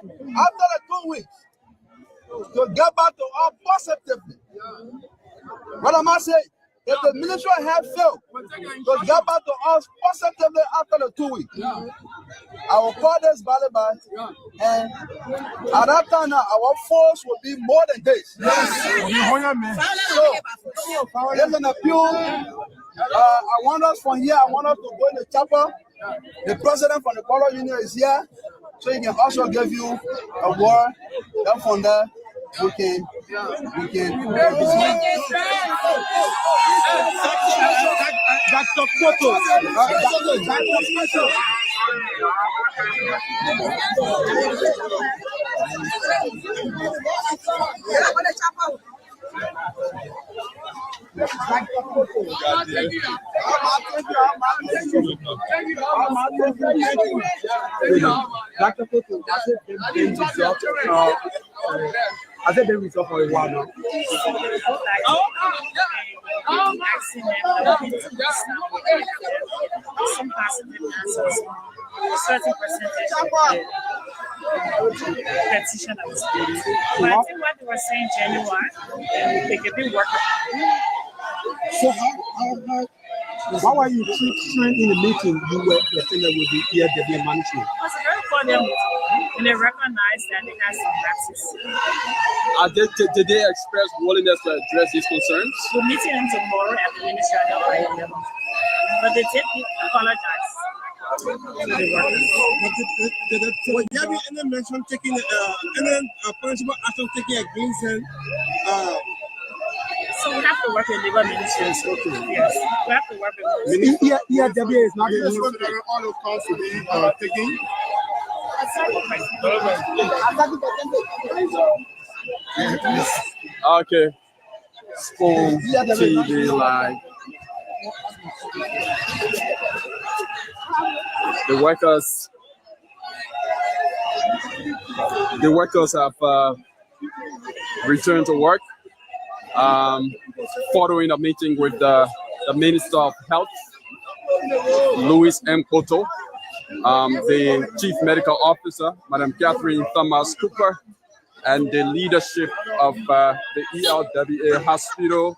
After the 2 weeks, to get back to us positively. What am I saying? If the ministry had failed to get back to us positively after the 2 weeks, I will call this ballot back, and at that time now, our force will be more than this. So, there's an appeal. I want us from here, I want us to go in the chapel. The president from the Color Union is here, so he can also give you a word. Then from there, we can. Dr. Photo. I said the result for a while now. Some positive answers, a certain percentage of the petition that was made. But I think what they were saying genuine, they could be workable. So how are you trained in the meeting? You were the thing that would be here to be management. It was a very cordial meeting, and they recognized that they had some lapses. Did they express willingness to address these concerns? We're meeting them tomorrow at the ministry at the higher level. But they did apologize. Would there be any mention taking any principal action taken against them? So we have to work with labor ministries. Okay. Yes, we have to work with ministries. ERW is not the all those calls to be taken. Okay. Spoon TV Live. The workers have returned to work following a meeting with the Minister of Health, Louis M. Koto, the Chief Medical Officer, Madam Catherine Thomas Cooper, and the leadership of the ELWA Hospital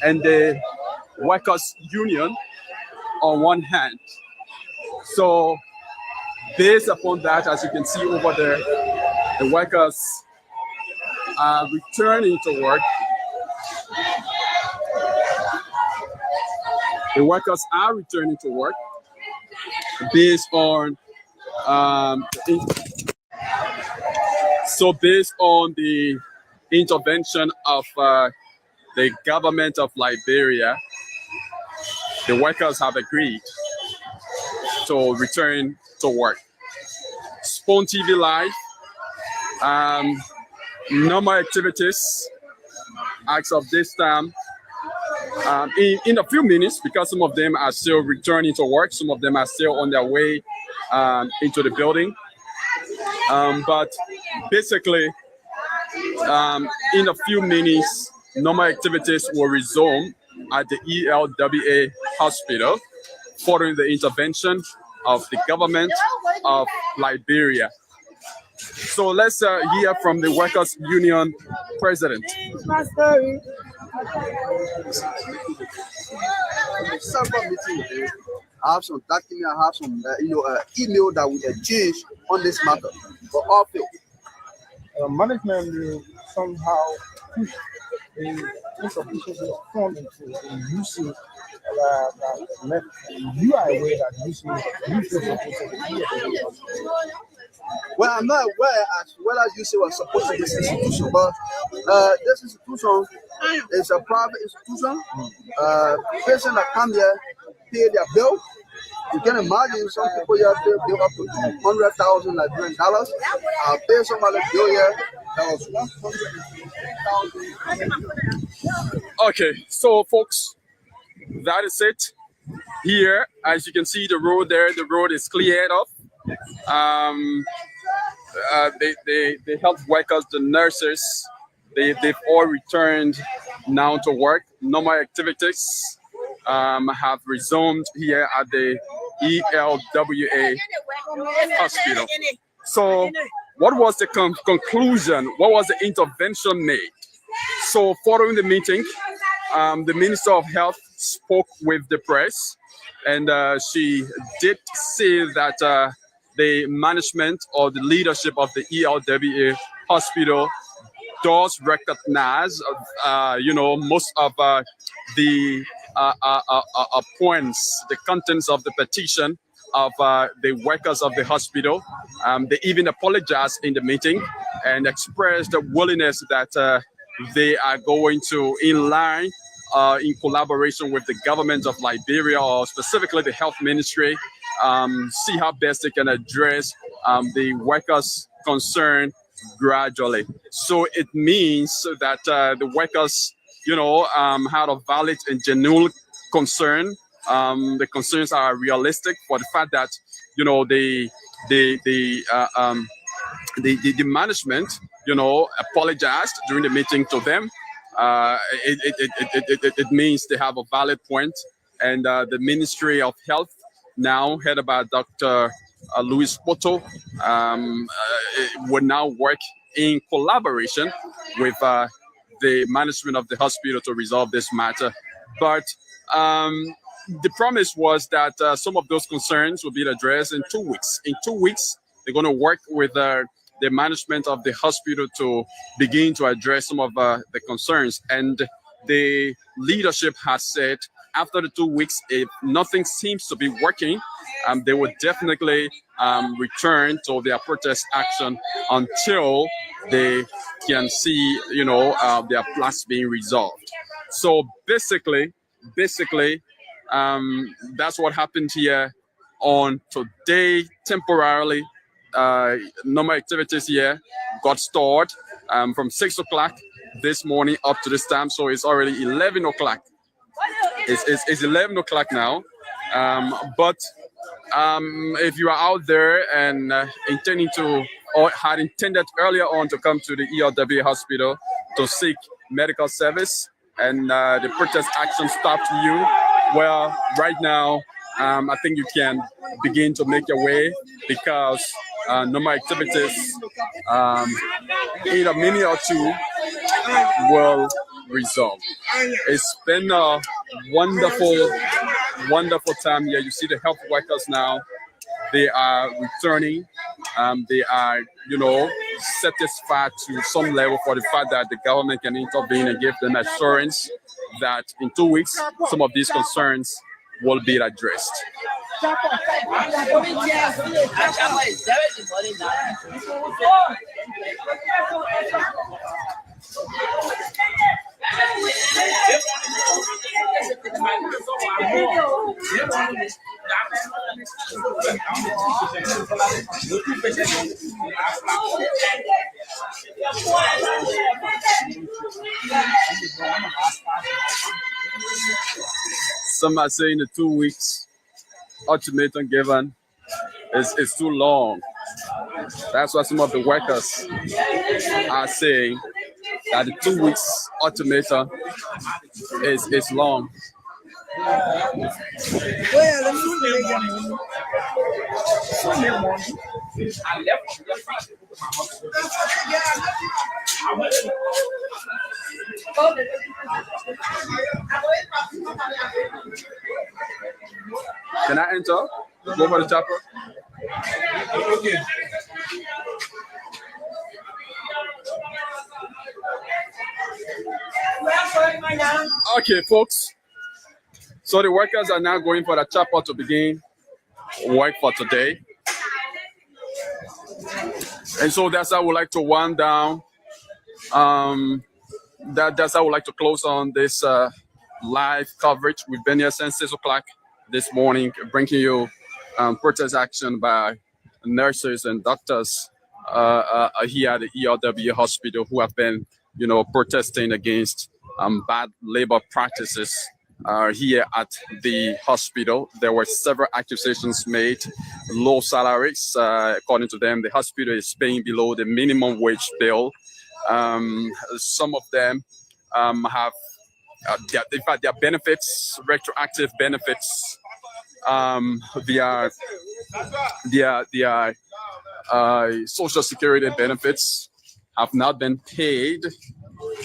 and the Workers Union on one hand. So based upon that, as you can see over there, the workers are returning to work. The workers are returning to work based on based on the intervention of the government of Liberia, the workers have agreed to return to work. Spoon TV Live, normal activities as of this time. In a few minutes, because some of them are still returning to work, some of them are still on their way into the building. But basically, in a few minutes, normal activities will resume at the ELWA hospital following the intervention of the government of Liberia. So let's hear from the Workers Union president. I have some document, I have some email that we exchange on this matter for all field. Management will somehow push the insufficiency of funding to the using that you are aware that using well, I'm not aware as well as you say was supposed to be this institution, but this institution is a private institution. Patients that come here pay their bill. You can imagine some people here pay bill up to $200,000 Liberian dollars. I pay somebody bill here that was $150,000. Okay, so folks, that is it. Here, as you can see, the road there, the road is cleared up. The health workers, the nurses, they've all returned now to work. Normal activities have resumed here at the ELWA hospital. So what was the conclusion? What was the intervention made? So following the meeting, the Minister of Health spoke with the press, and she did say that the management or the leadership of the ELWA hospital does recognize, most of the points, the contents of the petition of the workers of the hospital. They even apologized in the meeting and expressed the willingness that they are going to, in line, in collaboration with the government of Liberia, or specifically the health ministry, see how best they can address the workers' concern gradually. So it means that the workers, had a valid and genuine concern. The concerns are realistic for the fact that, the management, apologized during the meeting to them. It means they have a valid point, and the Ministry of Health, now headed by Dr. Louis Poto, will now work in collaboration with the management of the hospital to resolve this matter. But the promise was that some of those concerns will be addressed in 2 weeks. In 2 weeks, they're going to work with the management of the hospital to begin to address some of the concerns. And the leadership has said after the 2 weeks, if nothing seems to be working, they will definitely return to their protest action until they can see, their plans being resolved. So basically, that's what happened here on today. Temporarily, normal activities here got stalled from 6 o'clock this morning up to this time. So it's already 11 o'clock. It's 11 o'clock now. But if you are out there and intending to, or had intended earlier on to come to the ELWA hospital to seek medical service, and the protest action stopped you, well, right now, I think you can begin to make your way, because normal activities in a minute or two will resolve. It's been a wonderful time here. You see the health workers now, they are returning. They are, satisfied to some level for the fact that the government can intervene and give them assurance that in 2 weeks, some of these concerns will be addressed. Some are saying the 2 weeks ultimatum given is too long. That's why some of the workers are saying that the 2 weeks ultimatum is long. Can I enter? Go for the chopper. Okay. Okay, folks. So the workers are now going for the chopper to begin work for today. And so that's how I would like to wind down. That's how I would like to close on this live coverage. We've been here since 6 o'clock this morning, bringing you protest action by nurses and doctors here at the ELWA hospital who have been, protesting against bad labor practices here at the hospital. There were several accusations made. Low salaries, according to them, the hospital is paying below the minimum wage bill. Some of them have, in fact, their benefits, retroactive benefits, their social security benefits have not been paid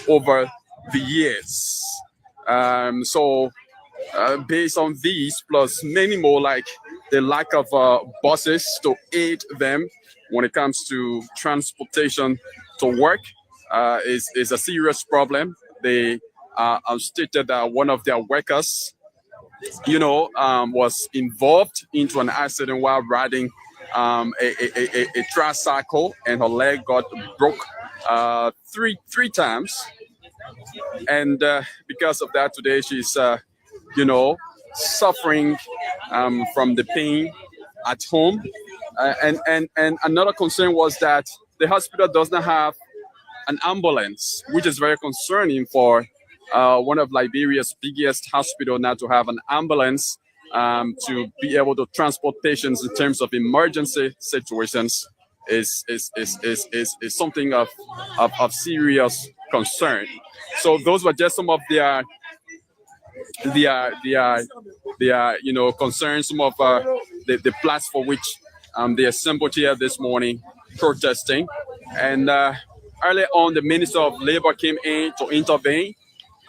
over the years. So based on these, plus many more, like the lack of buses to aid them when it comes to transportation to work, is a serious problem. They stated that one of their workers, was involved into an accident while riding a tricycle, and her leg got broke three times. And because of that, today she's suffering from the pain at home. And another concern was that the hospital does not have an ambulance, which is very concerning for one of Liberia's biggest hospital not to have an ambulance to be able to transport patients in terms of emergency situations is something of serious concern. So those were just some of their concerns, some of the plots for which they assembled here this morning protesting. And earlier on, the Minister of Labor came in to intervene,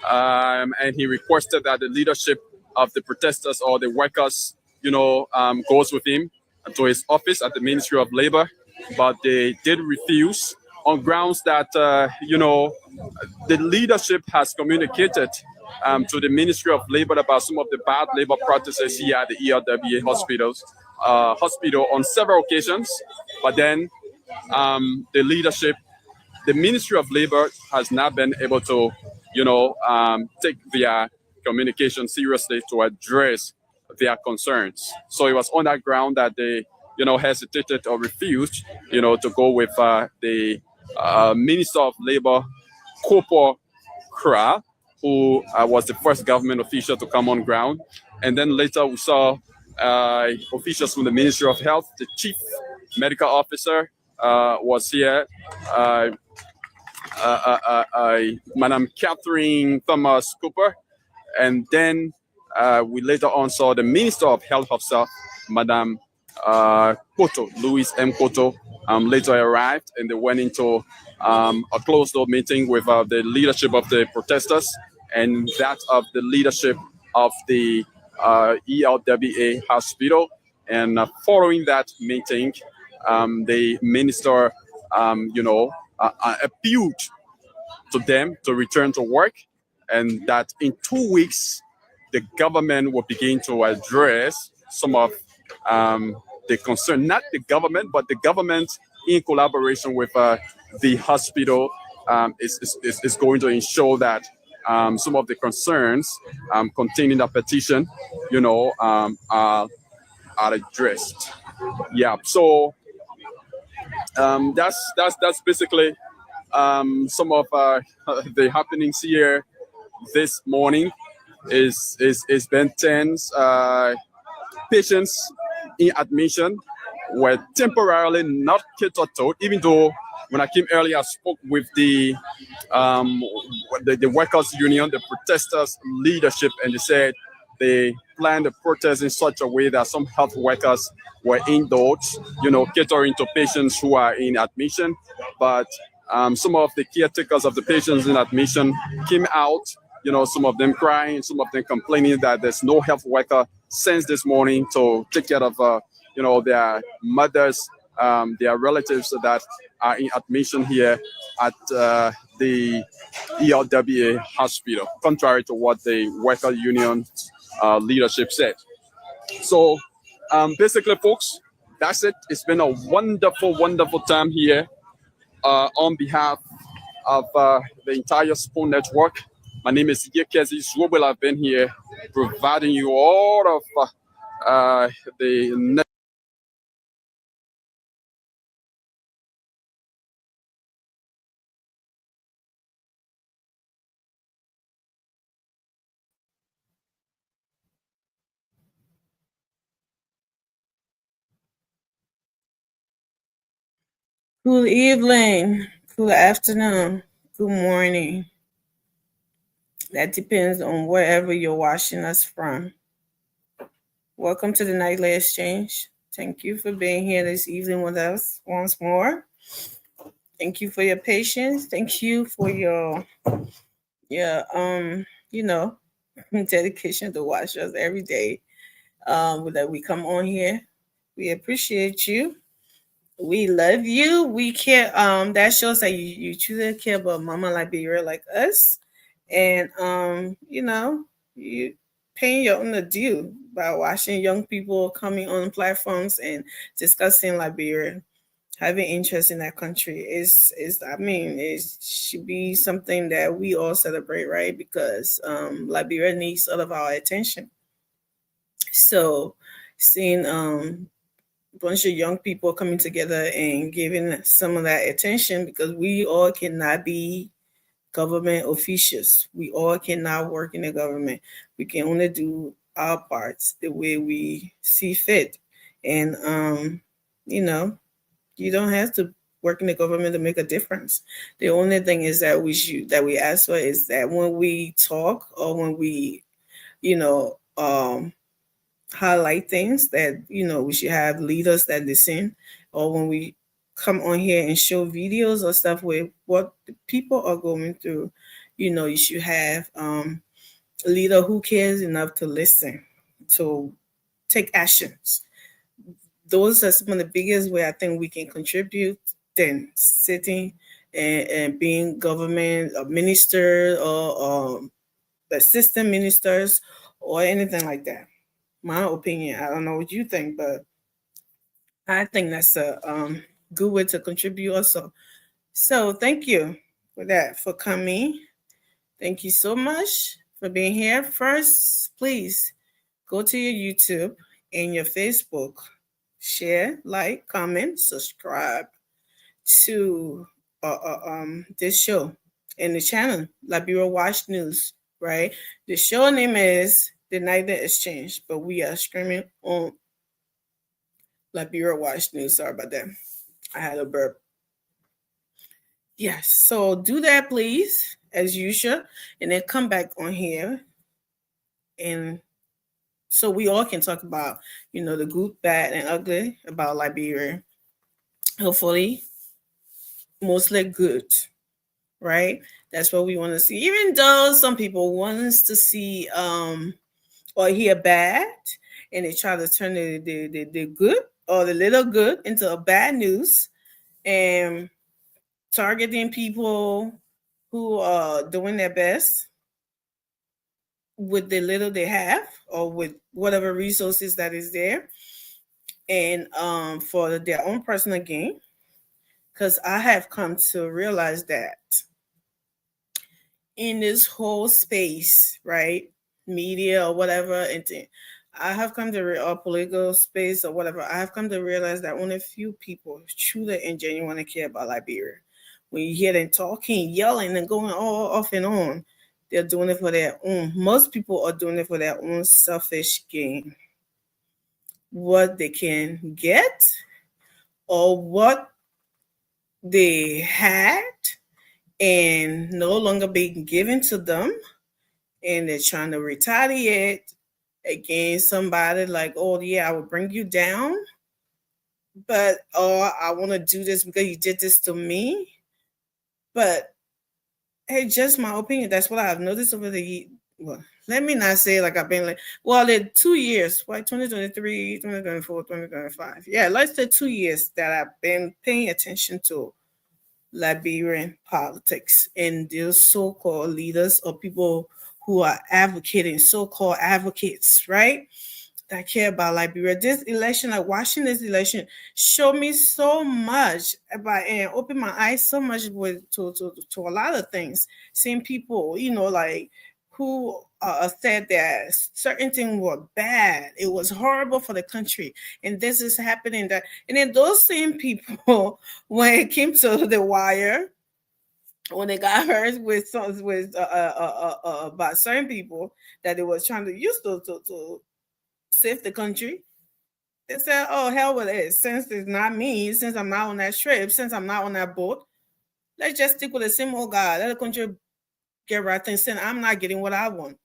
and he requested that the leadership of the protesters or the workers, goes with him to his office at the Ministry of Labor, but they did refuse on grounds that, the leadership has communicated to the Ministry of Labor about some of the bad labor practices here at the ELWA hospital on several occasions. But then the Ministry of Labor has not been able to, take their communication seriously to address their concerns. So it was on that ground that they, hesitated or refused, to go with the Minister of Labor, Kopo Kra, who was the first government official to come on ground. And then later we saw officials from the Ministry of Health. The Chief Medical Officer was here, Madam Catherine Thomas Cooper. And then we later on saw the Minister of Health herself, Madam Koto, Louise M. Koto, later arrived, and they went into a closed-door meeting with the leadership of the protesters and that of the leadership of the ELWA hospital. And following that meeting, the minister, appealed to them to return to work, and that in 2 weeks, the government will begin to address some of the concern, not the government, but the government in collaboration with the hospital is going to ensure that some of the concerns contained in the petition, are addressed. Yeah, so that's basically some of the happenings here this morning. Is been tense. Patients in admission were temporarily not catered to, even though when I came earlier, I spoke with the workers' union, the protesters' leadership, and they said they planned the protest in such a way that some health workers were indoors, catering to patients who are in admission. But some of the caretakers of the patients in admission came out, some of them crying, some of them complaining that there's no health worker since this morning to take care of, their mothers, their relatives that are in admission here at the ELWA hospital, contrary to what the worker union leadership said. So basically, folks, that's it. It's been a wonderful, wonderful time here on behalf of the entire Spoon Network. My name is Yekezi Zwobel. I've been here providing you all of the Good evening, good afternoon, good morning. That depends on wherever you're watching us from. Welcome to the Nightly Exchange. Thank you for being here this evening with us once more. Thank you for your patience. Thank you for your you know, dedication to watch us every day. That we come on here. We appreciate you. We love you. We care. That shows that you truly care about Mama Liberia like us, and you paying your own due by watching young people coming on platforms and discussing Liberia, having interest in that country. Is I mean, it should be something that we all celebrate, right? Because Liberia needs all of our attention. So, seeing bunch of young people coming together and giving some of that attention, because we all cannot be government officials. We all cannot work in the government. We can only do our parts the way we see fit. And you don't have to work in the government to make a difference. The only thing is that we ask for is that when we talk or when we, you know, highlight things that we should have leaders that listen, or when we come on here and show videos or stuff with what the people are going through, you should have a leader who cares enough to listen, to take actions. Those are some of the biggest way I think we can contribute than sitting and being government or minister or assistant ministers or anything like that. My opinion. I don't know what you think, but I think that's a good way to contribute also. So thank you for that, for coming. Thank you so much for being here. First, please go to your YouTube and your Facebook. Share, like, comment, subscribe to this show and the channel, Liberia Watch News, right? The show name is The Nightly Exchange, but we are streaming on Liberia Watch News. Sorry about that. I had a burp. Yes, so do that, please, as usual, and then come back on here, and so we all can talk about, the good, bad, and ugly about Liberia. Hopefully, mostly good, right? That's what we want to see. Even though some people want us to see or hear bad, and they try to turn the good or the little good into a bad news, and targeting people who are doing their best with the little they have or with whatever resources that is there, and for their own personal gain. Because I have come to realize that in this whole space, right, media or whatever, and I have come to or political space or whatever, I have come to realize that only a few people truly and genuinely care about Liberia. When you hear them talking, yelling, and going all off and on, they're doing it for their own. Most people are doing it for their own selfish gain. What they can get or what they had and no longer being given to them, and they're trying to retaliate against somebody like, oh yeah, I will bring you down, but I want to do this because you did this to me. But hey, just my opinion. That's what I've noticed over the well, let me not say like I've been like, well, the 2 years, right? 2023, 2024, 2025. Yeah, let's say 2 years that I've been paying attention to Liberian politics and those so-called leaders or people who are advocating, so-called advocates, right? That care about Liberia. This election, like watching this election, showed me so much about and opened my eyes so much to a lot of things. Seeing people, like who said that certain things were bad. It was horrible for the country, and this is happening. That, and then those same people, when it came to the wire, when they got hurt with about certain people that they was trying to use to save the country, they said, oh, hell with it. Since it's not me, since I'm not on that trip, since I'm not on that boat, let's just stick with the same old guy. Let the country get right thing. Since I'm not getting what I want.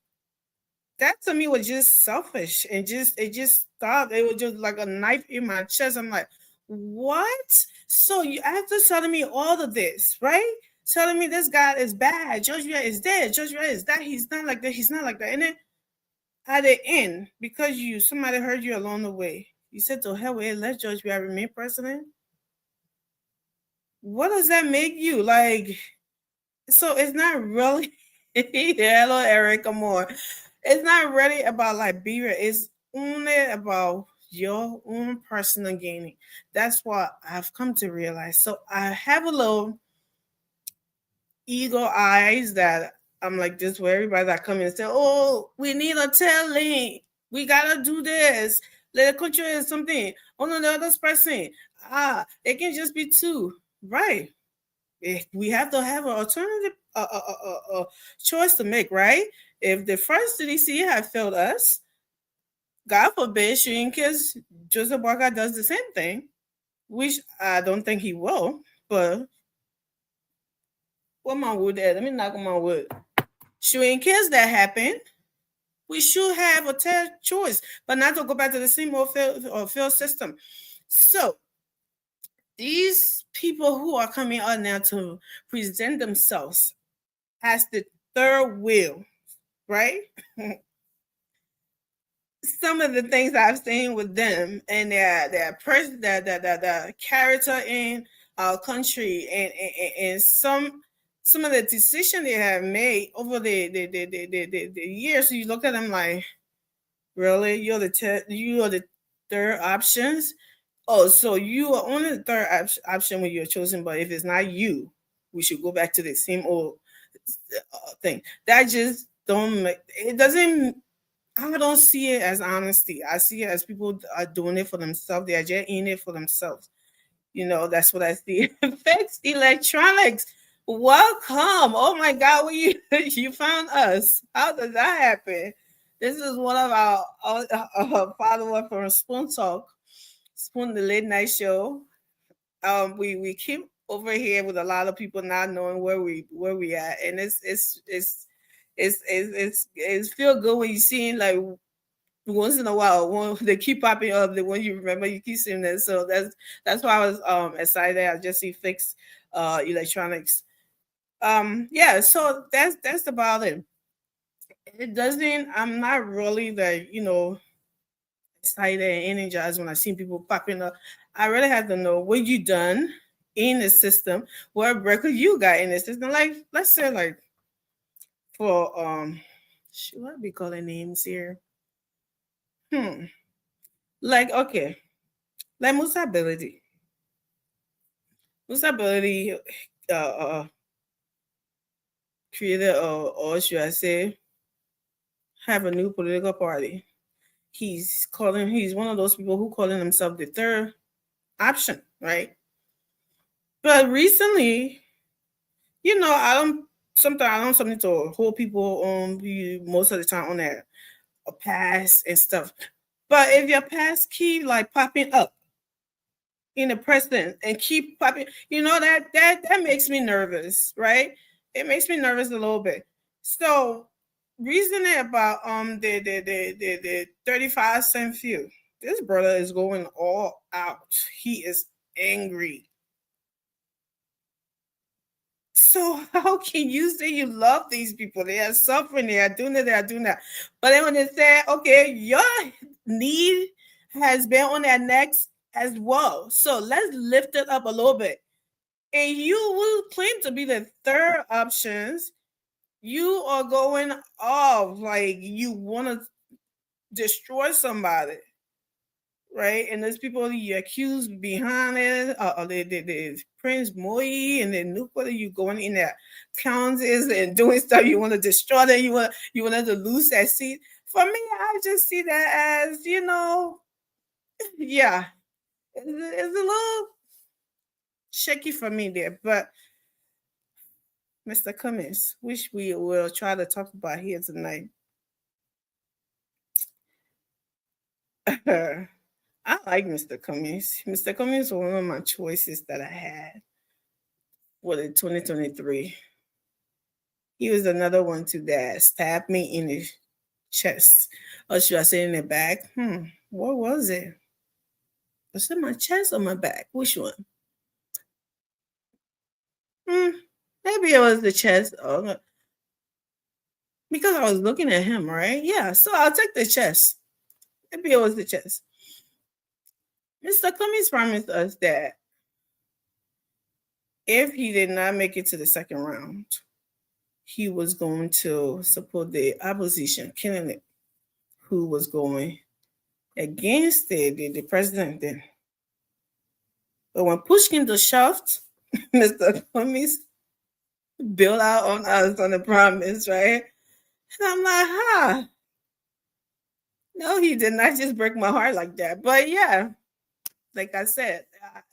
that to me was just selfish and it just stopped. It was just like a knife in my chest. I'm like, what? So you after telling me all of this, right? Telling me this guy is bad, George Weah is dead, George Weah is that, he's not like that, he's not like that. And then at the end, because somebody heard you along the way, you said to hell with it, let George Weah remain president. What does that make you? Like, so it's not really hello Eric, come on. It's not really about Liberia. It's only about your own personal gaining. That's what I've come to realize. So I have a little ego eyes that I'm like this where everybody that come in and say, oh, we need a telling. We gotta do this. Let the country is something. Oh no, the other person. It can just be two. Right. We have to have an alternative choice to make, right? If the first CDC have failed us, God forbid, in case Joseph Walker does the same thing, which I don't think he will, but what my wood there? Let me knock on my wood. In case that happened, we should have a choice, but not to go back to the same old failed system. So these people who are coming out now to present themselves as the third wheel, right? Some of the things I've seen with them and their person, the character in our country, and some of the decisions they have made over the years. So you look at them like, really, you are the third options. Oh, so you are only the third option when you're chosen, but if it's not you, we should go back to the same old thing. That just don't make it. Doesn't. I don't see it as honesty. I see it as people are doing it for themselves. They are just in it for themselves. That's what I see. Fix Electronics. Welcome. Oh my God, you found us. How did that happen? This is one of our followers from Spoon Talk, Spoon the Late Night Show. We keep over here with a lot of people not knowing where we at, and it's feel good when you see like once in a while when they keep popping up, the one you remember, you keep seeing that. So that's why I was excited. I just see Fix Electronics. Yeah, so that's about it. It doesn't. I'm not really excited and energized when I see people popping up. I really have to know what you done in the system, what record you got in the system. Like, let's say like for what we calling names here? Like, okay, like Musability. Musability created or should I say have a new political party. He's one of those people who calling himself the third option, right? But recently, I don't something to hold people on most of the time on that past and stuff. But if your past keep like popping up in the present and keep popping, that makes me nervous, right? It makes me nervous a little bit. So reasoning about the 35-cent fuel. This brother is going all out. He is angry. So how can you say you love these people? They are suffering. They are doing that. But then when they say, okay, your need has been on their necks as well. So let's lift it up a little bit. And you will claim to be the third options. You are going off like you want to destroy somebody. Right, and there's people you accuse behind it, the Prince Moi, and then nobody you going in there counties and doing stuff. You want to destroy them. You want to lose that seat. For me, I just see that as yeah, it's a little shaky for me there. But Mr. Cummings, which we will try to talk about here tonight. I like Mr. Cummings. Mr. Cummings was one of my choices that I had for the 2023. He was another one too that stabbed me in the chest. Or should I say in the back? What was it? Was it my chest or my back? Which one? Maybe it was the chest. Oh, because I was looking at him, right? Yeah, so I'll take the chest. Maybe it was the chest. Mr. Cummings promised us that if he did not make it to the second round, he was going to support the opposition candidate who was going against the president then. But when push came to shove, Mr. Cummings built out on us on the promise, right? And I'm like, no, he did not just break my heart like that. But yeah, like I said,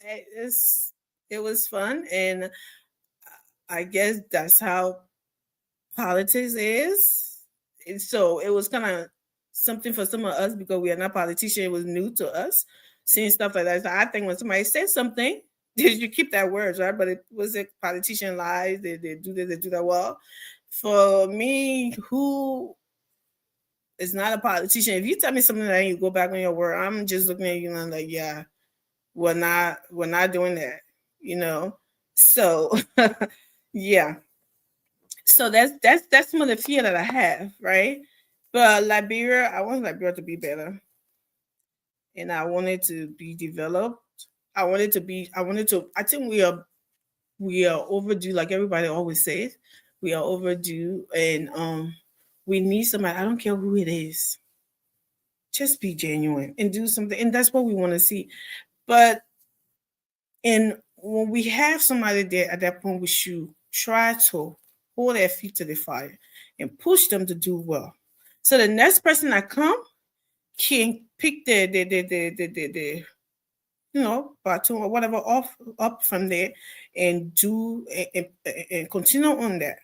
it was fun. And I guess that's how politics is. And so it was kind of something for some of us because we are not politicians. It was new to us, seeing stuff like that. So I think when somebody says something, you keep that word, right? But it was a politician lies. They do this, they do that. Well, for me, who is not a politician, if you tell me something and you go back on your word, I'm just looking at you and I'm like, yeah, we're not doing that, you know. So yeah. So that's some of the fear that I have, right? But Liberia, I want Liberia to be better. And I want it to be developed. I think we are overdue, like everybody always says. We are overdue, and we need somebody. I don't care who it is. Just be genuine and do something. And that's what we want to see. But when we have somebody there at that point, we should try to hold their feet to the fire and push them to do well. So the next person that come can pick the baton or whatever up from there and do and continue on that.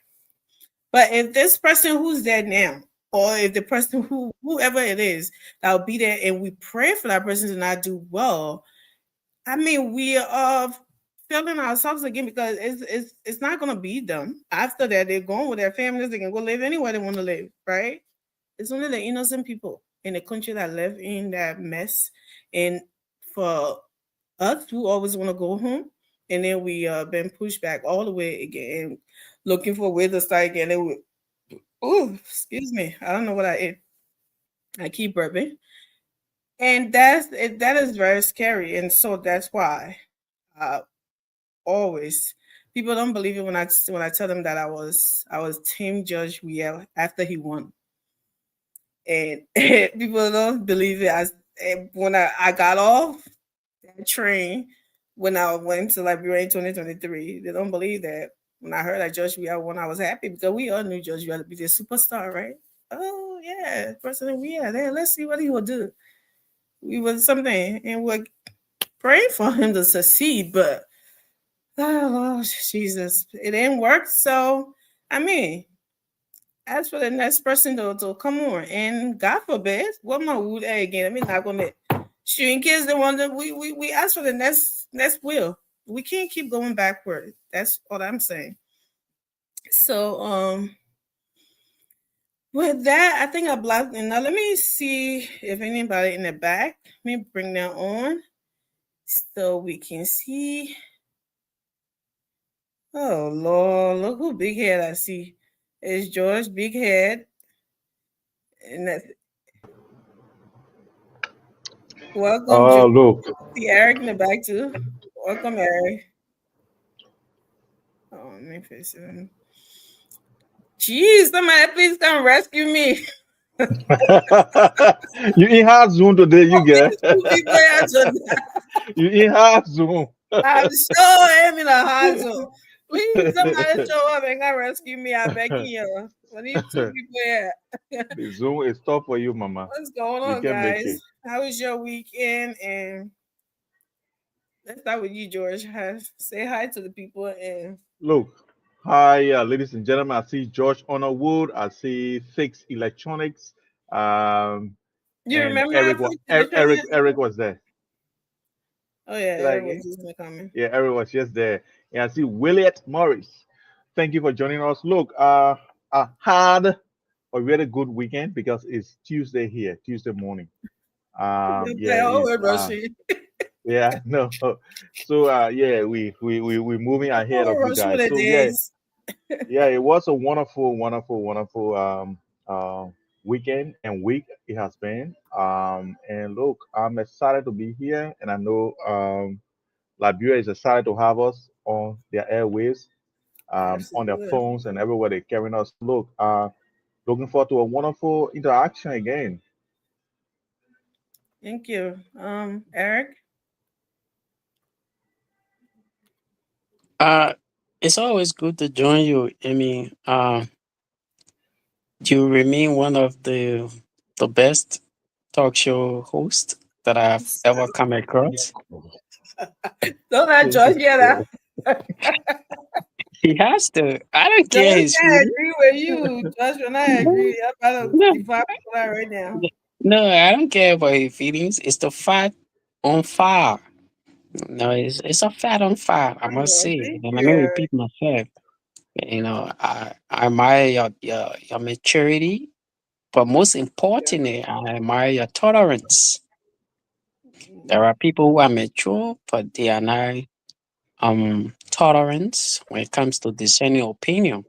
But if this person who's there now, or if the person whoever it is that'll be there, and we pray for that person to not do well, I mean, we are failing ourselves again because it's not gonna be them. After that, they're going with their families, they can go live anywhere they want to live, right? It's only the innocent people in the country that live in that mess. And for us who always want to go home, and then we been pushed back all the way again, looking for where to start again. Oh, excuse me, I don't know what I ate. I keep burping, and that is very scary. And so that's why always people don't believe it when I tell them that I was Team Judge Weah after he won, and people don't believe it. As when I got off that train when I went to Liberia in 2023, they don't believe that. When I heard that Judge Weah won, I was happy because we all knew Judge Weah to be the superstar, right? Oh yeah, President Weah there. Let's see what he will do. We was something, and we're praying for him to succeed, but oh Lord Jesus, it didn't work. So I mean, as for the next person to come on, and God forbid, what my wood again? I mean, not gonna shooting kids. The one that we ask for the next will. We can't keep going backward. That's what I'm saying. So with that, I think I blocked it. Now let me see if anybody in the back. Let me bring that on so we can see. Oh Lord, look who big head I see. It's George Big Head. And that's welcome. Look. See Eric in the back too. Welcome, Eric. Oh, let me face him. Jeez, somebody please come rescue me. You in hard Zoom today, you get. You in hard Zoom. I'm sure I'm in a hard zone. Please, somebody show up and come rescue me. I beg you. What are you two people here? The Zoom is tough for you, Mama. What's going on, guys? How was your weekend? And let's start with you, George. Say hi to the people. And look, hi, ladies and gentlemen. I see George Honorwood. I see Fix Electronics. You remember Eric was there. Oh yeah, Eric was just coming. Yeah, Eric was just there. And I see Williet Morris. Thank you for joining us. Look, I had a really good weekend because it's Tuesday here, Tuesday morning. Yeah, Okay, oh, it's wait, Rashid. yeah, no. So yeah, we moving ahead Oh, of you Rashid, guys. it So yeah, is. yeah, it was a wonderful weekend and week it has been. And look, I'm excited to be here, and I know Liberia is excited to have us on their airwaves, on their Absolutely. phones, and everywhere they're carrying us. Look, looking forward to a wonderful interaction again. Thank you. Eric? Uh, it's always good to join you, Amy. You remain one of the best talk show hosts that I've ever come across. Don't let Thank you. Josh hear that. He has to. I don't Josh care his can't feelings. agree with you. Josh and I agree. I'm about to No, divide that right now. no, I don't care about his feelings. It's the fact on fire. No, it's a fact on fire. I must Oh, say, thank and let you, me Eric. repeat myself. I admire your maturity, but most importantly, I admire your tolerance. There are people who are mature, but they are not tolerant when it comes to discerning opinion.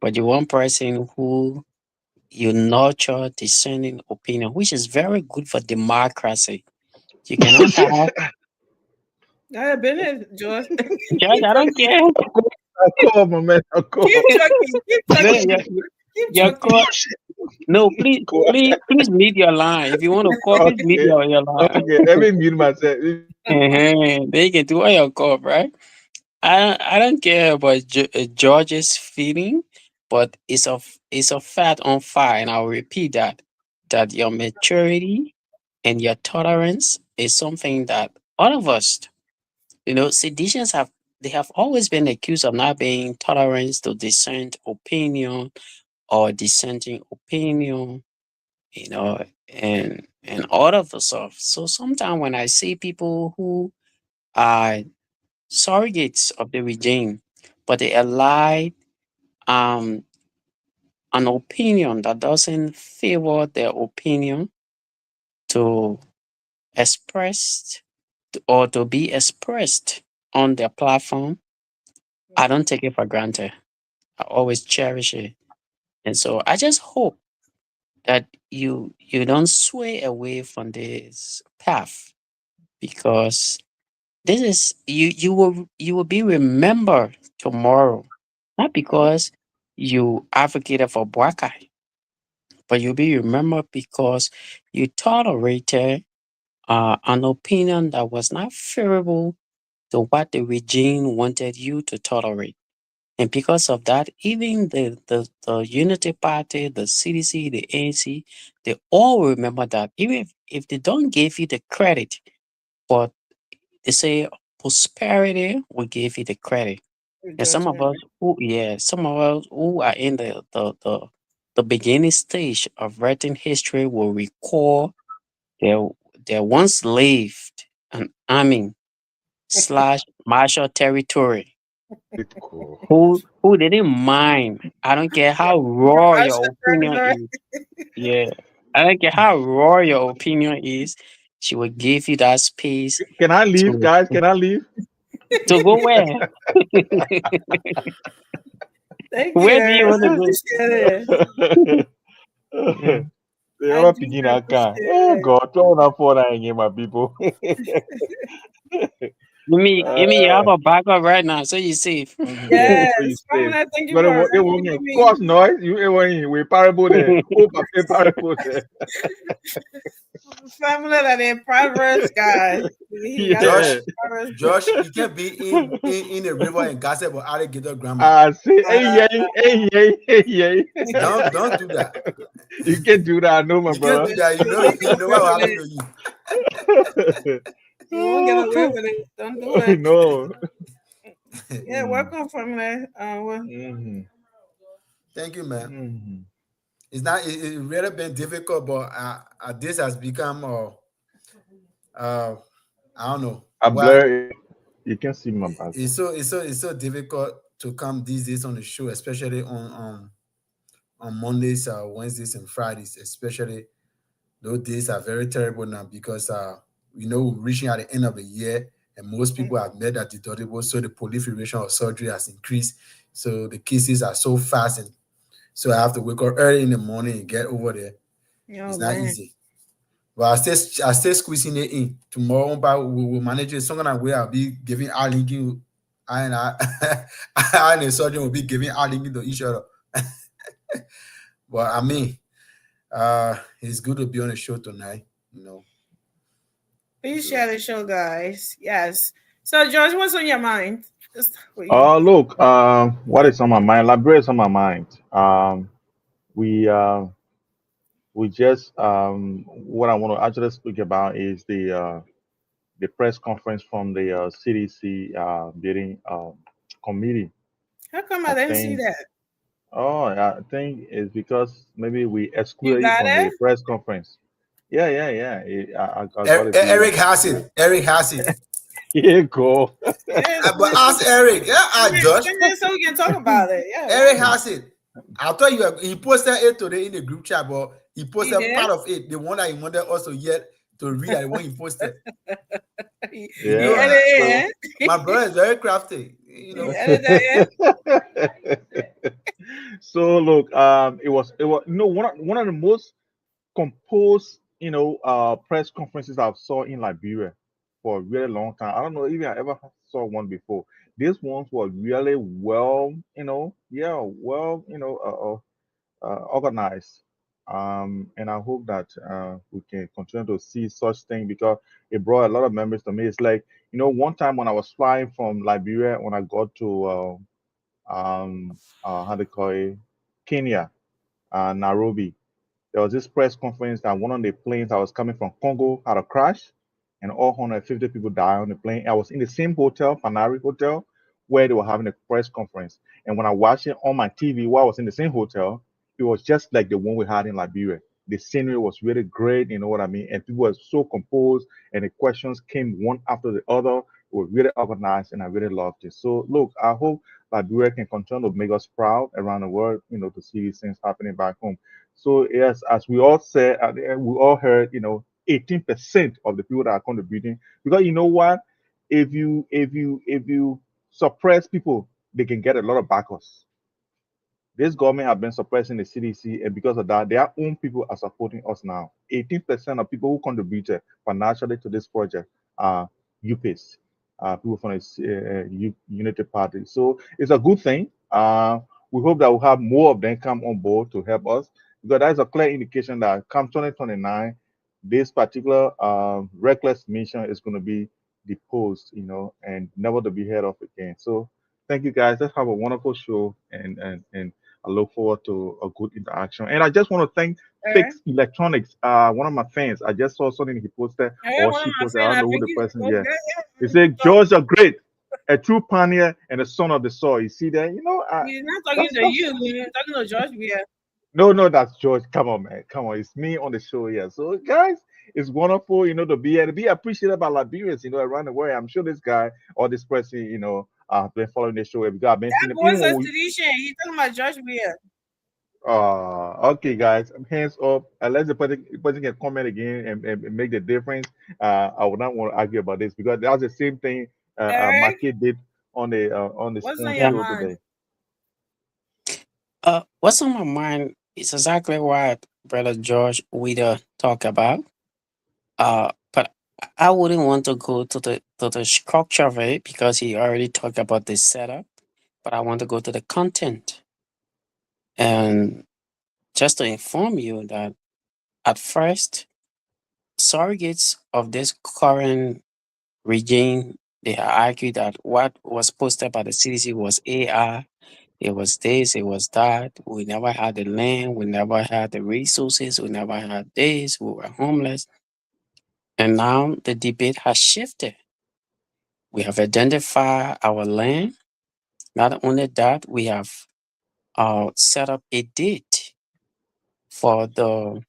But the one person who you nurture discerning opinion, which is very good for democracy. You cannot have I have been here, Josh. Judge, keep I don't talking. care. Of course, my man. Of Keep course. talking. Keep No, talking. Keep your talking. call. No, please mute your line. If you want to call, please mute Okay. your line. Okay. Let me mute myself. They can do all your call, right? I don't care about George's feeling, but it's a fact on fire, and I'll repeat that your maturity and your tolerance is something that all of us, seditionists have always been accused of not being tolerant to dissent opinion or dissenting opinion, you know, and all of the stuff. So sometimes when I see people who are surrogates of the regime, but they ally um an opinion that doesn't favor their opinion to express or to be expressed on their platform, I don't take it for granted. I always cherish it. And so I just hope that you don't sway away from this path, because this is you will be remembered tomorrow, not because you advocated for Bwakai, but you'll be remembered because you tolerated an opinion that was not favorable to what the regime wanted you to tolerate. And because of that, even the Unity Party, the CDC, the ANC, they all remember that. Even if they don't give you the credit, but they say prosperity will give you the credit. And Judgment. some of us who are in the beginning stage of writing history will recall there there once lived an army slash martial territory It's cool. who didn't mind. I don't care how raw your opinion is. Yeah. I don't care how raw your opinion is. She will give you that space Can I leave, to guys? Can I leave? to go where? Thank you, Where do you Eric. want I to go? appreciate it. Mm. They I ever do begin a appreciate car. Oh it. God, throw on phone again, my people. You mean you have Uh, a backup right now, so you safe. yeah, so you Yes. say. Pamela, thank you But for it won't reminding me. cause noise. You we parable there. Oh, paper parable there. Pamela, that in Proverbs, guys. He got Josh, Yeah. some Proverbs. Josh, you can't be in the river and gossip about alligator grandma. I say, hey. Don't do that. You can do that, I know, my You can't brother. do that. You won't get You know away what will with happen it. to you. You won't get away with it. Don't do it. No. Yeah, welcome, Pamela. Mhm. Thank you, man. Mhm. It's not. It really been difficult, but this has become. I don't know I why. blur it. You can see my background. It's so difficult to come these days on the show, especially on on Mondays, Wednesdays, and Fridays, especially. Those days are very terrible now because we're reaching at the end of the year, and most people have met that deductible, so the proliferation of surgery has increased. So the cases are so fast, and so I have to wake up early in the morning and get over there. Oh It's not man. easy. But I stay squeezing it in. Tomorrow, but we'll manage it. Some kind of way I'll be giving our linking, and I and the surgeon will be giving our linking to each other. But I mean, it's good to be on the show tonight. Please share the show, guys. Yes. So, George, what's on your mind? Just for you. Look, what is on my mind? Liberia is on my mind. We just what I want to actually speak about is the press conference from the CDC building committee. How come I I didn't see think. that? Oh, I think it's because maybe we You excluded it got from the it? press conference. Yeah, yeah, yeah. I got it here. Eric has it. Eric has it. Here you go. Yes, But ask Eric. Josh. so we can talk about it. Yeah. Eric has it. I'll tell you, he posted it today in the group chat, but he posted did? part of it. The one that he wanted also yet to read that one he posted. Yeah. My brother is very crafty. So look, it was one of the most composed press conferences I've saw in Liberia for a really long time. I don't know if I ever saw one before. This one was really well, organized. And I hope that we can continue to see such thing because it brought a lot of memories to me. It's like, one time when I was flying from Liberia, when I got to how do you call it, Kenya, Nairobi, there was this press conference that one of the planes that was coming from Congo had a crash, and all 150 people died on the plane. I was in the same hotel, Panari Hotel, where they were having a press conference. And when I watched it on my TV while I was in the same hotel, it was just like the one we had in Liberia. The scenery was really great, you know what I mean? And people were so composed, and the questions came one after the other. It was really organized, and I really loved it. So, look, I hope Liberia can continue to make us proud around the world, to see these things happening back home. So yes, as we all said, we all heard, 18% of the people that are contributing. Because you know what? If you suppress people, they can get a lot of backers. This government have been suppressing the CDC, and because of that, their own people are supporting us now. 18% of people who contributed financially to this project are UPIS, people from the Unity Party. So it's a good thing. We hope that we'll have more of them come on board to help us, because that's a clear indication that come 2029, this particular reckless mission is going to be deposed, and never to be heard of again. So thank you guys. Let's have a wonderful show, and I look forward to a good interaction. And I just want to thank Fix Electronics, one of my fans. I just saw something he posted, or she posted. I don't know who the person is. He said, George, are great, a true pioneer and a son of the soil. You see that? He's not talking to you. He's talking to George. No, that's George. Come on, man. Come on. It's me on the show here. So, guys, it's wonderful, to be here, to be appreciated by Liberians, around the world. I'm sure this guy or this person, I've been following the show. I've been seeing He's talking about George Weah. Okay, guys, hands up. Unless the person can comment again and make the difference. I would not want to argue about this because that's the same thing my kid did on the spoon show today. What's on my mind is exactly what Brother George Weah talk about. But I wouldn't want to go to the structure of it because he already talked about the setup. But I want to go to the content. And just to inform you that at first, surrogates of this current regime, they argued that what was posted by the CDC was AI. It was this, it was that. We never had the land, we never had the resources, we never had this, we were homeless. And now the debate has shifted. We have identified our land. Not only that, we have set up a date for the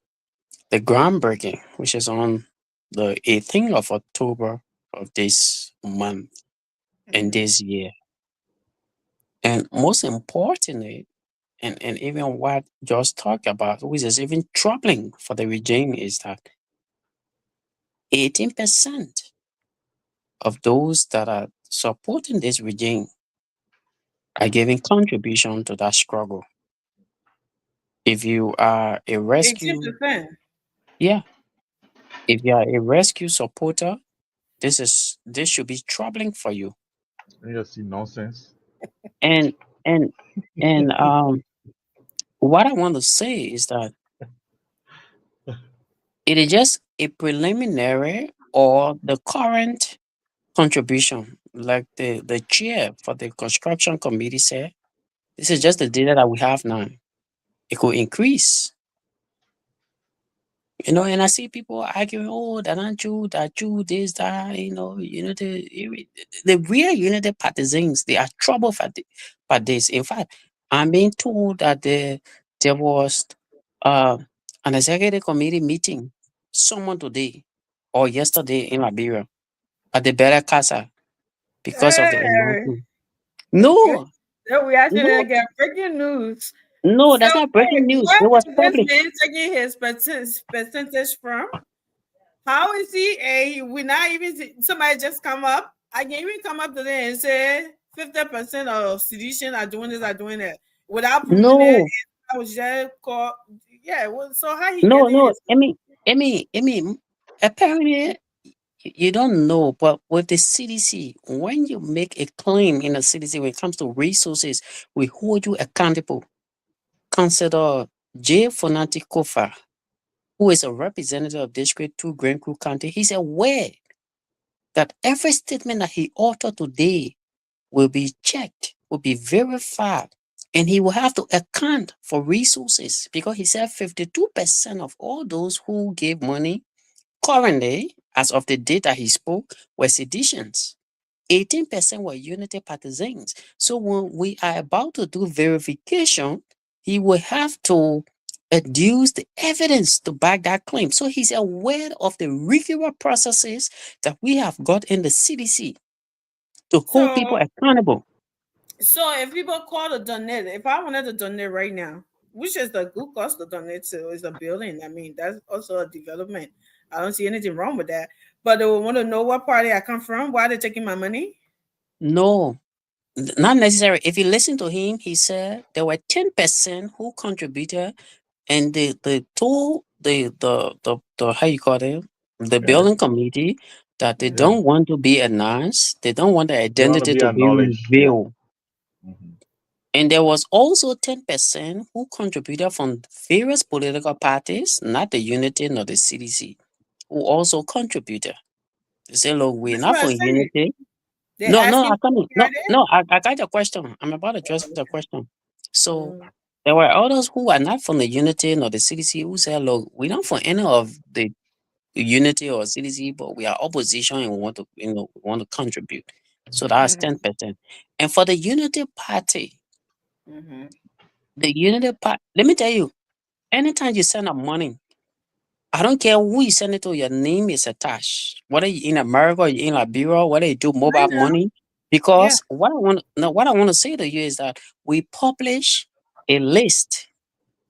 groundbreaking, which is on the 18th of October of this month and this year. And most importantly, and even what just talked about, which is even troubling for the regime, is that 18% of those that are supporting this regime are giving contribution to that struggle. If you are a rescue, 18%. yeah, if you are a rescue supporter, this should be troubling for you. You just see nonsense. And and and what I want to say is that it is just a preliminary or the current contribution, like the chair for the construction committee said. This is just the data that we have now. It could increase. And I see people arguing, oh, that aren't you, that you, this, that, the real unity partisans, they are trouble for this. In fact, I'm being told that there was uh, an executive committee meeting someone today or yesterday in Liberia at the Bella Casa because of the Hey, announcement. good. No, So we actually no, get breaking news. no, So that's not breaking wait, news. where It was is this published. man taking his percentage from? How is he a we not even somebody just come up? I can even come up today and say 50% of sedition are doing this, are doing that without proving it. No, I was just called well, so how he no, getting no. his I mean, apparently you don't know, but with the CDC, when you make a claim in the CDC when it comes to resources, we hold you accountable. Consider J. Fonati Kofa, who is a representative of District 2 Grand Crew County. He's aware that every statement that he uttered today will be checked, will be verified, and he will have to account for resources because he said 52% of all those who gave money currently, as of the date that he spoke, were seditions. 18% were unity partisans. So when we are about to do verification, he will have to adduce the evidence to back that claim. So he's aware of the regular processes that we have got in the CDC to hold so people accountable. so if people call to donate, if I wanted to donate right now, which is the good cost to donate to is a building. I mean, that's also a development. I don't see anything wrong with that. But they will want to know what party I come from, why they're taking my money. No, not necessary. If you listen to him, he said there were 10% who contributed, and they told the how you call it, the Yeah, building committee, that they yeah. don't want to be announced, they don't want their They want to identity be to be acknowledged. Yeah. revealed. Mhm. And there was also 10% who contributed from various political parties, not the Unity nor the CDC, who also contributed. They say, look, we're That's not what I'm for saying. unity. They're No, no, asking I for come. No, credit. no, I got your question. I'm about to address the question. So Mm. there were others who are not from the Unity nor the CDC who said, look, we're not for any of the Unity or CDC, but we are opposition and we want to, we want to contribute. So that's Mhm. 10%. And for the Unity Party, Mhm. let me tell you, anytime you send up money, I don't care who you send it to, your name is attached. Whether you're in America or you're in Liberia, whether you do I mobile know. money. Yeah. Because what I want to say to you is that we publish a list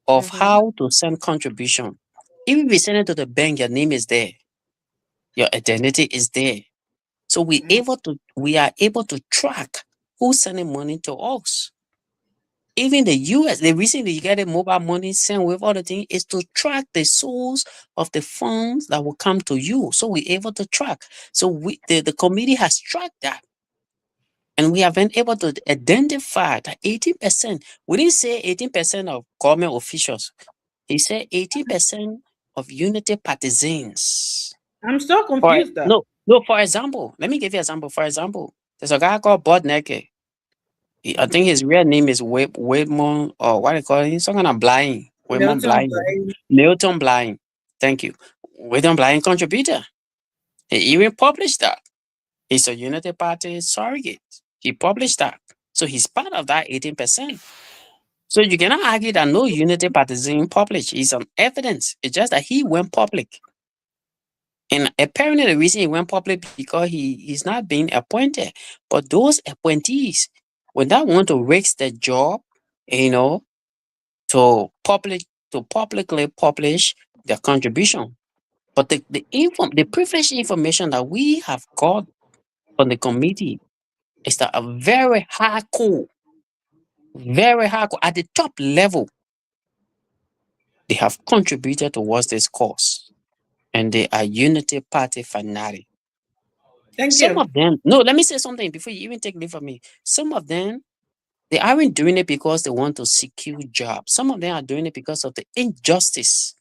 of Mhm. how to send contribution. Even if you send it to the bank, your name is there, your identity is there. So Mhm. we are able to track who's sending money to us. Even the US, the reason that you get a mobile money sent with all the thing is to track the source of the funds that will come to you. So we're able to track. So the committee has tracked that. And we have been able to identify that 18%, we didn't say 18% of government officials. He said 18% of unity partisans. I'm so confused though. No, for example, let me give you an example. For example, there's a guy called Bud Neke. I think Mhm. his real name is Waymon, or what do you call him? Some kind of blind. Waymon Milton blind. Bray. Milton blind. Thank you. Waymon blind contributor. He even published that. He's a Unity Party surrogate. He published that. So he's part of that 18%. So you cannot argue that no Unity partisan published. It's on evidence. It's just that he went public. And apparently the reason he went public because he's not being appointed. But those appointees, when they want to risk their job, you know, to publicly publish their contribution. But the privileged information that we have got from the committee is that a very hardcore at the top level, they have contributed towards this cause, and they are Unity Party fanatic. Thank Some you. of them, no, let me say something before you even take leave from me. Some of them, they aren't doing it because they want to secure jobs. Some of them are doing it because of the injustice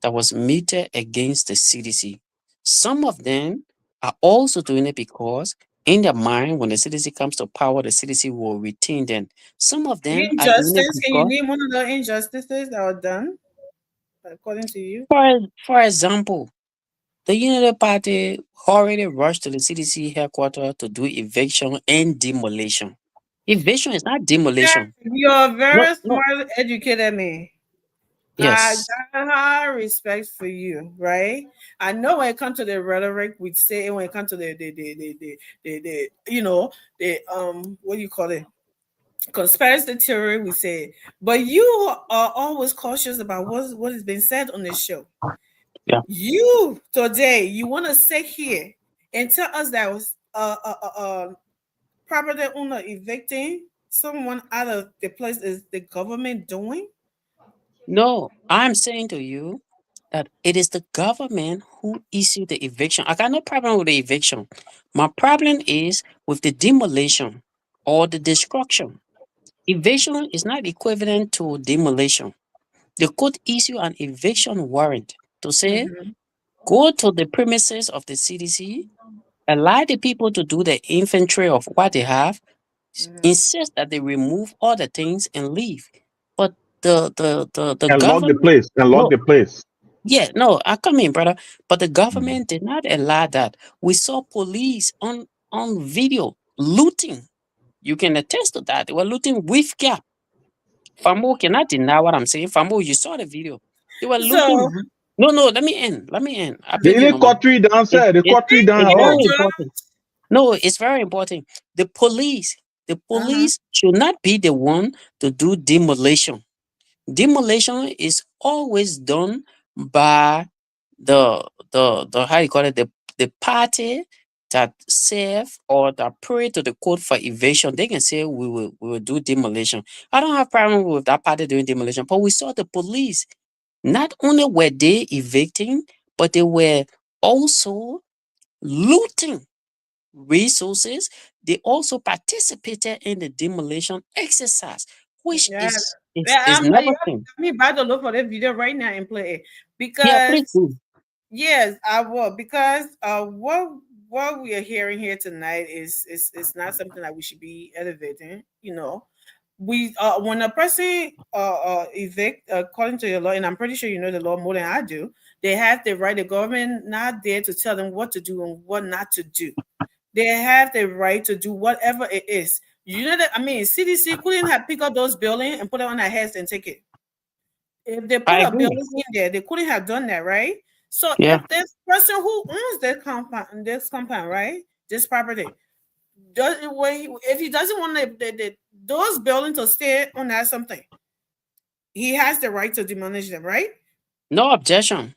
that was meted against the CDC. Some of them are also doing it because, in their mind, when the CDC comes to power, the CDC will retain them. Some of them are doing it Injustice. Can you because, name one of the injustices that were done according to you? for example, the Unity Party already rushed to the CDC headquarters to do eviction and demolition. Eviction is not demolition. You're a No, very no. smart, educated man. I Yes. got high respect for you, right? I know when it comes to the rhetoric, we say when it comes to the you know the what do you call it? Conspiracy theory, we say, but you are always cautious about what has been said on this show. Yeah. You today, you want to sit here and tell us that was property owner evicting someone out of the place is the government doing? No, I'm saying to you that it is the government who issued the eviction. I got no problem with the eviction. My problem is with the demolition or the destruction. Eviction is not equivalent to demolition. The court issue an eviction warrant to say, Mm-hmm. go to the premises of the CDC, allow the people to do the inventory of what they have, Mm-hmm. insist that they remove all the things and leave. But the And lock the government, place. And lock no, the place. yeah, no, I come in, brother. But the government did not allow that. We saw police on video looting. You can attest to that. They were looting with cap. Famo cannot deny what I'm saying. Famo, you saw the video. They were looting. So No, no, let me end. Let me end. I They beg you, didn't Mama. cut tree down, sir. They cut tree down It's at very all. important. No, it's very important. The police should not be the one to do demolition. Demolition is always done by the how you call it, the party that serve or that pray to the court for evasion. They can say we will do demolition. I don't have problem with that party doing demolition, but we saw the police. Not only were they evicting, but they were also looting resources. They also participated in the demolition exercise, which yeah, is I'm never seen. about to look for that video right now and play it Yeah, please because do. yes, I will because what we are hearing here tonight is not something that we should be elevating. You know, we when a person evict according to the law, and I'm pretty sure you know the law more than I do, they have the right. The government not there to tell them what to do and what not to do. They have the right to do whatever it is. You know that I mean, CDC couldn't have picked up those buildings and put it on their heads and take it. If they put I a agree. building in there, they couldn't have done that, right? So Yeah. if this person who owns this compound, right, this property, does if he doesn't want those buildings to stay on that something, he has the right to demolish them, right? No objection.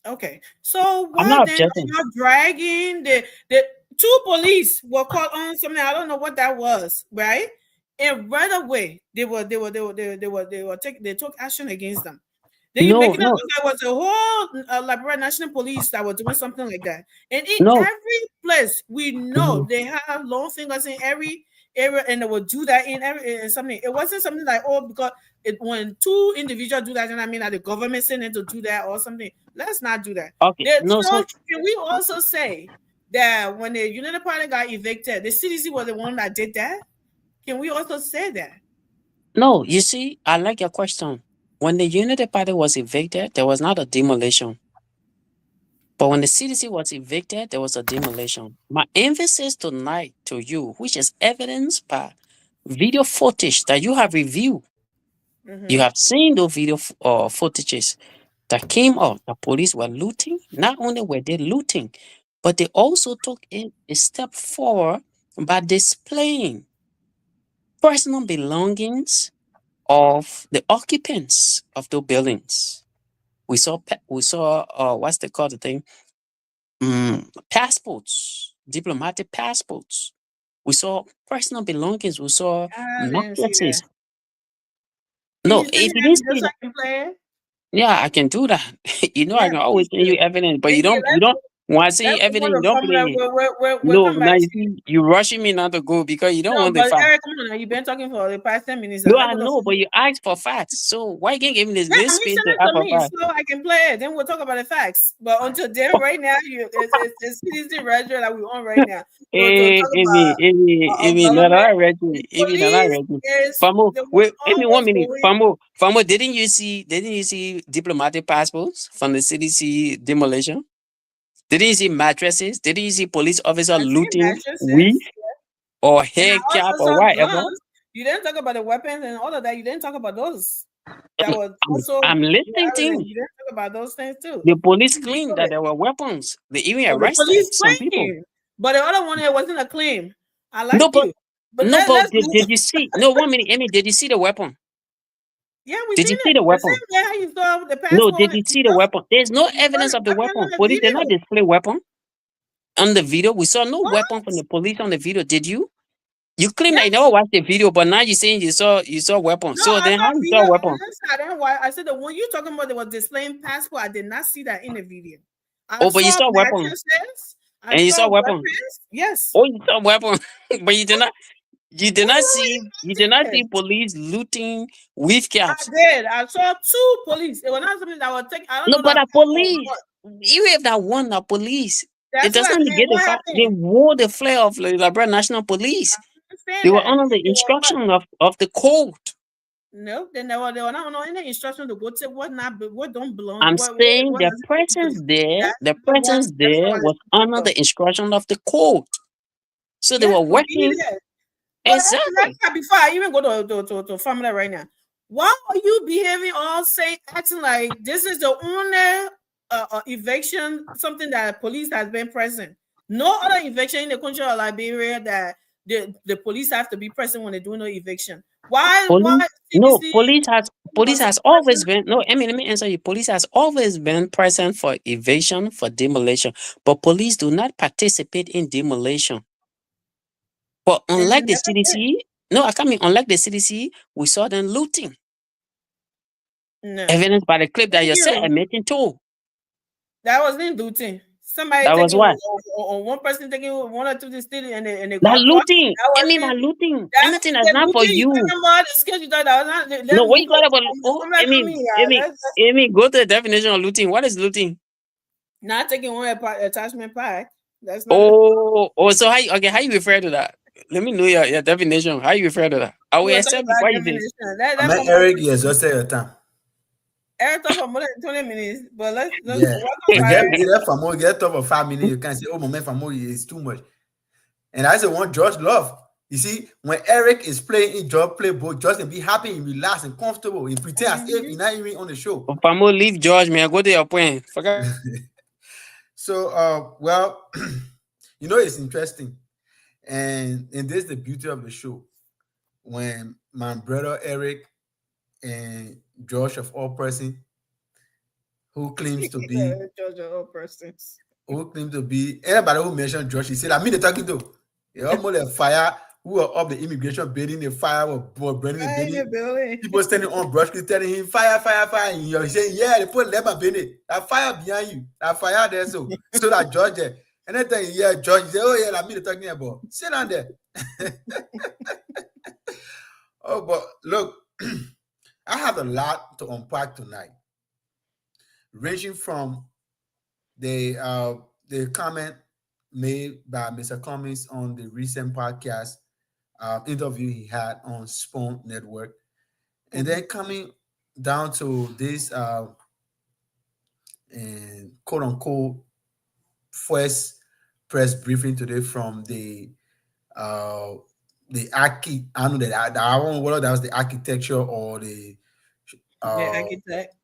Okay. So I'm why not then are objecting. you dragging the two police were called on something? I don't know what that was, right? And right away they took action against them. Then you No, making it no, look like it was a whole Liberia National Police that were doing something like that. And in no. every place, we know Mhm. they have long fingers in every area, and they will do that in every in something. It wasn't something like because when two individuals do that, and I mean that the government sent them to do that or something. Let's not do that. Okay. No, So so can we also say that when the United Party got evicted, the CDC was the one that did that? Can we also say that? no, you see, I like your question. When the Unity Party was evicted, there was not a demolition. But when the CDC was evicted, there was a demolition. My emphasis tonight to you, which is evidenced by video footage that you have reviewed, you Mm-hmm. have seen those video footages that came out. The police were looting. Not only were they looting, but they also took a step forward by displaying personal belongings of the occupants of those buildings. We saw what's they call the thing? Passports, diplomatic passports. We saw personal belongings. We saw I didn't see mattresses. that. Can No, you send if me you that didn't video see so that, I can play it? yeah, I can do that. You know, I Yeah, can always please send do. you evidence, but And yeah, you don't. When I send you let's go evidence, to you don't Formula. play it. We'll No, come now back you to you. see, you rushing me not to go because you don't No, want the but fact. Eric, come on now. You've been talking for the past 10 minutes. No, Let's I go to know, but Formula. you asked for facts. So why can't give me Yeah, this I mean, space send to it ask to for me facts? so I can play it. Then we'll talk about the facts. But until then, right now, it's CDC register that we're on right now. To talk about No, no, government. I read you. No, I Police read you. is Famo, the wait, give me 1 almost minute. going. Famo, didn't you see diplomatic passports from the CDC demolition? Didn't you see mattresses? Didn't you see police officer I see looting weed mattresses. or And hair I cap also or saw whatever? guns. You didn't talk about the weapons and all of that. You didn't talk about those. That was also I'm the listening to evidence. you. You didn't talk about those things too. The police You claimed saw that it. there were weapons. They even Oh, the arrested police some people. claim. But the other one here wasn't a claim. I like No, but you. But let's do did you see? No, 1 minute, Amy. Did you see the weapon? yeah, we Did seen you see it. the The weapon? same way how you saw the No, passport did on you see the weapon? There's no evidence of the I got weapon. on the Police did not video. display weapon on the video. We saw no What? weapon from the police on the video. Did you? You claim that you Yes. never watched the video, but now you're saying you saw weapon. No, So I then saw how you video saw on weapon? this side. And why I said the one you talking about that was displaying passport. I did not see that in the video. I Oh, but you saw saw weapon. mattresses. I And you saw saw weapon. weapons. Yes. Oh, you saw weapon. But you did not Wait, see police looting with I caps. did. I saw two police. It was not something that was taking. I don't No, know but that the police, even if that one the police, it That's does what. not And negate the what fact they happened? wore the flair of the Liberia National Police. I understand They were that. under the It was what? instruction of the code. No, then they were not on any instruction to go to what don't belong. I'm saying What the does it do? presence there, That's the one. That's the one. was under the instruction of the code. So they Yes, were to be working there. But exactly. before I even go to Family right now, why are you behaving all acting like this is the only eviction, something that police has been present? No other eviction in the country of Liberia that the police have to be present when they're doing no eviction. Why CBC Police was has always been no. I mean, let me answer you. Police has always been present for evasion, for demolition, but police do not participate in demolition. But unlike the CDC, unlike the CDC, we saw them looting. No. Evidence by the clip that you said admitting to. That wasn't looting. Somebody That was taking what? or one person taking one or two things and they That got caught. looting. That I mean, wasn't that looting. that Anything that's not for looting you. talking about the skills you thought that was not. No, what you got about? Oh, Amy, go to the definition of looting. What is looting? Not taking one attachment pack. That's not. So how you refer to that? Let me know your definition. How you refer to that? I will accept before you say. Eric, you exhausted your time. Eric talk for more than 20 minutes, but let's get for more, get up for 5 minutes. You can say, oh, moment for more is too much. And I said, one George love. You see, when Eric is playing, he just play both. Just be happy and relaxed and comfortable. He pretend as if he's not even on the show. Famo, leave George, man. Go to your point. Forget. So, well, it's interesting. And this is the beauty of the show. When my brother Eric and Josh of all person, who claims to be anybody who mentioned Josh, he said, I mean, they're talking to almost a fire who are up the immigration building, the fire were burning the building. People standing on brush telling him, fire, fire, fire. And you're saying, yeah, they put lemon building. That fire behind you, that fire there, so that George there. And then George say, oh yeah, I mean, they're talking about. Sit down there. Oh, but look, I have a lot to unpack tonight, ranging from the comment made by Mr. Cummings on the recent podcast interview he had on Spawn Network, and then coming down to this and quote unquote first press briefing today from the architect. I don't know that I don't know whether that was the architecture or the architect.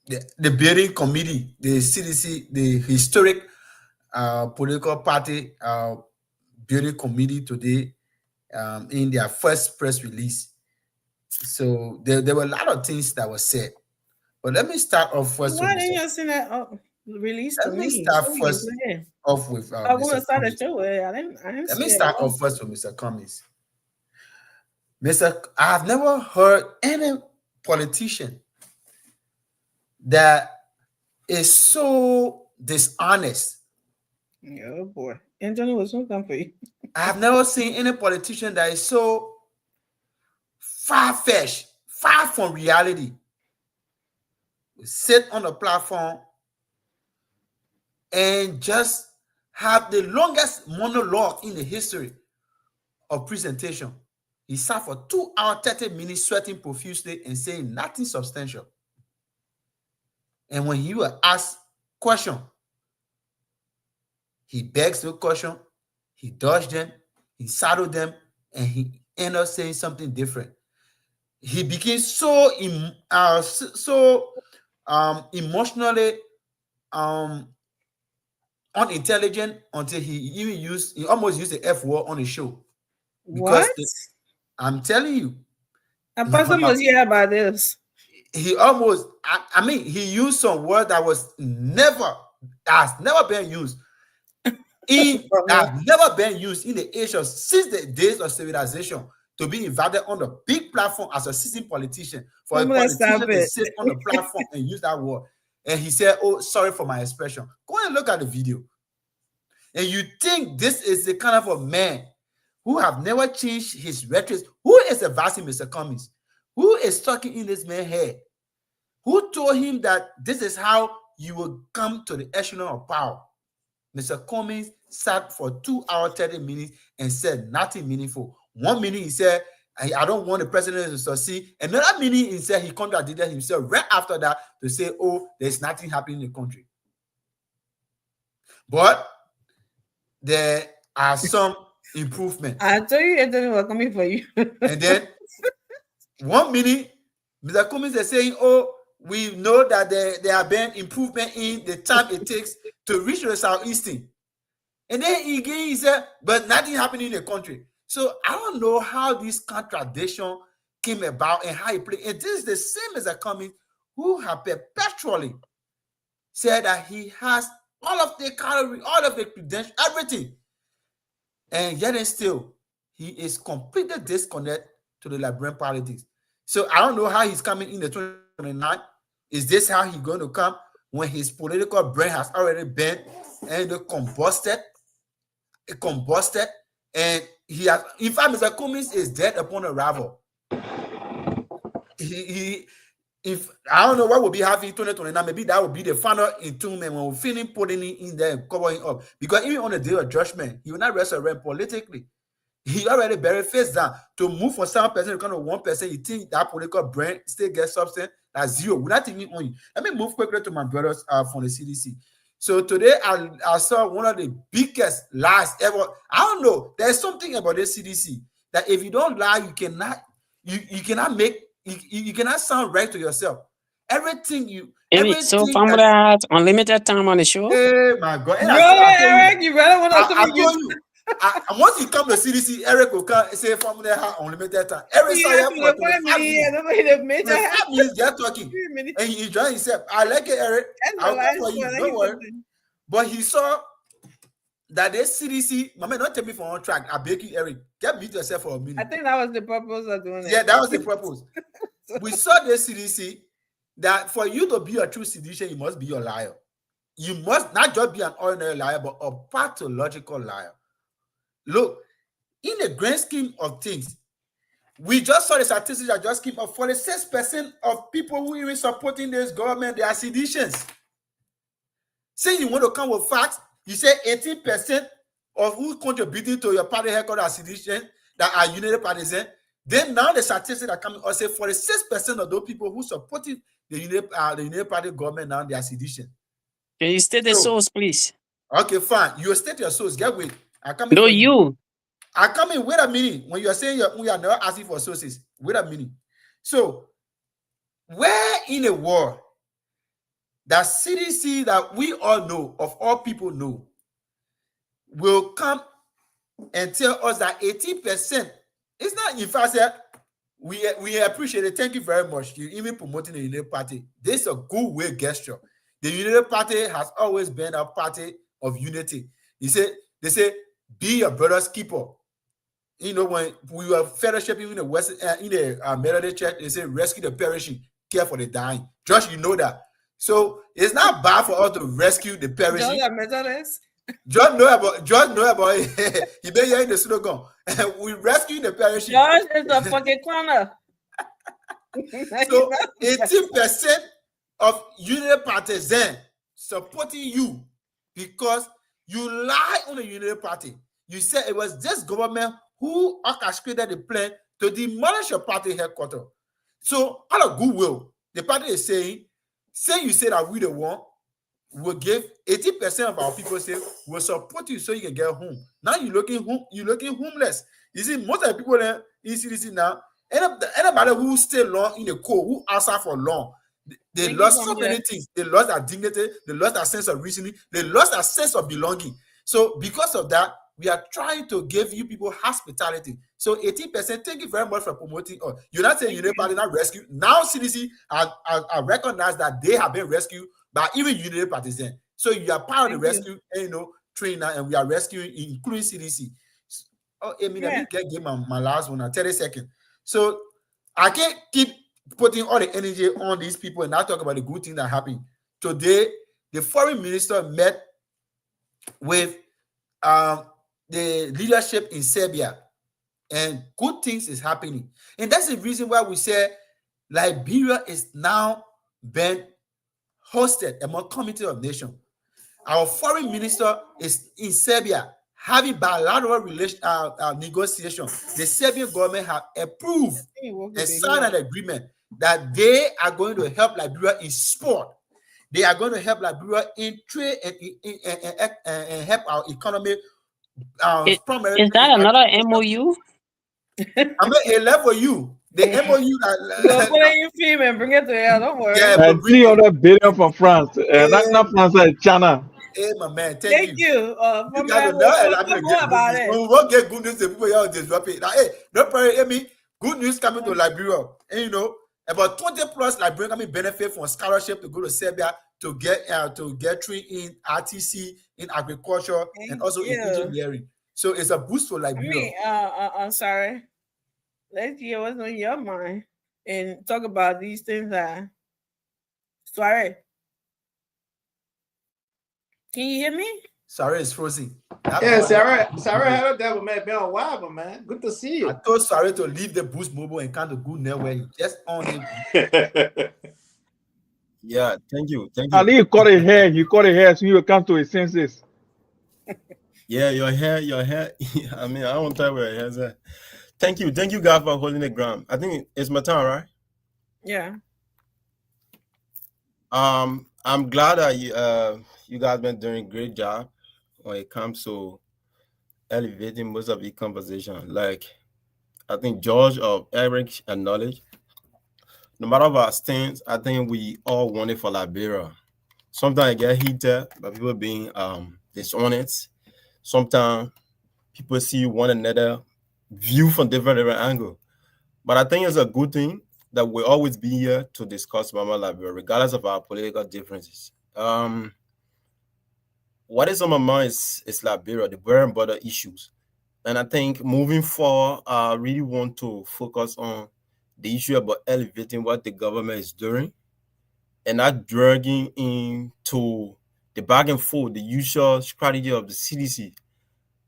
The building committee, the CDC, the historic political party building committee today in their first press release So there were a lot of things that were said. But let me start off first Why with didn't Mr. you send that release to Let me me start so we can first play it? off with I want Mr. to start the Cummings. show. I didn't Let see me it. start off first with Mr. Cummings. I have never heard any politician that is so dishonest. Oh boy, Anthony was so come for you. I have never seen any politician that is so far-fetched, far from reality. Sit on a platform and just have the longest monologue in the history of presentation. He sat for 2 hours, 30 minutes, sweating profusely and saying nothing substantial. And when you were asked question, he begs the question, he dodged them, he saddled them, and he ended up saying something different. He became so emotionally unintelligent until he almost used the F word on the show. Because What? I'm telling you, Apostle must hear about this. he almost, I mean, he used some word that has never been used. Has never been used in the age since the days of civilization, to be invited on the big platform as a sitting politician, for a politician to sit on the platform and use that word. And he said, "Oh, sorry for my expression." Go and look at the video. And you think this is the kind of a man who have never changed his rhetoric? Who is advising Mr. Cummings? Who is talking in this man's head? Who told him that this is how you will come to the echelon of power? Mr. Cummings sat for 2 hours, 30 minutes and said nothing meaningful. 1 minute he said, "I don't want the president to succeed." Another minute he said he contradicted himself right after that to say, "Oh, there's nothing happening in the country." But there are some improvements. I told you Anthony was coming for you. And then 1 minute, Mr. Cummings is saying, "Oh, we know that there have been improvement in the time it takes to reach the Southeastern." And then again he said, "But nothing happening in the country." So I don't know how this contradiction came about and how he played. And this is the same as a Cummings who have perpetually said that he has all of the calorie, all of the credentials, everything. And yet and still, he is completely disconnected to the Liberian politics. So I don't know how he's coming in the 2029. Is this how he's going to come when his political brain has already been and combusted? And he has, in fact, Mr. Cummings is dead upon arrival. If I don't know what will be happening in 2029, maybe that will be the final entombment when we finish putting it in there and covering up. Because even on the day of judgment, he will not resurrect politically. He already buried face down. To move from 7% to kind of 1%, you think that political brain still gets substance? That's zero. We're not thinking on you. Let me move quickly to my brothers from the CDC. So today I saw one of the biggest lies ever. I don't know. There's something about the CDC that if you don't lie, you cannot sound right to yourself. So Family has unlimited time on the show. Oh my God! No, Eric, you better want us to I told you. Once you come to CDC, Eric will come and say Family has unlimited time. Eric saw you for 25 minutes. They're talking, and he joined himself. I like it, Eric. I'll come for you. Don't worry. But he saw that this CDC, Mama, don't take me for on track. I beg you, Eric, get mute yourself for a minute. I think that was the purpose of doing it. Yeah, that was the purpose. We saw this CDC that for you to be a true CDC, you must be a liar. You must not just be an ordinary liar, but a pathological liar. Look, in the grand scheme of things, we just saw the statistics that just came up. 46% of people who are even supporting this government, they are seditious. Say you want to come with facts, you say 18% of who contributing to your party headquarters are seditious, that are United Partisan. Then now the statistics are coming out say 46% of those people who supported the United Party government now they are seditious. Can you state the source, please? Okay, fine. You state your source. Get with. I come in. Wait a minute. When you are saying we are not asking for sources, wait a minute. So, where in the world that CDC that we all know, of all people know, will come and tell us that 18%? It's not, in fact, we appreciate it. Thank you very much. You even promoting the United Party. This is a good way gesture. The United Party has always been a party of unity. They say, be your brother's keeper. You know, when we were fellowshipping in the West, in the Methodist Church, they say, rescue the perishing, care for the dying. Josh, you know that. So it's not bad for us to rescue the perishing. John know about it. He been here in the slogan. We rescue the perishing. Josh is a fucking corner. So 18% of United Partisans supporting you because you lie on the United Party. You said it was this government who orchestrated the plan to demolish your party headquarters. So, out of goodwill, the party is saying you say that we the one will give 80% of our people say will support you so you can get home. Now you're looking homeless. You see, most of the people in CDC now, anybody who stay long in the cold, who answer for long, they lost so many things. They lost their dignity, they lost their sense of reasoning, they lost their sense of belonging. So because of that, we are trying to give you people hospitality. So 18%, thank you very much for promoting. You're not saying United Party not rescued. Now CDC I recognize that they have been rescued by even United Partisans. So you are part of the rescue, trainer, and we are rescuing, including CDC. Let me get my last one, 30 seconds. So I can't keep putting all the energy on these people and not talk about the good thing that happened. Today, the foreign minister met with the leadership in Serbia, and good things is happening. And that's the reason why we say Liberia is now been hosted among Committee of Nations. Our foreign minister is in Serbia having bilateral negotiation. The Serbian government have approved and signed an agreement that they are going to help Liberia in sport. They are going to help Liberia in trade and help our economy. Is that another MOU? I mean, a level you. The MOU that put in your film and bring it to here. Don't worry. Yeah, 300 billion from France. Not France, China. Hey, my man, thank you. You guys know about it. We won't get good news to people here disrupt it. Like, hey, no problem, Amy. Good news coming to Liberia. And you know, about 20 plus Liberians coming benefit from scholarship to go to Serbia to get trained in RTC, in agriculture, and also in engineering. So it's a boost for Liberia. I'm sorry. Let's hear what's on your mind and talk about these things. Sorry. Can you hear me? Sarah is frozen. Yeah, Sarah had a devil, man. Been a while, but man, good to see you. I told Sarah to leave the Boost Mobile and come to Good Network. Just on it. Yeah, thank you. And he cut his hair. He cut his hair so he will come to his senses. Yeah, your hair. I mean, I don't tell where your hair's at. Thank you guys for holding the ground. I think it's my turn, right? Yeah. I'm glad that you guys been doing a great job when it comes to elevating most of the conversation. Like, I think George or Eric acknowledged, no matter our stance, I think we all want it for Liberia. Sometimes I get heated by people being dishonest. Sometimes people see one another view from different angles. But I think it's a good thing that we always be here to discuss Mama Liberia, regardless of our political differences. What is on my mind is Liberia, the bread and butter issues. And I think moving forward, I really want to focus on the issue about elevating what the government is doing and not dragging into the back and forth, the usual strategy of the CDC,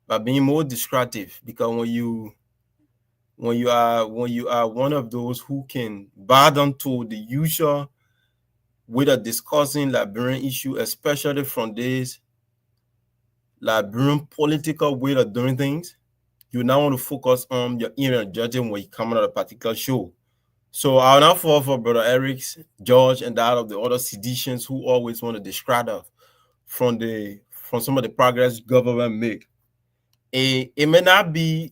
by being more destructive. Because when you are one of those who can bow down to the usual way of discussing Liberian issue, especially from this Liberian political way of doing things, you now want to focus on your inner judging when you come on a particular show. So I'll now fall for Brother Eric's, George, and that of the other seditionists who always want to distract us from some of the progress government make. It may not be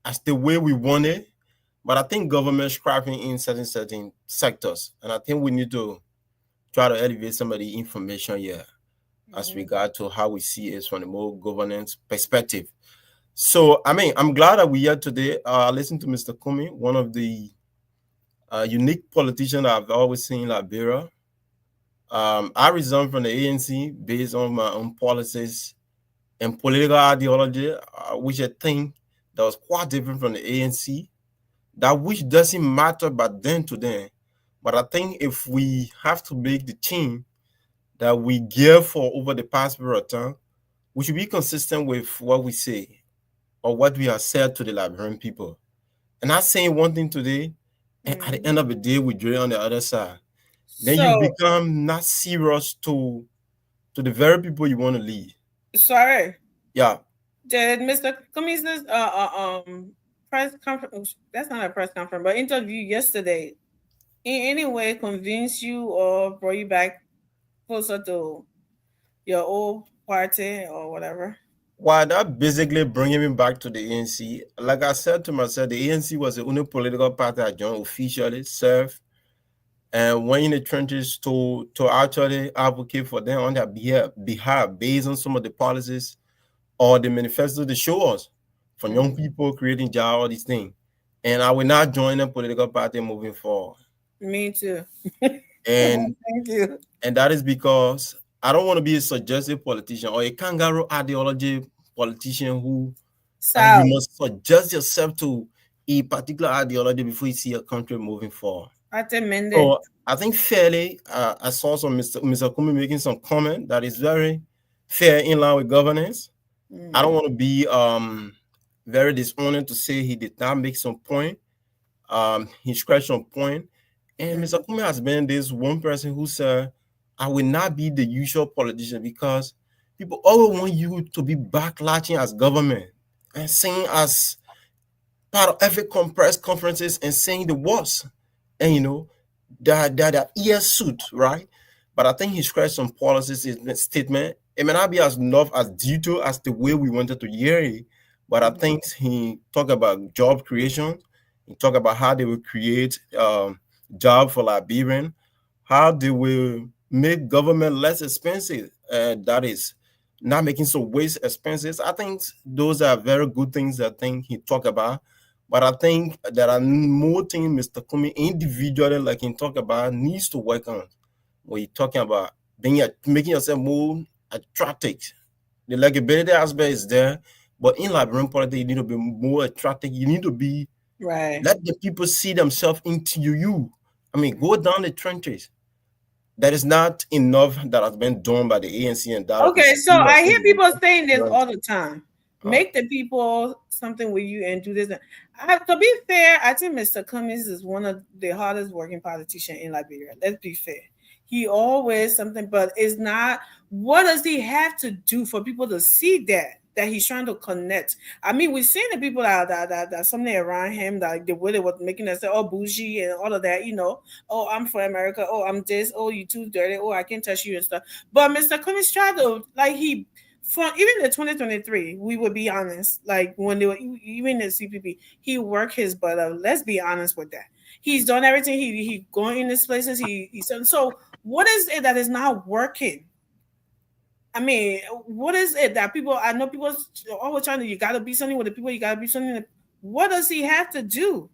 as the way we want it, but I think government scrapping in certain sectors, and I think we need to try to elevate some of the information here as regard to how we see it from a more governance perspective. So, I mean, I'm glad that we're here today. I listened to Mr. Kumi, one of the a unique politician I've always seen in Liberia. I resigned from the ANC based on my own policies and political ideology, which I think that was quite different from the ANC. That which doesn't matter but then to then. But I think if we have to make the team that we gear for over the past period of time, we should be consistent with what we say or what we have said to the Liberian people. And not saying one thing today, and at the end of the day, we drill on the other side. Then you become not serious to the very people you want to lead. Sorry. Yeah. Did Mr. Commissioner's press conference? That's not a press conference, but interview yesterday in any way convince you or brought you back closer to your old party or whatever? Well, that basically bringing me back to the ANC. Like I said to myself, the ANC was the only political party I joined officially, served, and went in the trenches to actually advocate for them on their behalf based on some of the policies or the manifesto they show us for young people creating jobs, all these things. And I will not join a political party moving forward. Me too. And thank you. And that is because I don't want to be a suggestive politician or a kangaroo ideology politician who you must suggest yourself to a particular ideology before you see a country moving forward. So I think fairly, I saw some Mr. Kumi making some comment that is very fair in line with governance. I don't want to be very dishonest to say he did not make some point. He scratched some point. And Mr. Kumi has been this one person who said, I will not be the usual politician because people always want you to be backlashing as government and saying as part of every press conferences and saying the worst. And you know, that ears suit, right? But I think he scratched some policies in his statement. It may not be as enough as detailed as the way we wanted to hear it, but I think he talked about job creation. He talked about how they will create job for Liberian, how they will make government less expensive. That is not making some waste expenses. I think those are very good things that I think he talked about. But I think there are more things Mr. Kumi individually, like he talked about, needs to work on. When you're talking about making yourself more attractive. The likability aspect is there, but in Liberian politics, you need to be more attractive. You need to be let the people see themselves into you. I mean, go down the trenches. That is not enough that has been done by the ANC and that. Okay, so I hear people saying this all the time. Make the people something with you and do this. To be fair, I think Mr. Cummings is one of the hardest working politicians in Liberia. Let's be fair. He always something, but it's not. What does he have to do for people to see that he's trying to connect? I mean, we've seen the people that something around him, that the way they were making us say, oh, bougie and all of that, you know, oh, I'm for America, oh, I'm this, oh, you too dirty, oh, I can't touch you and stuff. But Mr. Cummings tried to, like, from even in 2023, we would be honest, like when they were even in CPP, he worked his butt up. Let's be honest with that. He's done everything. He going in these places. He's done. So what is it that is not working? I mean, what is it that people? I know people are always trying to. You got to be something with the people. You got to be something. What does he have to do?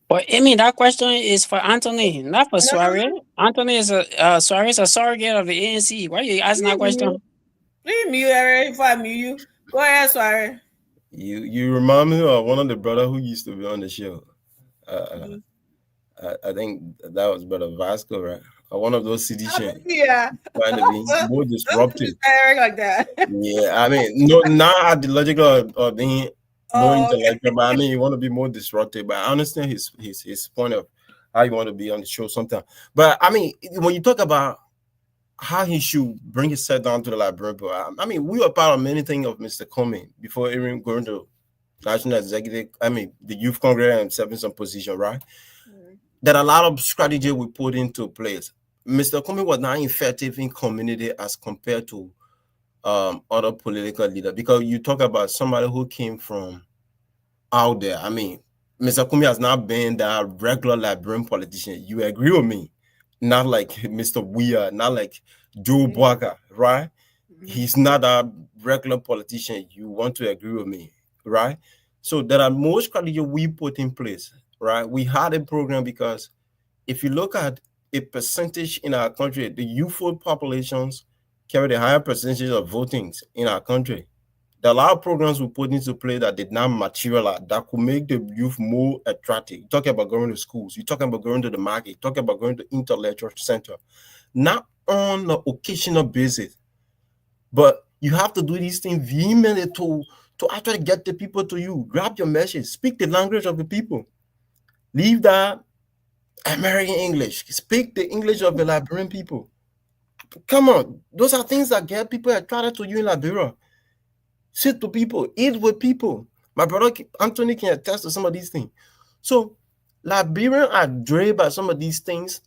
Well, I mean, that question is for Anthony, not for Soiree. Anthony is Soiree is a surrogate of the ANC. Why are you asking that question? Leave me if I mute you. Go ahead, Soiree. You remind me of one of the brother who used to be on the show. I think that was Brother Vasco, right? One of those CDs. Yeah. Trying to be more disruptive. Like that. Yeah, I mean, not at the logical of being more intellectual, but I mean, you want to be more disruptive. But I understand his point of how you want to be on the show sometimes. But I mean, when you talk about how he should bring himself down to the Liberian, I mean, we were part of many things of Mr. Comey before even going to National Executive, I mean, the Youth Congress and serving some position, right? That a lot of strategy we put into place. Mr. Comey was not effective in community as compared to other political leaders, because you talk about somebody who came from out there. I mean, Mr. Comey has not been that regular Liberian politician. You agree with me? Not like Mr. Weir, not like Joe Boaga, right? He's not a regular politician. You want to agree with me, right? So there are more strategies we put in place, right? We had a program because if you look at a percentage in our country, the youthful populations carry the higher percentage of votings in our country. There are a lot of programs we put into play that did not materialize, that could make the youth more attractive. You're talking about going to schools, you're talking about going to the market, you're talking about going to intellectual center, not on an occasional basis, but you have to do these things vehemently to actually get the people to you. Grab your message, speak the language of the people. Leave that American English, speak the English of the Liberian people. Come on, those are things that get people attracted to you in Liberia. Sit to people, eat with people. My brother Anthony can attest to some of these things. So Liberians are drained by some of these things.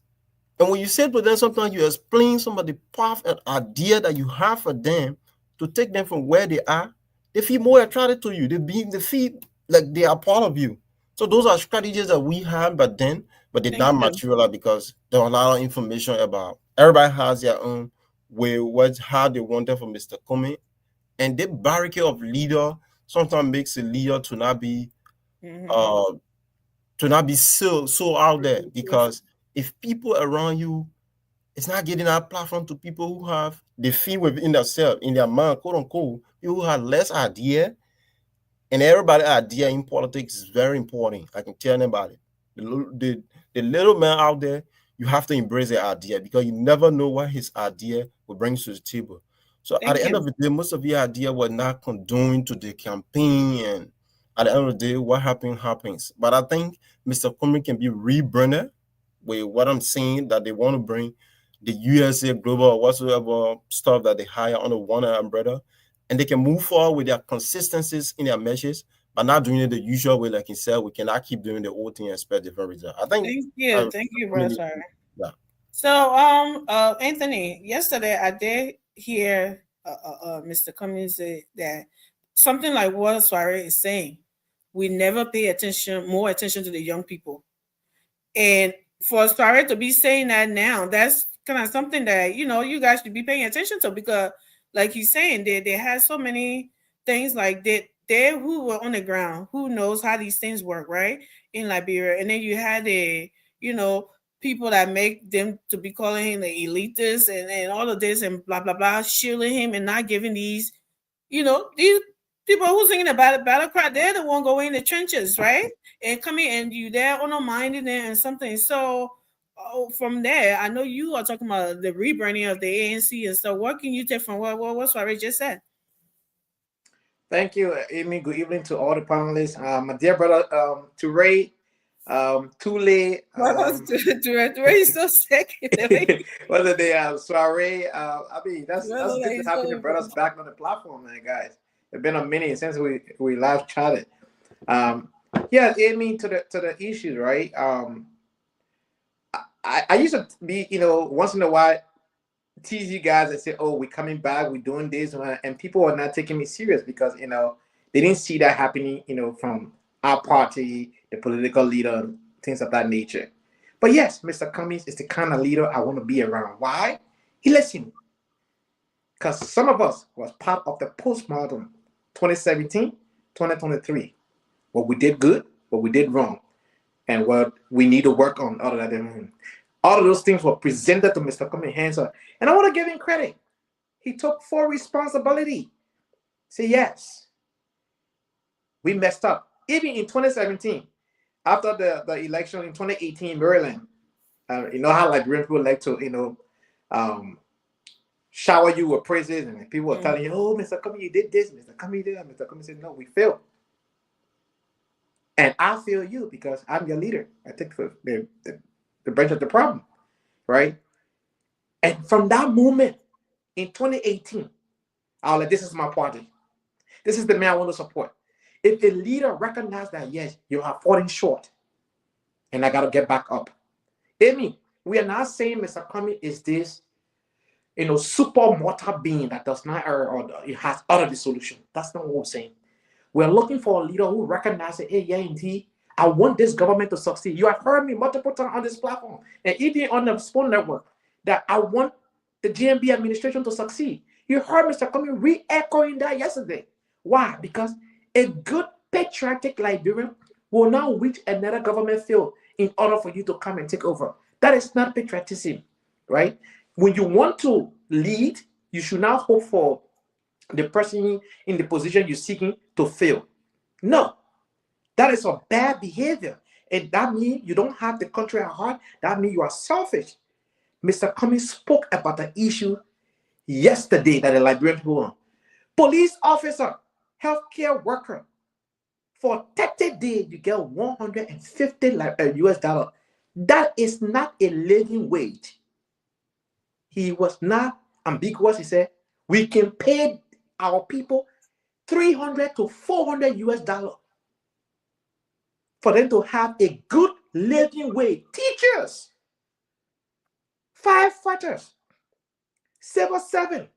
And when you sit with them, sometimes you explain some of the path and idea that you have for them to take them from where they are. They feel more attracted to you. They feel like they are part of you. So those are strategies that we had back then, but they not materialize because there are a lot of information about. Everybody has their own way, how they wanted for Mr. Comey. And the barricade of leader sometimes makes a leader to not be so out there, because if people around you, it's not getting that platform to people who have the feel within themselves, in their mind, quote unquote, people who have less idea. And everybody's idea in politics is very important. I can tell anybody. The little man out there, you have to embrace the idea, because you never know what his idea will bring to the table. So at the end of the day, most of your idea were not condoning to the campaign, and at the end of the day, what happens. But I think Mr. Comey can be rebranded with what I'm saying, that they want to bring the USA Global or whatsoever stuff that they hire under one umbrella, and they can move forward with their consistencies in their measures, but not doing it the usual way. Like he said, we cannot keep doing the old thing and expect different results. I think. Thank you, brother. Yeah. So, Anthony, yesterday I did hear Mr. Cummings say that something like what Soiree is saying. We never pay more attention to the young people, and for Soiree to be saying that now, that's kind of something that you guys should be paying attention to, because, like he's saying, they had so many things like that. They who were on the ground, who knows how these things work, right, in Liberia, and then you had people that make them to be calling him the elitists and all of this and blah, blah, blah, shielding him and not giving these people who singing about battle cry, they're the one going in the trenches, right? And coming and you there on a minding and something. So from there, I know you are talking about the rebranding of the ANC. And so what can you take from what Soiree just said? Thank you, Amy. Good evening to all the panelists. My dear brother, Toure, Tule. Toure is so sick. Whether they have Soiree, I mean, that's good to have the brothers back on the platform, man, guys. It's been a minute since we last chatted. Yeah, Amy, to the issues, right? I used to be, once in a while, tease you guys and say, "Oh, we're coming back, we're doing this," and people are not taking me serious because they didn't see that happening, from our party, the political leader, things of that nature. But yes, Mr. Cummings is the kind of leader I want to be around. Why? He listens. Because some of us was part of the postmodern 2017, 2023. What we did good, what we did wrong, and what we need to work on. All of those things were presented to Mr. Cummings hands up. And I want to give him credit. He took full responsibility. Say, yes, we messed up. Even in 2017, after the election in 2018 in Maryland, you know how Liberian people like to, shower you with praises, and people were telling you, "Oh, Mr. Cummings, you did this. Mr. Cummings did that." Mr. Cummings said, "No, we failed." And I feel you because I'm your leader. I take the branch of the problem, right? And from that moment in 2018, I was like, this is my party. This is the man I want to support. If a leader recognizes that, yes, you are falling short, and I got to get back up. Amy, we are not saying Mr. Cummings is this, super mortal being that does not err or it has other the solution. That's not what we're saying. We're looking for a leader who recognizes, hey, yeah, indeed, I want this government to succeed. You have heard me multiple times on this platform and even on the Spoon Network that I want the GMB administration to succeed. You heard Mr. Cummings re-echoing that yesterday. Why? Because a good patriotic Liberian will now reach another government field in order for you to come and take over. That is not patriotism, right? When you want to lead, you should not hope for the person in the position you're seeking to fail. No, that is a bad behavior. And that means you don't have the country at heart. That means you are selfish. Mr. Cummings spoke about the issue yesterday that the Liberian people want. Police officer, healthcare worker, for 30 days, you get $150 US dollar. That is not a living wage. He was not ambiguous. He said, we can pay our people $300 to $400 US dollar for them to have a good living wage. Teachers, firefighters, civil servants.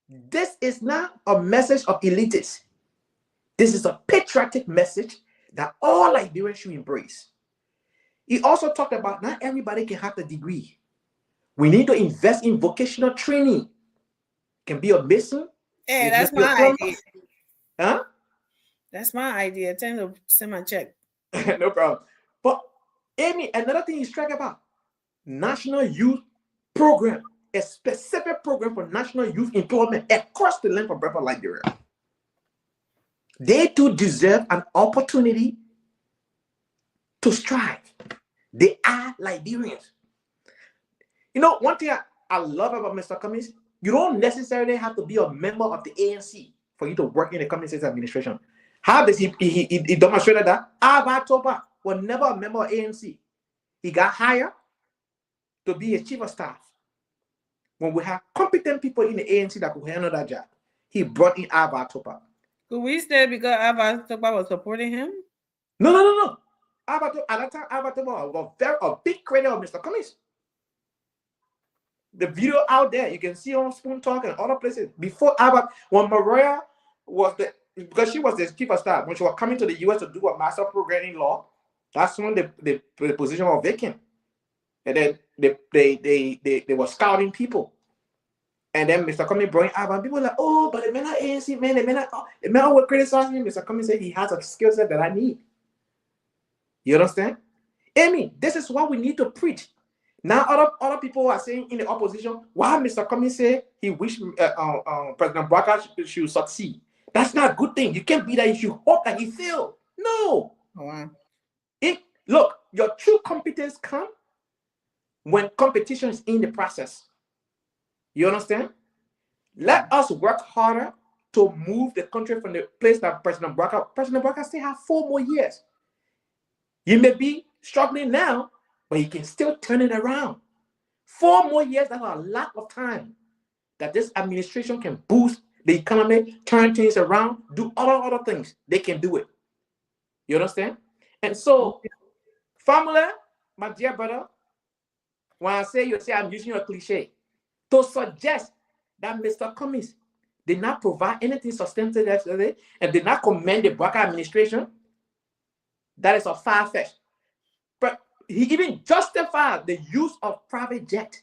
This is not a message of elitists. This is a patriotic message that all Liberians should embrace. He also talked about not everybody can have the degree. We need to invest in vocational training. Can be a mason. Hey, that's my idea. Huh? That's my idea. Tell them to send my check. No problem. But Amy, another thing he's talking about, National Youth Program, a specific program for national youth employment across the length of Brevard, Liberia. They too deserve an opportunity to strive. They are Liberians. You know, one thing I love about Mr. Cummings, you don't necessarily have to be a member of the ANC for you to work in the Cummings administration. How does he demonstrated that? Ava Topa was never a member of ANC. He got hired to be a chief of staff. When we have competent people in the ANC that could handle that job, he brought in Ava Topa. Could we say because Ava Topa was supporting him? No. At that time, Ava Topa was a big critic of Mr. Cummings. The video out there, you can see on Spoon Talk and other places. Before Ava, when Mariah was because she was the chief of staff, when she was coming to the US to do a master program in law, that's when the position was vacant. And then they were scouting people. And then Mr. Cummings brought in Ava, and people were like, oh, but the men are ANC, man, the men were criticizing him. Mr. Cummings said he has a skill set that I need. You understand? Amy, this is what we need to preach. Now, other people are saying in the opposition, why Mr. Cummings said he wished President Barker should succeed. That's not a good thing. You can't be that. You should hope that he failed. No. Wow. Look, your true competence comes when competition is in the process. You understand? Let us work harder to move the country from the place that President Barker still have 4 more years. You may be struggling now, but he can still turn it around. 4 more years, that's a lot of time that this administration can boost the economy, turn things around, do other things. They can do it. You understand? And so, family, my dear brother, when I say you say I'm using a cliche, to suggest that Mr. Cummings did not provide anything substantive yesterday and did not commend the Barker administration, that is a far-fetched. But he even justified the use of private jet.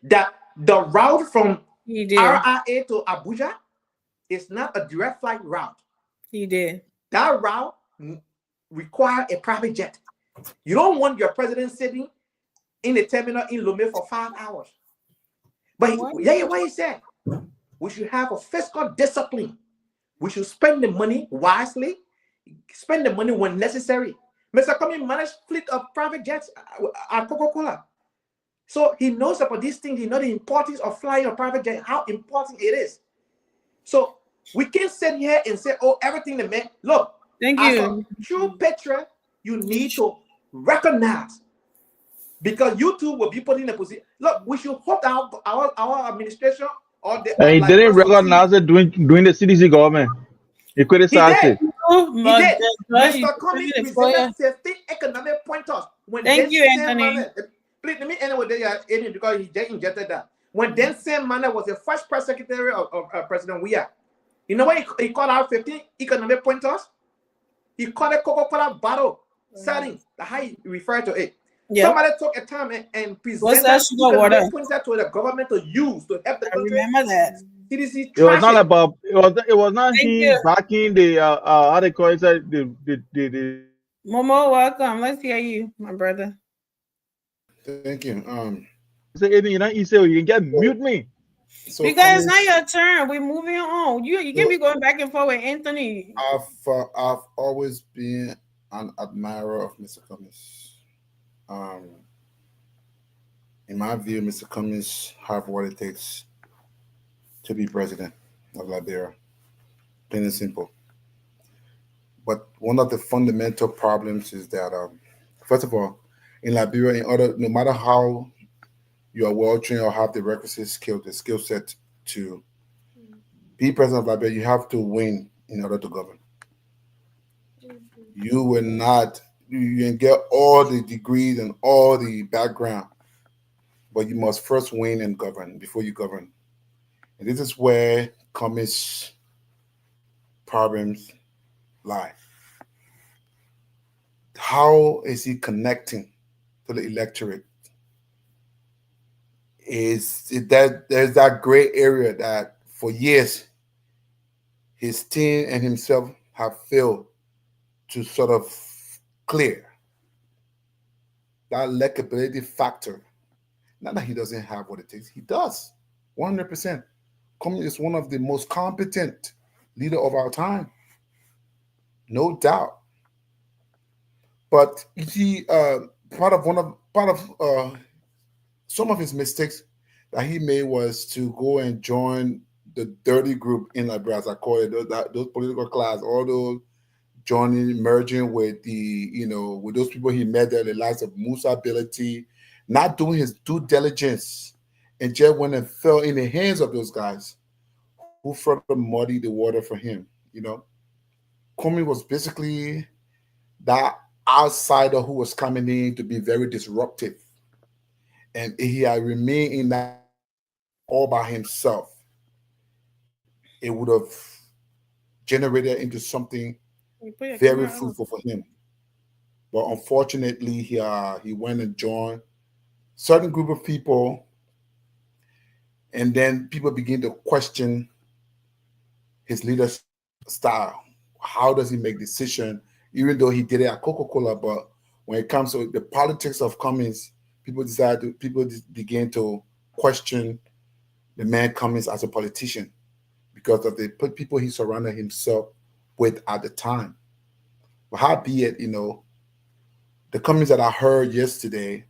That the route from RIA to Abuja is not a direct flight route. He did. That route requires a private jet. You don't want your president sitting in the terminal in Lomé for 5 hours. But what he said, we should have a fiscal discipline. We should spend the money wisely, spend the money when necessary. Mr. Cummings managed fleet of private jets at Coca-Cola. So he knows about these things. He knows the importance of flying a private jet, how important it is. So we can't sit here and say, oh, everything the man. Look, thank as you. a true patriot, you need to recognize, because you too will be put in a position. Look, we should hope that our administration or the he didn't recognize it doing the CDC government. He criticized it. He did. Mr. Cummings presented 15 economic pointers. Thank you, Anthony. Please let me end with that, because he just injected that. When Denson Manner was the first press secretary of President Weah, you know what he called out 15 economic pointers? He called it Coca-Cola bottle setting. That's how he referred to it. Yeah. Somebody took a time and presented economic pointers to the government to use to help the country. I remember that. CDC it was not about it was not him backing the how they call it the Momo, welcome. Let's hear you, my brother. Thank you. Say anything you don't say, you can get mute me. So Because it's Cummins, not your turn. We're moving on. You can so be going back and forth with Anthony. I've always been an admirer of Mr. Cummins. In my view, Mr. Cummins have what it takes to be president of Liberia, plain and simple. But one of the fundamental problems is that, first of all, in Liberia, no matter how you are well trained or have the requisite skill, the skill set to be president of Liberia, you have to win in order to govern. You will not, you can get all the degrees and all the background, but you must first win and govern before you govern. And this is where Cummins' problems lie. How is he connecting to the electorate? Is it that there's that gray area that for years his team and himself have failed to sort of clear that likability factor. Not that he doesn't have what it takes, he does, 100%. Cummins is one of the most competent leader of our time, no doubt. But you see, part of some of his mistakes that he made was to go and join the dirty group in Liberia, as I call it, those political class, all those joining, merging with with those people he met there, the likes of Musa Ability, not doing his due diligence, and just went and fell in the hands of those guys who further muddy the water for him. Cummins was basically that outsider who was coming in to be very disruptive. And he had remained in that all by himself, it would have generated into something very fruitful for him. But unfortunately, he went and joined certain group of people, and then people begin to question his leadership style. How does he make decisions? Even though he did it at Coca-Cola, but when it comes to the politics of Cummins, people begin to question the man Cummins as a politician because of the people he surrounded himself with at the time. But howbeit, the Cummins that I heard yesterday,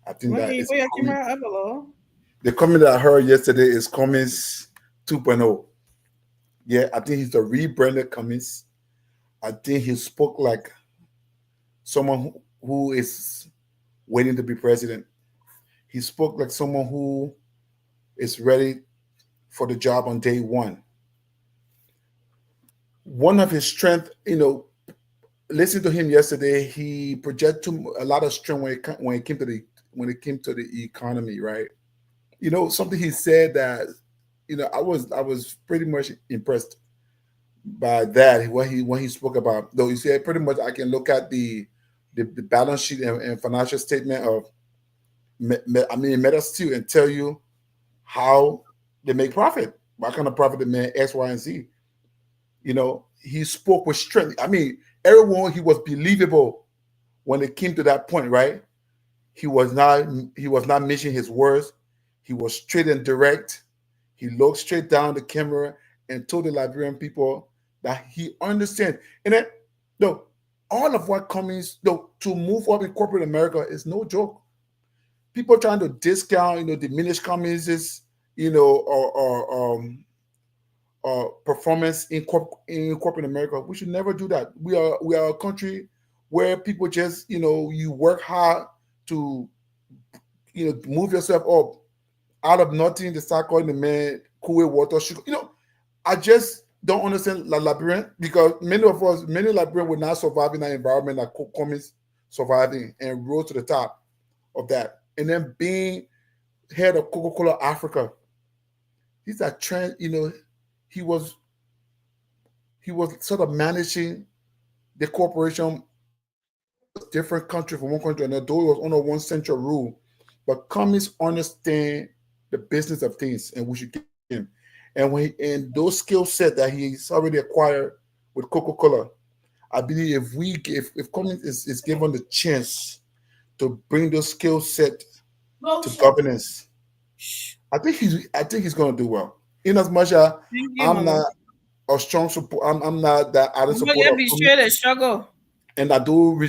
I think that is the Cummins that I heard yesterday is Cummins 2.0. Yeah, I think he's the rebranded Cummins. I think he spoke like someone who is waiting to be president. He spoke like someone who is ready for the job on day one. One of his strengths, listening to him yesterday, he projected a lot of strength when it came to the economy, right? Something he said that, I was pretty much impressed by that when he spoke about. Though he said pretty much I can look at the balance sheet and financial statement of Meta Steel and tell you how they make profit, what kind of profit they make, X, Y, and Z. He spoke with strength. Everyone, he was believable when it came to that point, right? He was not missing his words. He was straight and direct. He looked straight down the camera and told the Liberian people that he understands. And then, all of what Cummins, to move up in corporate America is no joke. People trying to discount, diminish Cummins' performance in corporate America. We should never do that. We are a country where people just, you work hard to, move yourself up out of nothing to start calling the man cool water, sugar. I just don't understand Liberian, because many Liberians would not survive in that environment that Cummins surviving and rose to the top of that. And then being head of Coca-Cola Africa, he's a trend, he was sort of managing the corporation, different country from one country to another, though it was under one central rule. But Cummins understand the business of things, and we should give him. And those skill set that he's already acquired with Coca-Cola, I believe if Cummins is given the chance to bring those skill set to governance. I think he's going to do well. In as much as I'm not a strong support, I'm not that I don't support. Be sure to struggle. And I do,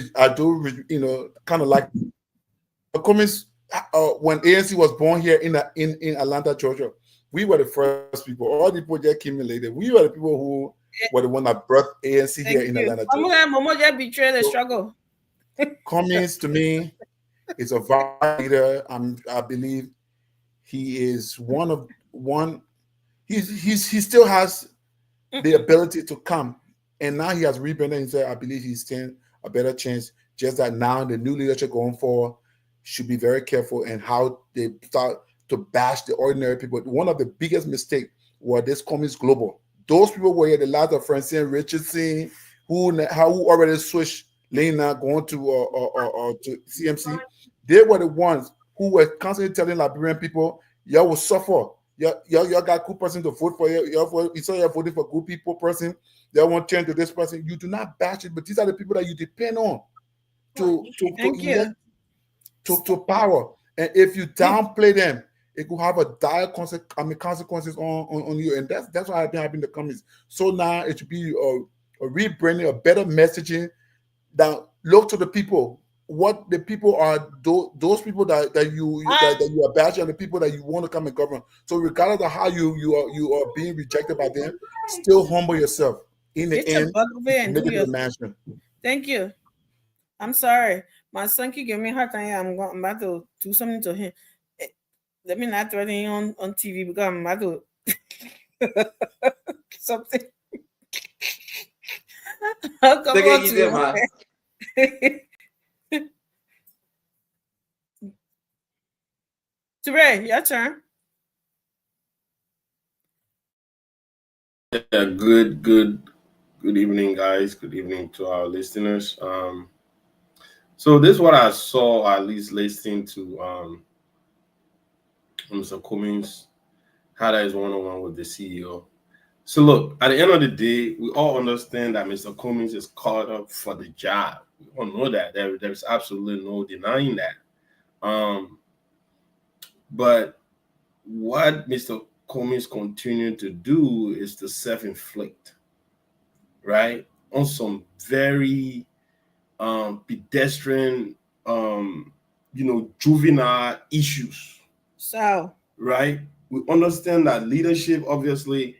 you know, kind of like Cummings. When ANC was born here in Atlanta, Georgia, we were the first people. All the people that came in later, we were the people who were the one that brought ANC here in Atlanta, Georgia. Mama just betrayed the struggle. Cummings to me is a vital leader. I believe he is one. He still has the ability to come, and now he has rebranded himself. I believe he's standing a better chance. Just that now the new leadership going forward should be very careful in how they start to bash the ordinary people. One of the biggest mistakes was this Cummings Global. Those people were here, the likes of Francine Richardson, who already switched lane now going to CMC. They were the ones who were constantly telling Liberian people, y'all will suffer. Y'all got good person to vote for you. You saw you're voting for good people person. They won't turn to this person. You do not bash it, but these are the people that you depend on to power. And if you downplay them, it could have a dire consequences on you. And that's why I've been having the comments. So now it should be a rebranding, a better messaging that look to the people. What the people are, those people that you are bashing, the people that you want to come and govern. So regardless of how you are being rejected by them, still humble yourself. In the end, make it a mansion. Thank you. I'm sorry. My son keep giving me a hard time. I'm about to do something to him. Let me not threaten him on TV because I'm about to something. I'll come on to Ture, your turn. Yeah, good evening, guys. Good evening to our listeners. So this is what I saw, at least listening to Mr. Cummings had his one-on-one with the CEO. So look, at the end of the day, we all understand that Mr. Cummings is caught up for the job. We all know that. There's absolutely no denying that. But what Mr. Cummings continued to do is to self-inflict, right? On some very pedestrian, juvenile issues. So, right? We understand that leadership, obviously,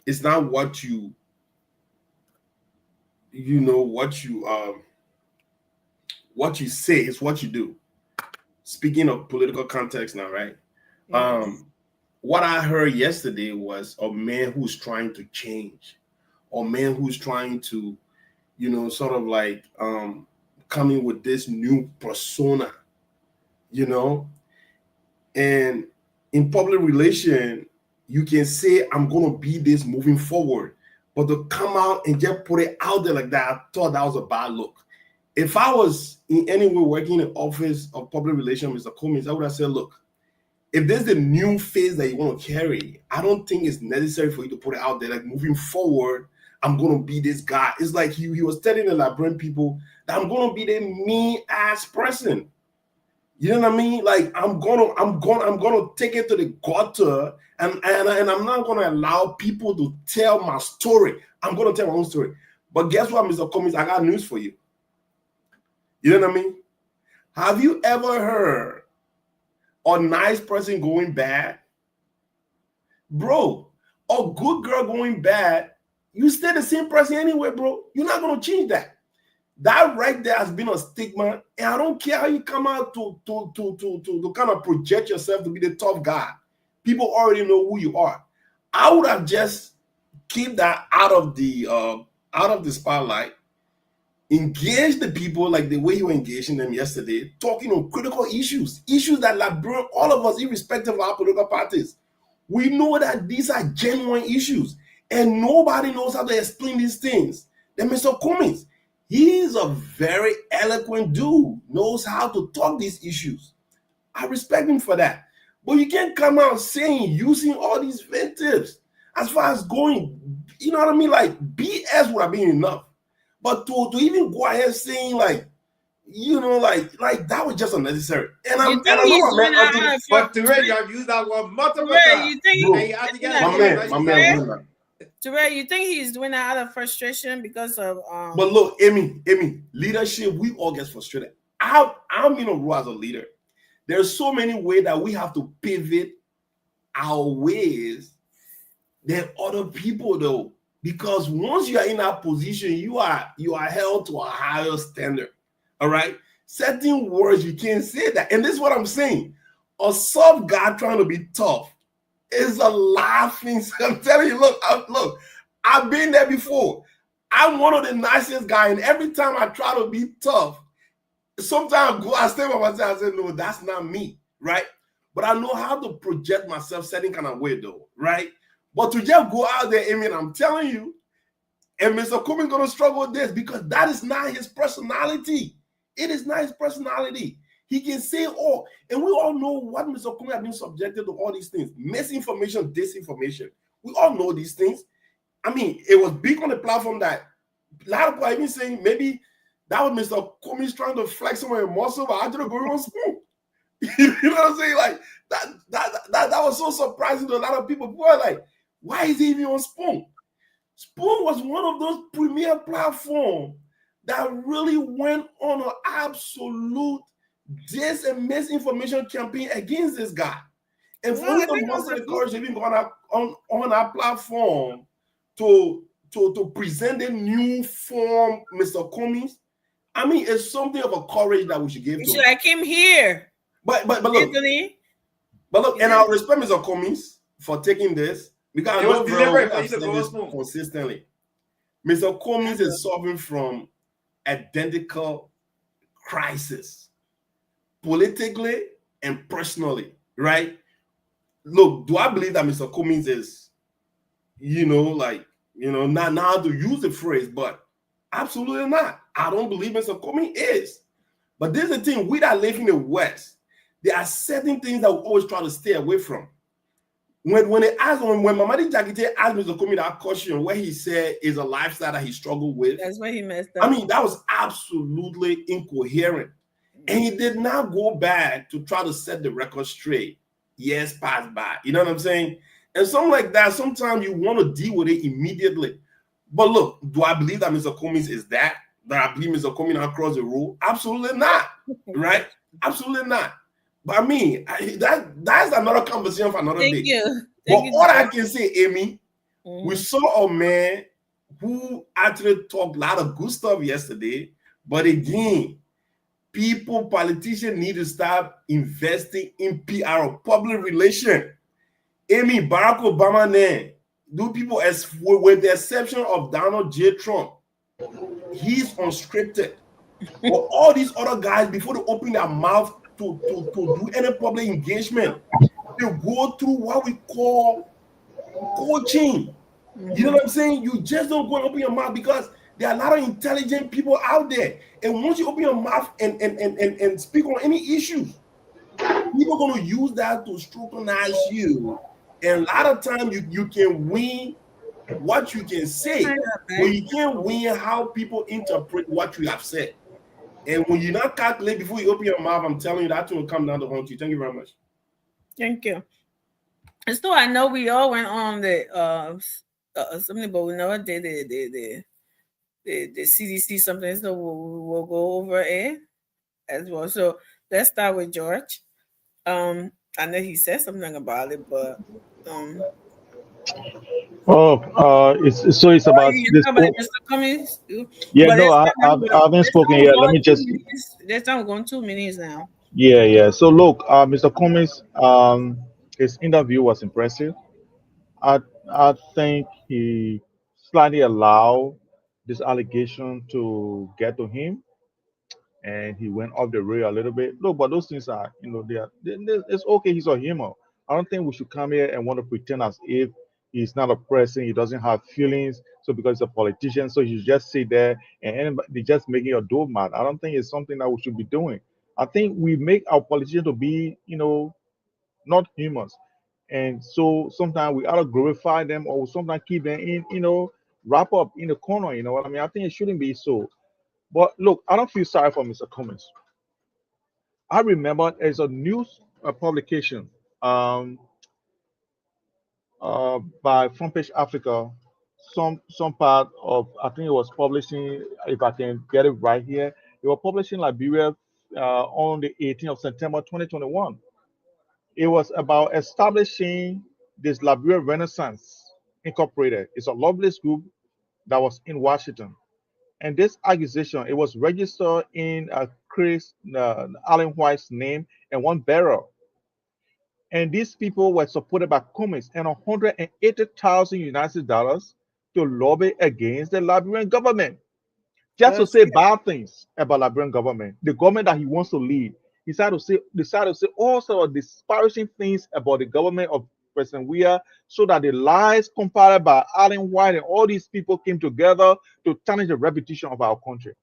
is not what you say, it's what you do. Speaking of political context now, right? Yes. What I heard yesterday was a man who's trying to change, or a man who's trying to, sort of like coming with this new persona, and in public relation, you can say, I'm going to be this moving forward, but to come out and just put it out there like that, I thought that was a bad look. If I was in any way working in the office of public relations, Mr. Cummings, I would have said, look, if there's the new phase that you want to carry, I don't think it's necessary for you to put it out there. Like, moving forward, I'm going to be this guy. It's like he was telling the Liberian people that I'm going to be the me-ass person. You know what I mean? Like, I'm gonna take it to the gutter, and I'm not gonna allow people to tell my story. I'm gonna tell my own story. But guess what, Mr. Cummings? I got news for you. You know what I mean? Have you ever heard a nice person going bad? Bro, a good girl going bad, you stay the same person anyway, bro. You're not gonna change that. That right there has been a stigma, and I don't care how you come out to kind of project yourself to be the tough guy. People already know who you are. I would have just keep that out of the spotlight. Engage the people like the way you were engaging them yesterday, talking on critical issues that Liberian, all of us, irrespective of our political parties, we know that these are genuine issues, and nobody knows how to explain these things. Then Mr. Cummings, he's a very eloquent dude, knows how to talk these issues. I respect him for that. But you can't come out saying, using all these invectives as far as going, you know what I mean? Like, BS would have been enough. But to even go ahead saying, like, you know, like that was just unnecessary. And You think he's doing that out of But Terrell, you have used that word multiple Terrell, times. you think Bro, And you have to get my man doing that. Terrell, you think he's doing that out of frustration because of But look, Amy, leadership, we all get frustrated. I'm in a role as a leader. There's so many ways that we have to pivot our ways than other people, though. Because once you are in that position, you are held to a higher standard. All right. Certain words you can't say that. And this is what I'm saying. A soft guy trying to be tough is a laughing. I'm telling you, look, I've been there before. I'm one of the nicest guys, and every time I try to be tough, sometimes I stay by myself and say, no, that's not me, right? But I know how to project myself certain kind of way, though, right? But to just go out there, I mean, I'm telling you, and Mr. Cummings going to struggle with this because that is not his personality. It is not his personality. He can say all, and we all know what Mr. Cummings has been subjected to all these things. Misinformation, disinformation. We all know these things. I mean, it was big on the platform that a lot of people are even saying maybe that was Mr. Cummings trying to flex some of your muscle, but I didn't go on spoon. You know what I'm saying? Like that was so surprising to a lot of people. People are like, why is he even on Spoon? Spoon was one of those premier platforms that really went on an absolute dis and misinformation campaign against this guy. And for him to muster the courage to even go on our platform to present a new form, Mr. Cummings, I mean, it's something of a courage that we should give to him. Like him here. But look, and I'll respect Mr. Cummings for taking this because I know I've said this consistently. Mr. Cummings is suffering from identical crisis, politically and personally, right? Look, do I believe that Mr. Cummings is, not now to use the phrase, but absolutely not. I don't believe Mr. Cummings is. But this is the thing, we that live in the West, there are certain things that we always try to stay away from. When Mamadi Jakite asked Mr. Cummings that question, where he said is a lifestyle that he struggled with, that's where he messed up. I mean, that was absolutely incoherent. And he did not go back to try to set the record straight. Years passed by. You know what I'm saying? And something like that, sometimes you want to deal with it immediately. But look, do I believe that Mr. Cummings is that? That I believe Mr. Cummings across the road? Absolutely not. Right? Absolutely not. But I mean, that's another conversation for another day. But what I can say, Amy, we saw a man who actually talked a lot of good stuff yesterday. But again, politicians need to start investing in PR, public relation. Amy, Barack Obama, do people, with the exception of Donald J. Trump, he's unscripted. But all these other guys, before they open their mouth to do any public engagement, they go through what we call coaching. You know what I'm saying? You just don't go and open your mouth because there are a lot of intelligent people out there. And once you open your mouth and speak on any issues, people are going to use that to scrutinize you. And a lot of times you can win what you can say, but you can't win how people interpret what you have said. And when you not calculate before you open your mouth, I'm telling you that will come down to haunt you. Thank you very much. Thank you. And so I know we all went on the something, but we know the CDC something, so we'll go over it as well. So let's start with George. I know he said something about it, but it's about this. Mr. Cummings. Yeah, no, I haven't spoken yet. Let me just. This time we're going 2 minutes now. Yeah. So look, Mr. Cummings, his interview was impressive. I think he slightly allowed this allegation to get to him, and he went off the rail a little bit. Look, but those things are, it's okay. He's a human. I don't think we should come here and want to pretend as if he's not a person. He doesn't have feelings. So because he's a politician, so he should just sit there and they just making a doormat. I don't think it's something that we should be doing. I think we make our politicians to be, not humans. And so sometimes we either glorify them or sometimes keep them in, wrap up in the corner. You know what I mean? I think it shouldn't be so. But look, I don't feel sorry for Mr. Cummings. I remember there's a news publication um, by Front Page Africa. Some part of, I think it was publishing, if I can get it right here, they were publishing Liberia on the 18th of September 2021. It was about establishing this Liberia Renaissance Incorporated. It's a loveless group that was in Washington. And this accusation, it was registered in Chris Allen White's name and one bearer. And these people were supported by Cummings and $180,000 United States dollars to lobby against the Liberian government, just to That's say it. bad things about Liberian government, the government that he wants to lead. He decided to say all sort of disparaging things about the government of President Weah, so that the lies compiled by Allen White and all these people came together to tarnish the reputation of our country.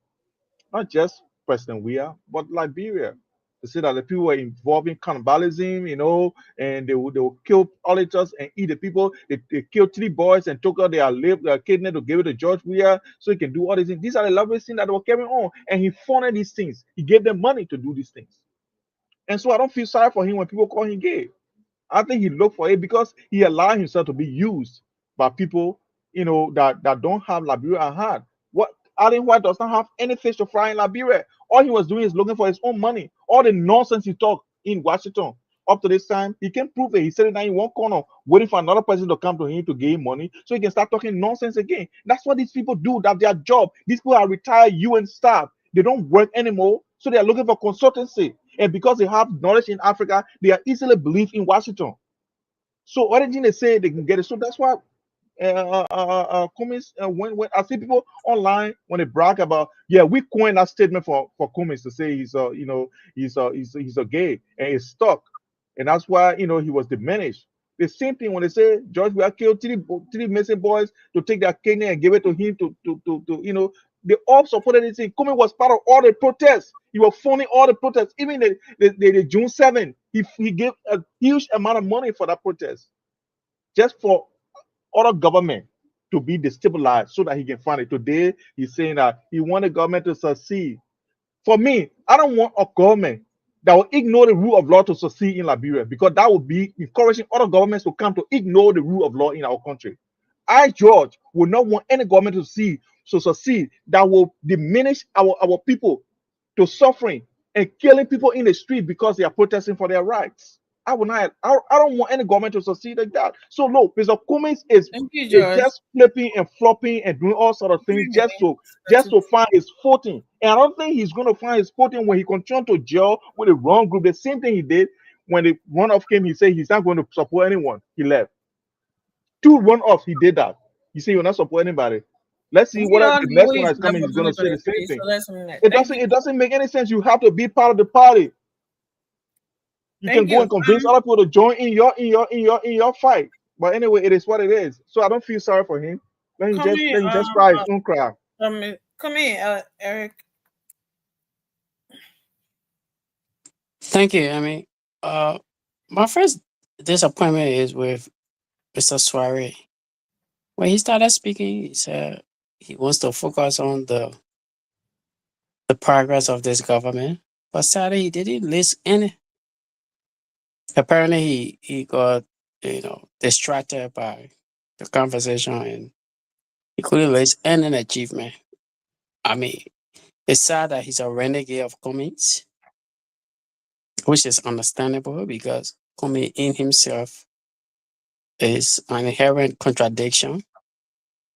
Not just President Weah, but Liberia. They say that the people were involved in cannibalism, and they will kill orators and eat the people. They killed 3 boys and took out their kidney to give it to George Weah so he can do all these things. These are the elaborate things that they were carrying on. And he funded these things. He gave them money to do these things. And so I don't feel sorry for him when people call him gay. I think he looked for it because he allowed himself to be used by people, that don't have Liberia at heart. What Allen White does not have any fish to fry in Liberia. All he was doing is looking for his own money. All the nonsense he talked in Washington up to this time, he can't prove it. He said it now in one corner, waiting for another person to come to him to give him money so he can start talking nonsense again. That's what these people do. That's their job. These people are retired UN staff. They don't work anymore, so they are looking for consultancy. And because they have knowledge in Africa, they are easily believed in Washington. So anything they say, they can get it. So that's why Cummings, when I see people online when they brag about, yeah, we coined that statement for Cummings to say he's a gay, and it's stuck, and that's why he was diminished. The same thing when they say George Weah killed three missing boys to take their kidney and give it to him to they all supported this thing. Cummings was part of all the protests. He was funding all the protests, even the June 7th. He gave a huge amount of money for that protest, just for other government to be destabilized so that he can find it. Today, he's saying that he wants the government to succeed. For me, I don't want a government that will ignore the rule of law to succeed in Liberia, because that would be encouraging other governments to come to ignore the rule of law in our country. I, George, would not want any government to succeed that will diminish our people to suffering and killing people in the street because they are protesting for their rights. I will not. I don't want any government to succeed like that. So no, Mr. Cummings is Thank you, George. just flipping and flopping and doing all sort of things just to find his footing. And I don't think he's going to find his footing when he continues to gel with the wrong group. The same thing he did when the runoff came. He said he's not going to support anyone. He left. 2 runoffs, he did that. You say you're not support anybody. Let's see We what all the know next one he's that's not coming is going to say the same voting, thing. so let's move on. It doesn't make any sense. You have to be part of the party. You Thank can go you. and convince other people to join in your fight. But anyway, it is what it is. So I don't feel sorry for him. Let him just cry his own cry. Come here, Eric. Thank you. I mean, my first disappointment is with Mr. Soare. When he started speaking, he said he wants to focus on the progress of this government, but sadly, he didn't list any. Apparently, he got distracted by the conversation and he couldn't list any achievement. I mean, it's sad that he's a renegade of Cummings, which is understandable because Cummings in himself is an inherent contradiction.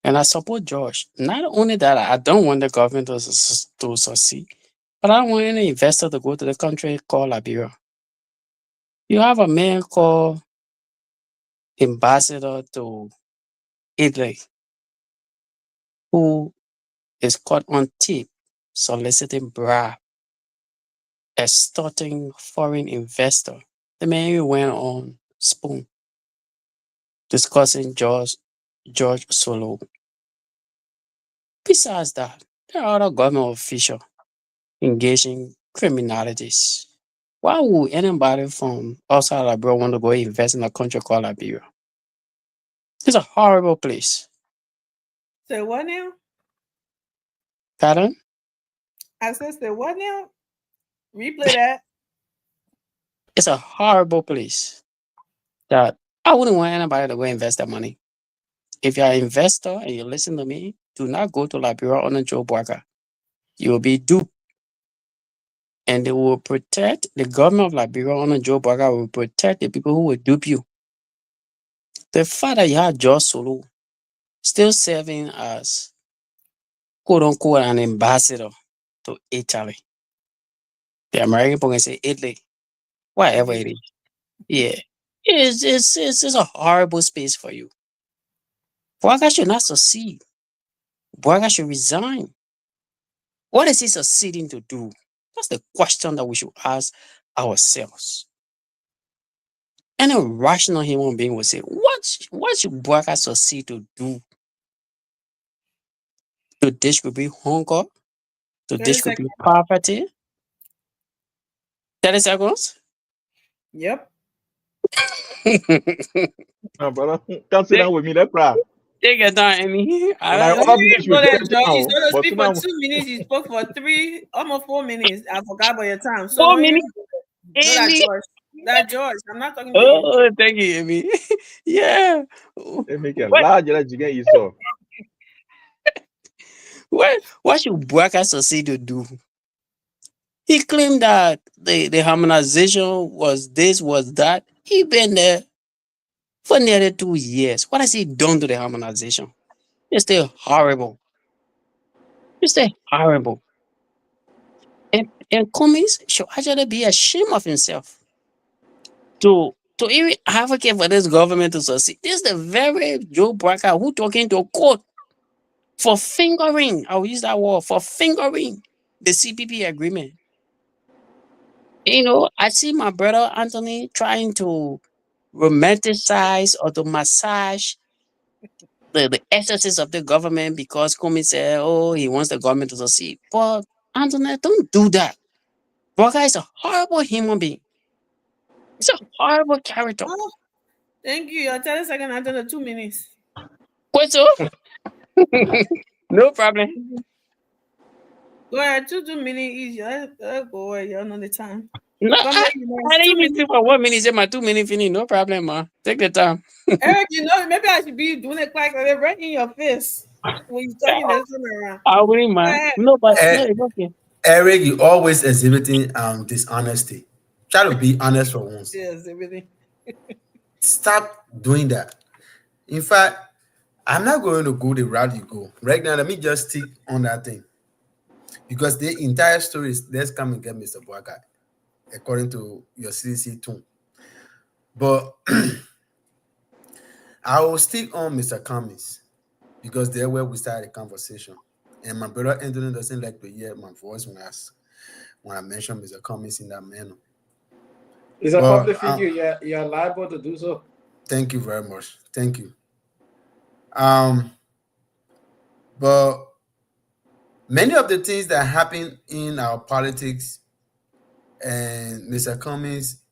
And I support George. Not only that, I don't want the government to succeed, but I don't want any investor to go to the country called Liberia. You have a man called ambassador to Italy who is caught on tape soliciting bribe, extorting foreign investor. The man even went on Spoon discussing George Solo. Besides that, there are other government officials engaging criminalities. Why would anybody from outside Liberia want to go invest in a country called Liberia? It's a horrible place. Say what now? Pardon? I said, what now? Replay that. It's a horrible place that I wouldn't want anybody to go invest that money. If you're an investor and you listen to me, do not go to Liberia under Joe Boakai. You will be duped. And they will protect, the government of Liberia under Joe Boakai will protect the people who will dupe you. The fact that you have George Solo still serving as quote unquote an ambassador to Italy. The American people can say Italy, whatever it is. Yeah. It's a horrible space for you. Boakai should not succeed. Boakai should resign. What is he succeeding to do? That's the question that we should ask ourselves. Any rational human being would say, what should Boakai succeed to do? To distribute hunger? To 30 distribute seconds. poverty? 30 seconds? Yep. No, brother, come sit down with me. Let's cry. Take your time, Amy. And I always finish with George, 30 he's now, supposed to but speak sit for down. 2 minutes. You spoke for 3, almost 4 minutes. I forgot about your time. So 4 when you minutes? no, that Amy. George. That George. I'm not talking to you. Oh, thank you, Amy. Yeah. They make a What? large like you get you saw. What should Boakai succeed to do? He claimed that the harmonization was this, was that. He been there for nearly 2 years. What has he done to the harmonization? It's still horrible. It's still horrible. And Cummings should actually be ashamed of himself to even advocate for this government to succeed. This is the very Joe Boakai who talking to court for fingering, I'll use that word, for fingering the CPP agreement. You know, I see my brother Anthony trying to romanticize or to massage the excesses of the government because Cummings said, oh, he wants the government to succeed. But Anthony, don't do that. Boakai is a horrible human being. He's a horrible character. Oh, thank you. Your 30 seconds after the 2 minutes. Wait, so? No problem. Go ahead. 2 minutes easy. Let's go away. You know the time. No, Come I back, you know, didn't 2 even minutes. speak for 1 minute. Say my 2 minute finish. No problem, man. Take the time. Eric, you know, maybe I should be doing it like right in your face when you're talking this time around. I wouldn't Go mind. ahead. No, but no, it's okay. Eric, you always exhibiting dishonesty. Try to be honest for once. Yes, everything. Stop doing that. In fact, I'm not going to go the route you go. Right now, let me just stick on that thing. Because the entire story is, let's come and get Mr. Boakai, according to your CDC tune. But I will stick on Mr. Cummings because they're where we started the conversation. And my brother Anthony doesn't like to hear my voice when I mention Mr. Cummings in that manner. He's a Well, public figure. You're liable to do so. Thank you very much. Thank you. But many of the things that happen in our politics and Mr. Cummings'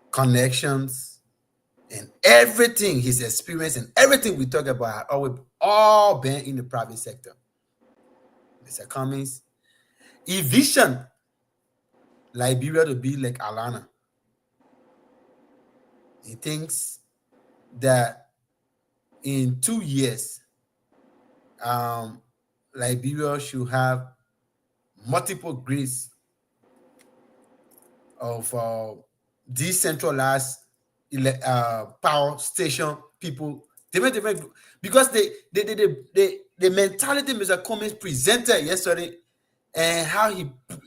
connections and everything, his experience and everything we talk about have all been in the private sector. Mr. Cummings, he visioned Liberia to be like Alana. He thinks that in 2 years, Liberia should have multiple grids of decentralized power station people. Different, because the mentality Mr. Cummings presented yesterday and how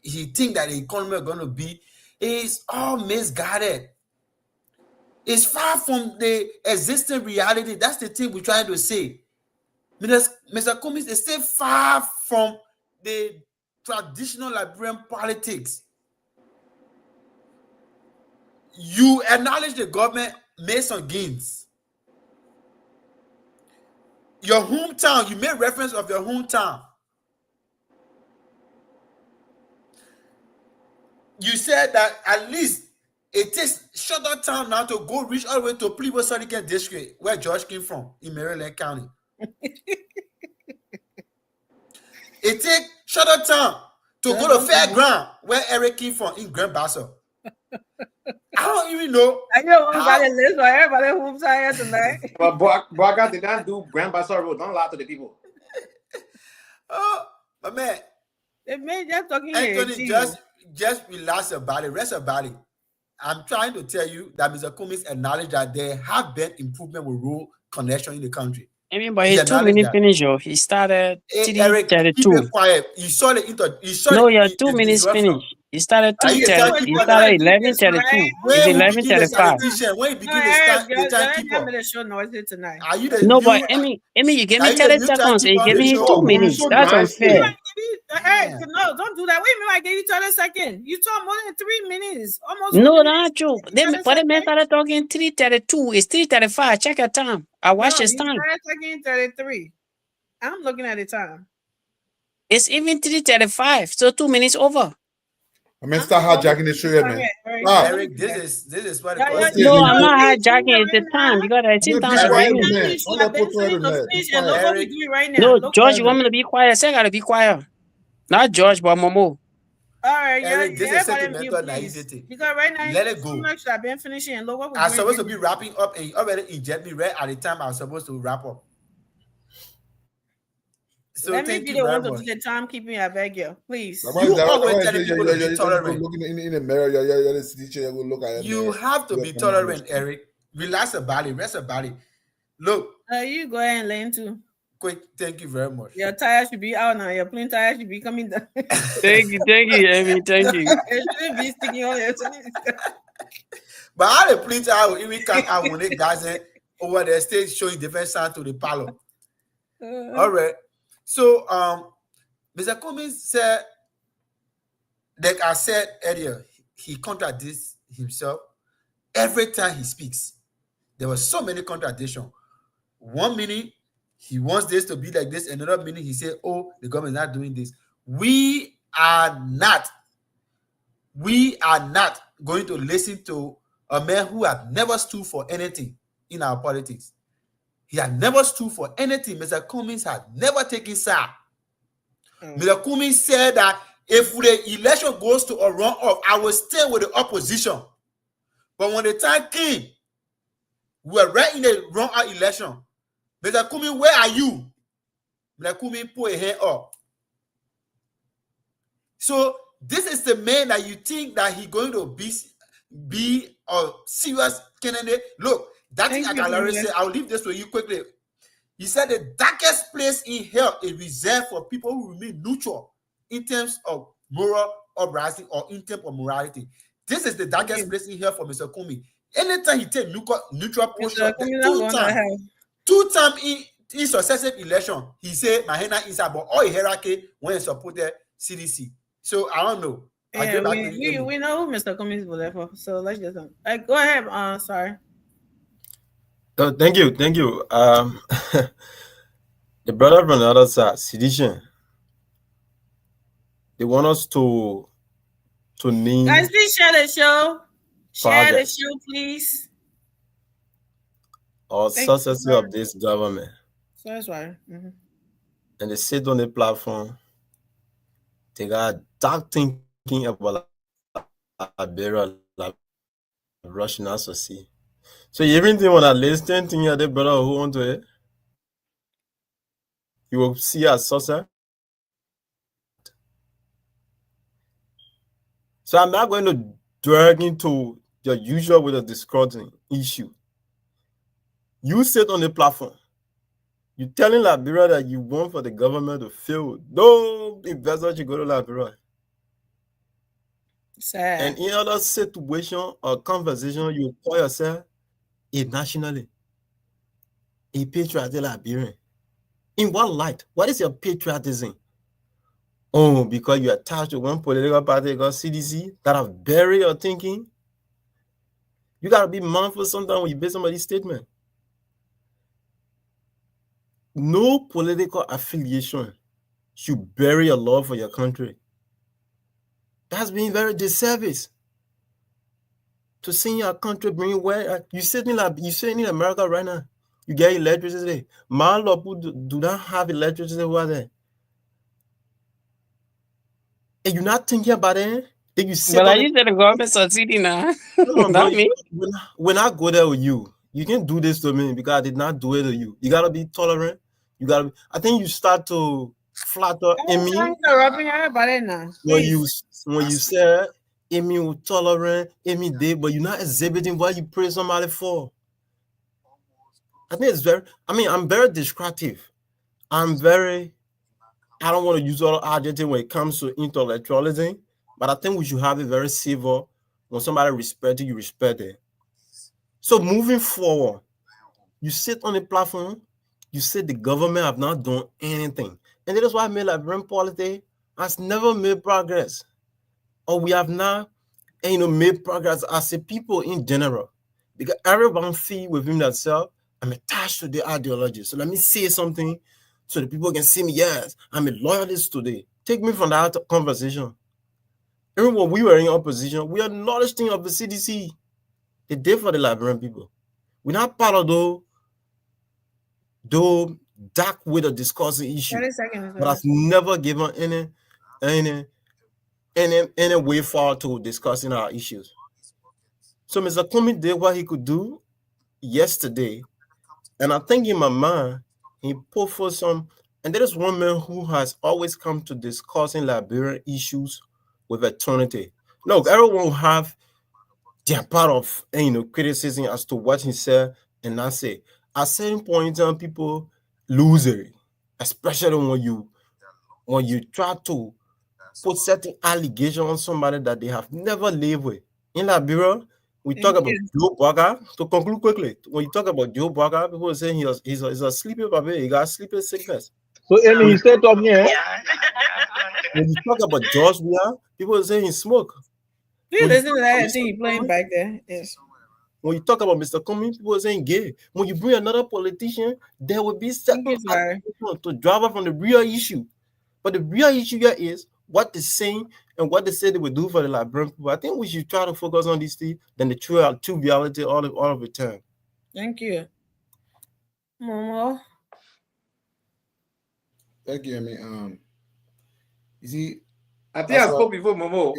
he think that the economy is going to be is all misguided. It's far from the existing reality. That's the thing we're trying to say. Mr. Cummings is still far from the traditional Liberian politics. You acknowledge the government made some gains. Your hometown, you made reference of your hometown. You said that at least it takes shorter time now to go reach all the way to Plebo-Sodican district, where George came from, in Maryland County. It take shorter time to go to fairground where Eric came from in Grand Bassa. I don't even know. I know everybody lives for everybody who's here tonight. But Boaga did not do Grand Bassa Road. Don't lie to the people. Oh, my man. They made just talking Anthony, here. just relax about it, rest about it. I'm trying to tell you that Mr. Cummings acknowledged that there have been improvement with road connection in the country. I mean, but his 2 minute finish, yo. He started Eric, keep 3:32. it quiet. You saw the No, your 2 minutes finish. He started 2:30. He started 11:32. It's 11:35. When you begin the time keep up. Show noisy tonight. Are you the No, new, but Emmy, you give are me you the 30 new seconds and you timekeeper give on me the 2 show? minutes. So That's nice, unfair. Hey, no, don't do that. Wait a minute, I gave you 30 seconds. You talk more than 3 minutes. Almost. No, 4 not true. But the man started talking 3:32. It's 3:35. Check your time. I watched his time. 33. I'm looking at the time. It's even 3:35. So 2 minutes over. I mean, start hijacking the show, man. Ah. Eric, this is what it Yeah, calls. No, I'm not hijacking. It's the time because I think times are Eric, ringing. Eric, look what we doing right now. No, Look George, you want me to be quiet? Say I gotta be quiet. Not George, but Momo. All right, Eric, this is everybody mute, sentimental please. naivety. Because right now, Let it go. too much I've been finishing. And look what we're I'm doing supposed to right be now. wrapping up, and you already inject me right at the time I'm supposed to wrap up. So Let me thank be you the very one to much. do the timekeeping. I beg you, please. You always telling people to be You're tolerant. looking in the mirror. You're the teacher. You go look at it. You have to be tolerant, Eric. Relax about it. Rest about it. Look, You go ahead and learn too. quick. Thank you very much. Your tire should be out now. Your plane tire should be coming down. Thank you, Amy. Thank you. It shouldn't be sticking on your But I had a printer out. If we can't have one, guys over there, stay showing different sound to the parlor. All right. So, Mr. Cummings said, like I said earlier, he contradicts himself every time he speaks. There were so many contradictions. 1 minute, he wants this to be like this. Another minute, he said, oh, the government is not doing this. We are not going to listen to a man who has never stood for anything in our politics. He had never stood for anything. Mr. Cummings had never taken side. Mr. Cummings said that if the election goes to a runoff, I will stay with the opposition. But when the time came, we were right in the runoff election. Mr. Cummings, where are you? Mr. Cummings put a hand up. So this is the man that you think that he's going to be a serious candidate. Look, that thing I can already say. I'll leave this with you quickly. He said the darkest place in hell is reserved for people who remain neutral in terms of moral uprising or in terms of morality. This is the darkest place in hell for Mr. Cummings. Anytime he takes neutral position, two times in successive election, he said, "My hand is about all hierarchy when he supported CDC." So I don't know. Yeah, we know who Mr. Cummings voted for. So let's just go ahead. Sorry. Thank you. The brother from the other side, sedition. They want us to name. Guys, please share the show. Share the show, please. Or success of this government. So that's right. Mm-hmm. And they sit on the platform. They got dark thinking about Liberia, like Russian associate. So you even think when I listen to you, the brother who want to it, you will see a success. So I'm not going to drag into the usual with a discording issue. You sit on the platform. You're telling Liberia that you want for the government to fail. No investor should go to Liberia. Sad. And in other situation or conversation, you call yourself a nationalist, a patriotic Liberian. In what light? What is your patriotism? Oh, because you are attached to one political party called CDC that have buried your thinking? You got to be mindful sometimes when you base somebody's statement. No political affiliation should bury your love for your country. That's being very disservice to see your country bring where you sitting in America right now. You get electricity. My people do not have electricity over there. and you're not thinking about it, then you sit But I on it. used to the government succeeding now. Come on, bro. Not me. When I go there with you, you can do this to me because I did not do it to you. You gotta be tolerant. You gotta be, I think you start to flatter Amy Interrupting everybody now. when you say Amy was tolerant, Amy did, but you're not exhibiting what you praise somebody for. I think it's I'm very descriptive. I don't want to use all adjective when it comes to intellectualism, but I think we should have it very civil. When somebody respects you, you respect it. So moving forward, you sit on the platform, you say the government have not done anything. And that is why I made Liberian politics has never made progress. Or we have not made progress as a people in general. Because everyone feel within themselves, I'm attached to the ideology. So let me say something so the people can see me. Yes, I'm a loyalist today. Take me from that conversation. Even when we were in opposition, we acknowledged things of the CDC. They did for the Liberian people. We're not part of those dark way of discussing issues. 30 seconds. But I've never given any way forward to discussing our issues. So Mr. Kumi did what he could do yesterday. And I think in my mind, he put for some, and there is one man who has always come to discussing Liberian issues with eternity. Look, everyone will have their part of criticism as to what he said, and I say at certain point in time, people lose it, especially when you try to put certain allegations on somebody that they have never lived with. In Liberia, we talk about Joe Burger. To conclude quickly, when you talk about Joe Burger, people are saying he's a sleeping baby. He got sleeping sickness. So Amy, he still talking here. When you talk about George Weah, people are saying he smoke. You listen to that thing you playing back there. Yes. When you talk about Mr. Cummings, people are saying gay. When you bring another politician, there will be certain to drive up from the real issue. But the real issue here is what they're saying and what they say they will do for the Liberian people. I think we should try to focus on these things than the true reality all of the time. Thank you. Momo. Thank you, Amy. You see, I think I spoke before Momo.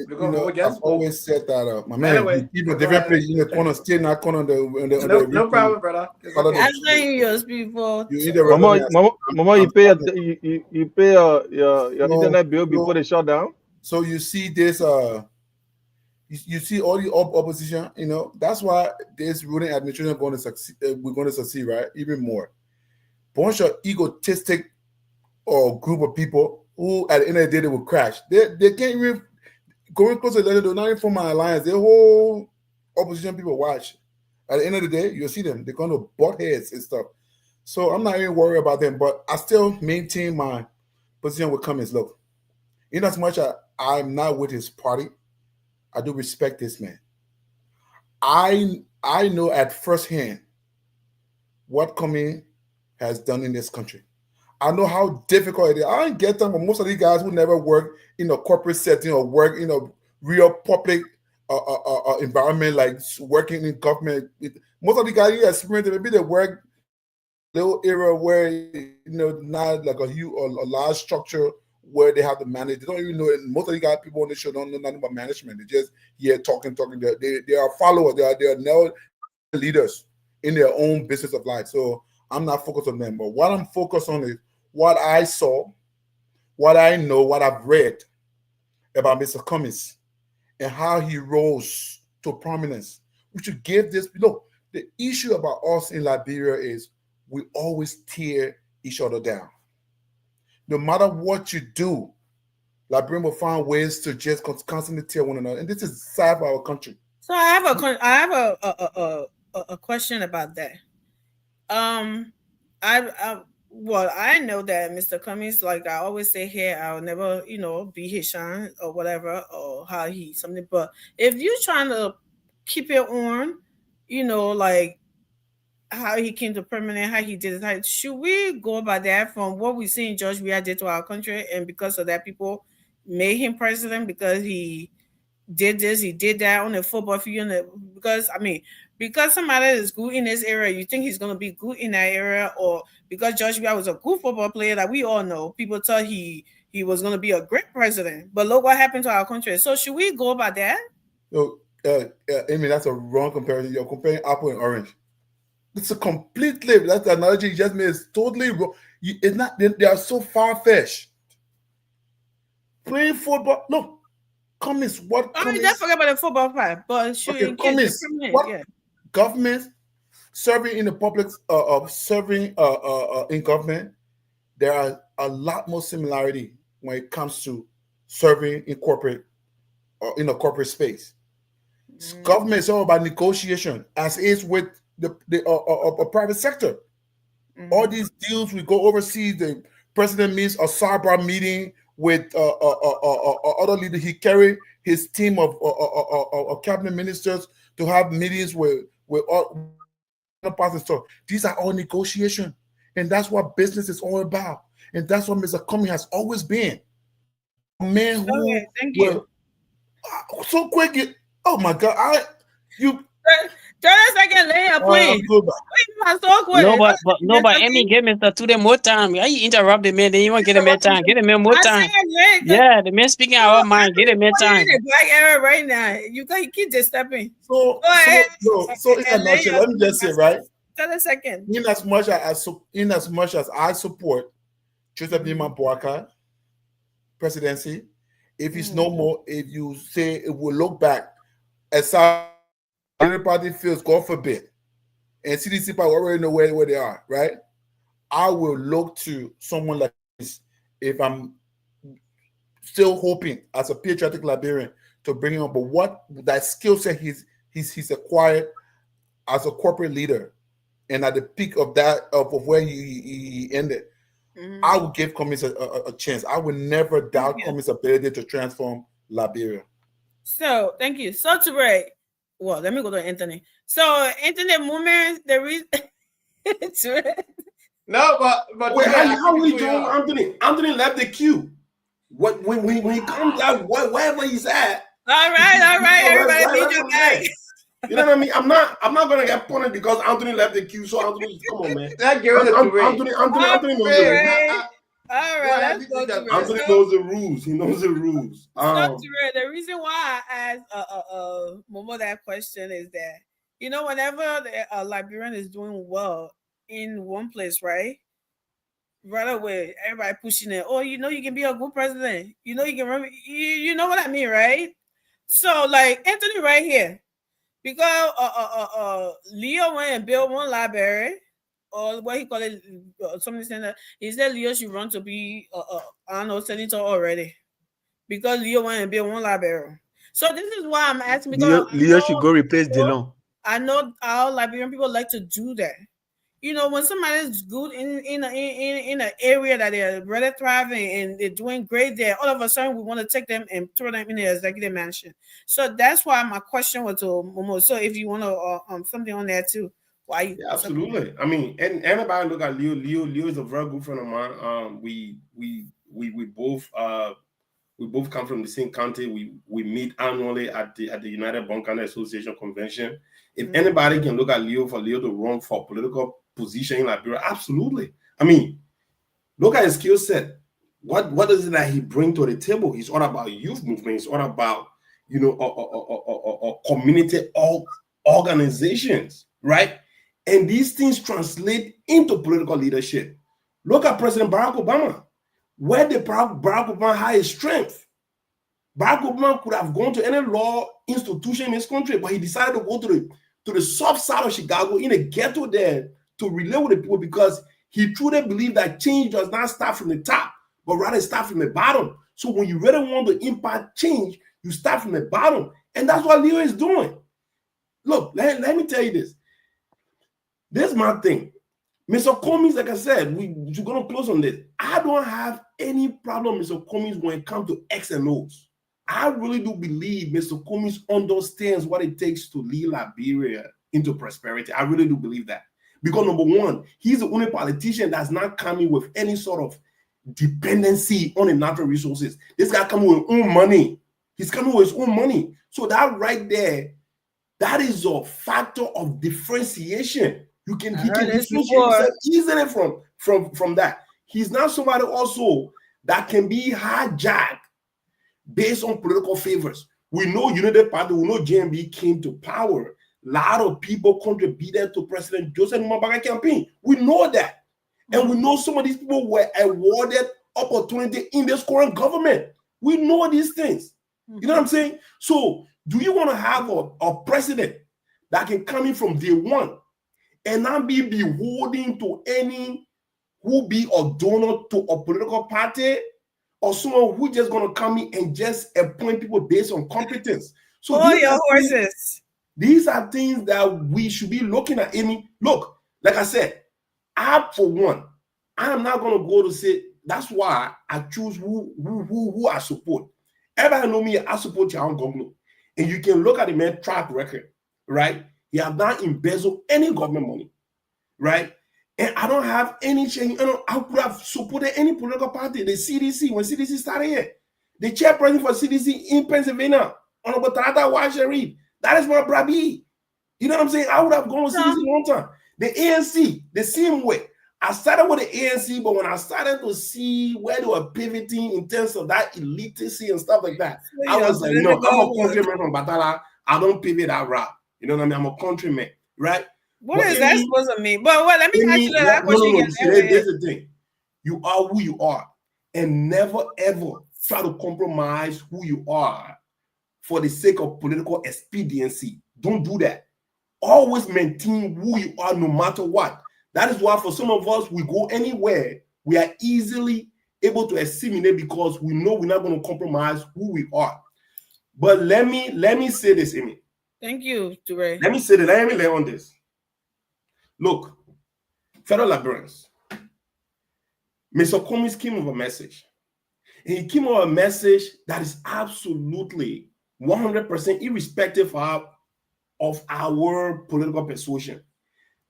I've always said that, my man, Anyway, you keep a different place in the corner, still not corner on the no problem, brother. I'm saying you speak for. Mama, you pay your internet bill before they shut down. So you see this, you see all the opposition. That's why this ruling administration going to succeed. We're going to succeed, right? Even more. Bunch of egotistic or group of people who at the end of the day they will crash. They can't even going close to the they're not even from my alliance. The whole opposition people watch. At the end of the day, you'll see them. They're going to butt heads and stuff. So I'm not even worried about them, but I still maintain my position with Cummings. Look, in as much as I'm not with his party, I do respect this man. I know at first hand what Cummings has done in this country. I know how difficult it is. I don't get them, but most of these guys who never work in a corporate setting or work in a real public environment, like working in government. Most of the guys you experience, maybe they work little area where not like a huge or a large structure where they have to manage. They don't even know it. Most of the guys people on the show don't know nothing about management. They just talking. They are followers. They are now leaders in their own business of life. So I'm not focused on them. But what I'm focused on is what I saw, what I know, what I've read about Mr. Cummings and how he rose to prominence. We should give this. Look, the issue about us in Liberia is we always tear each other down. No matter what you do, Liberian will find ways to just constantly tear one another. And this is sad for our country. So I have a question about that. I know that Mr. Cummings, like I always say here, I'll never, be his shine or whatever, or how he something. But if you're trying to keep it on, like how he came to permanent, how he did it, should we go by that from what we see in George Weah did to our country, and because of that, people made him president because he did this, he did that on the football field, because somebody is good in this area, you think he's going to be good in that area, or because George Weah was a good football player that we all know, people thought he he was going to be a great president. But look what happened to our country. So should we go by that? No, Amy, that's a wrong comparison. You're comparing apple and orange. It's a completely, that's the analogy you just made. It's totally wrong. It's not, they are so far-fetched. Playing football, look, Cummings, what I Cummings? mean, let's forget about the football part, but should Okay, Cummings, what government serving in the public, serving in government, there are a lot more similarity when it comes to serving in corporate or in a corporate space. Government is all about negotiation, as is with the private sector. All these deals, we go overseas. The president meets a sidebar meeting with other leaders. He carried his team of cabinet ministers to have meetings with all parts and stuff. These are all negotiation, and that's what business is all about. And that's what Mr. Cummings has always been. A man who thank you. So quick. Oh my God! You 30 seconds later, please. No, but Amy, give Mr. Today more time. Why you interrupt the man? Then you want to get him more time. Get him more time. Yeah, the man speaking our mind. Get him more time. Black era right now. You keep just stepping. So in a nutshell, let me just say, right? 30 seconds. In as much as I support Joseph Nima Boakai presidency, if it's no more, if you say it will look back, as everybody feels, God forbid, and CDC people already know where they are, right? I will look to someone like this if I'm still hoping as a patriotic Liberian to bring him up. But what that skill set he's acquired as a corporate leader, and at the peak of that of where he ended, I would give Cummings a chance. I would never doubt Cummings' ability to transform Liberia. So thank you. So Toure, well, let me go to Anthony. So Anthony movement, the reason. No, but wait, how we doing, Anthony? Anthony left the queue. What when he comes out, wherever he's at. All right. Everybody need your guy. You know what I mean? I'm not gonna get punished because Anthony left the queue. So Anthony, come on, man. Anthony knows the rules. All right, let's go to Anthony knows the rules. He knows the rules. The reason why I asked Momo that question is that, you know, whenever a Liberian is doing well in one place, right away, everybody pushing it. Oh, you know, you can be a good president. You know, you can remember. You know what I mean, right? So, like Anthony right here, because Leo went and built one library. Or what he called it, somebody saying that he said Leo should run to be, I don't know, senator already, because Leo went and built one library. So this is why I'm asking. Because Leo should go replace Delon. I know our Liberian people like to do that. You know, when somebody is good in an area that they're really thriving and they're doing great there, all of a sudden we want to take them and throw them in the executive mansion. So that's why my question was to Momo. So if you want to something on that too. Why? Yeah, absolutely. I mean, and anybody look at Leo. Leo is a very good friend of mine. We both come from the same county. We meet annually at the United Bunkana Association convention. If anybody can look at Leo for Leo to run for political position in Liberia, absolutely. I mean, look at his skill set. What is it that he brings to the table? It's all about youth movement. It's all about, you know, community organizations, right? And these things translate into political leadership. Look at President Barack Obama. Where did Barack Obama have his strength? Barack Obama could have gone to any law institution in his country, but he decided to go to the soft side of Chicago, in a ghetto there, to relate with the people, because he truly believed that change does not start from the top, but rather start from the bottom. So when you really want to impact change, you start from the bottom. And that's what Leo is doing. Look, let me tell you this. This is my thing. Mr. Cummings, like I said, we're going to close on this. I don't have any problem, Mr. Cummings, when it comes to X and O's. I really do believe Mr. Cummings understands what it takes to lead Liberia into prosperity. I really do believe that. Because number one, he's the only politician that's not coming with any sort of dependency on the natural resources. This guy coming with his own money. He's coming with his own money. So that right there, that is a factor of differentiation. He can differentiate himself easily from that. He's not somebody also that can be hijacked based on political favors. We know United Party, we know JMB came to power. A lot of people contributed to President Joseph Mabanga campaign. We know that. And we know some of these people were awarded opportunity in this current government. We know these things. You know what I'm saying? So do you want to have a president that can come in from day one and not be beholden to any who be a donor to a political party, or someone who just going to come in and just appoint people based on competence? So your horses. These are things that we should be looking at. Amy, look, like I said, I, for one, I am not going to go to say, that's why I choose who I support. Everybody know me, I support John Governor. And you can look at the man's track record, right? He has not embezzled any government money, right? And I don't have any change. I could have supported any political party. The CDC, when CDC started here, the chairperson for CDC in Pennsylvania, Honorable Tarata Washarif, that is my Brabi. You know what I'm saying? I would have gone with CDC a long time. The ANC, the same way. I started with the ANC, but when I started to see where they were pivoting in terms of that elitist and stuff like that, I was like, no, I'm a countryman from Batala. I don't pivot that route. You know what I mean? I'm a countryman, right? What is that supposed to mean? But let me ask you that question again. Here's the thing. You are who you are, and never ever try to compromise who you are for the sake of political expediency. Don't do that. Always maintain who you are no matter what. That is why for some of us, we go anywhere, we are easily able to assimilate because we know we're not going to compromise who we are. But let me say this, Amy. Thank you, Ture. Let me say that. Let me lay on this. Look, fellow Liberians, Mr. Cummings came with a message. And he came with a message that is absolutely 100% irrespective of our political persuasion.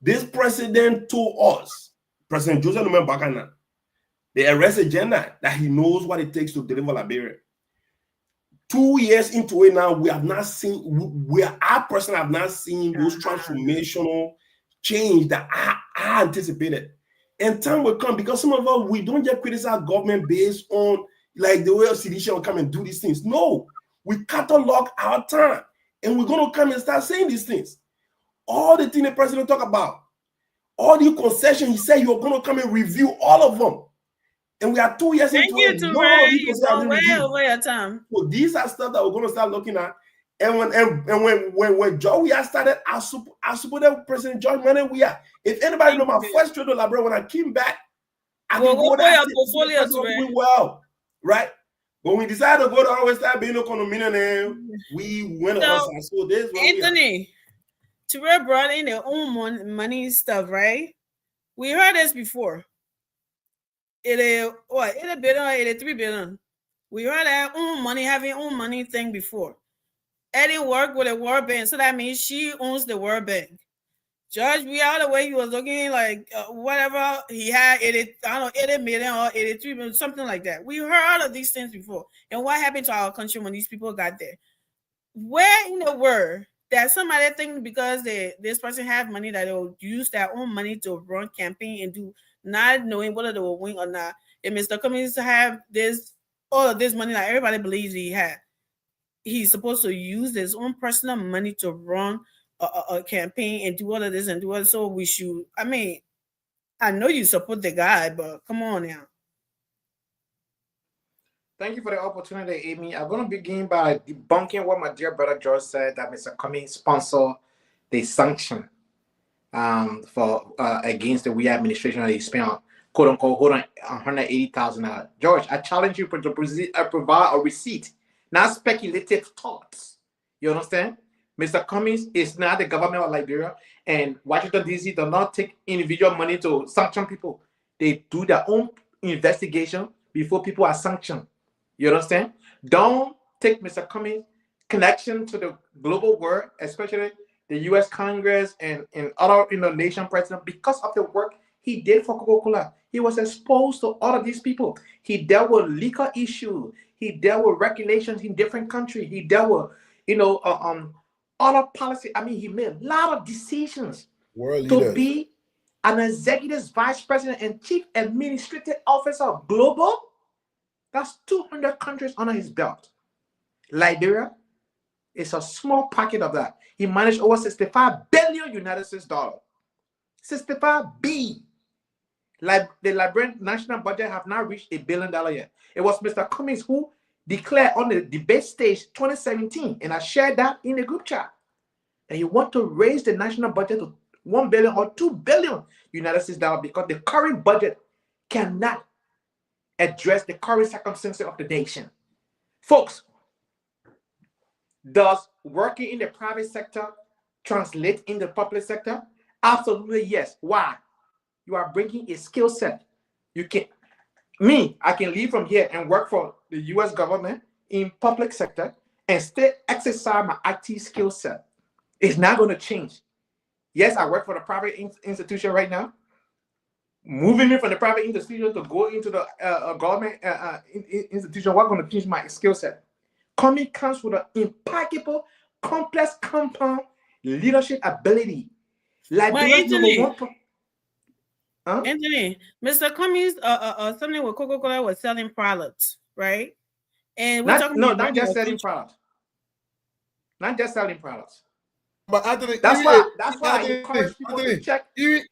This president told us, President Joseph Bakana, the arrest agenda, that he knows what it takes to deliver Liberia. 2 years into it now, we have not seen, I personally have not seen those transformational change that I anticipated. And time will come because some of us, we don't just criticize government based on like the way CDC will come and do these things. No, we catalog our time and we're going to come and start saying these things. All the things the president talk about, all the concessions, he said you're going to come and review all of them. And we are 2 years into it. Thank you, Ture. Way over your time. So these are stuff that we're going to start looking at. And when Joe Weah started, I supported President George Manneh Weah. If anybody know my first trip to Liberia, when I came back, I could go there well, right? When we decided to go to our West Side being a condominium, we went outside. So this Anthony, Ture brought in their own money stuff, right? We heard this before. It is what? $1 billion, $83 billion. We heard that having own money thing before. Eddie worked with a World Bank, so that means she owns the World Bank. Judge, we are the way he was looking like whatever he had, 80 million or 83 million, something like that. We heard all of these things before. And what happened to our country when these people got there? Where in the world that somebody think because this person have money that they'll use their own money to run campaign and do, not knowing whether they will win or not. If Mr. Cummings have all of this money that everybody believes he had, he's supposed to use his own personal money to run a campaign and do all of this and do all. So we should, I mean, I know you support the guy, but come on now. Thank you for the opportunity, Amy. I'm going to begin by debunking what my dear brother George said, that Mr. Cummings sponsored the sanction for against the Weah administration that he spent on, quote unquote, $180,000. George, I challenge you to provide a receipt, not speculative thoughts. You understand? Mr. Cummings is not the government of Liberia, and Washington, D.C. does not take individual money to sanction people. They do their own investigation before people are sanctioned. You understand? Don't take Mr. Cummings' connection to the global world, especially the U.S. Congress and other nation presidents, because of the work he did for Coca-Cola. He was exposed to all of these people. He dealt with liquor issues. He dealt with regulations in different countries. He dealt with, other policy. I mean, he made a lot of decisions to be an executive vice president and chief administrative officer of global. That's 200 countries under his belt. Liberia is a small pocket of that. He managed over 65 billion United States dollars. 65 B. Like the Liberian national budget have not reached $1 billion yet. It was Mr. Cummings who declared on the debate stage 2017, and I shared that in the group chat. And you want to raise the national budget to 1 billion or 2 billion United States dollars because the current budget cannot address the current circumstances of the nation. Folks, does working in the private sector translate in the public sector? Absolutely yes. Why? You are bringing a skill set. You can, I can leave from here and work for the US government in public sector and still exercise my IT skill set. It's not going to change. Yes, I work for the private institution right now. Moving me from the private institution to go into the government institution, what's going to change my skill set? Coming comes with an impeccable, complex, compound leadership ability. Like Anthony, Anthony, Mr. Cummings, something with Coca-Cola was selling products, right? And we're talking about not just selling products. Not just selling products. But Anthony, that's why I encourage people to check. Even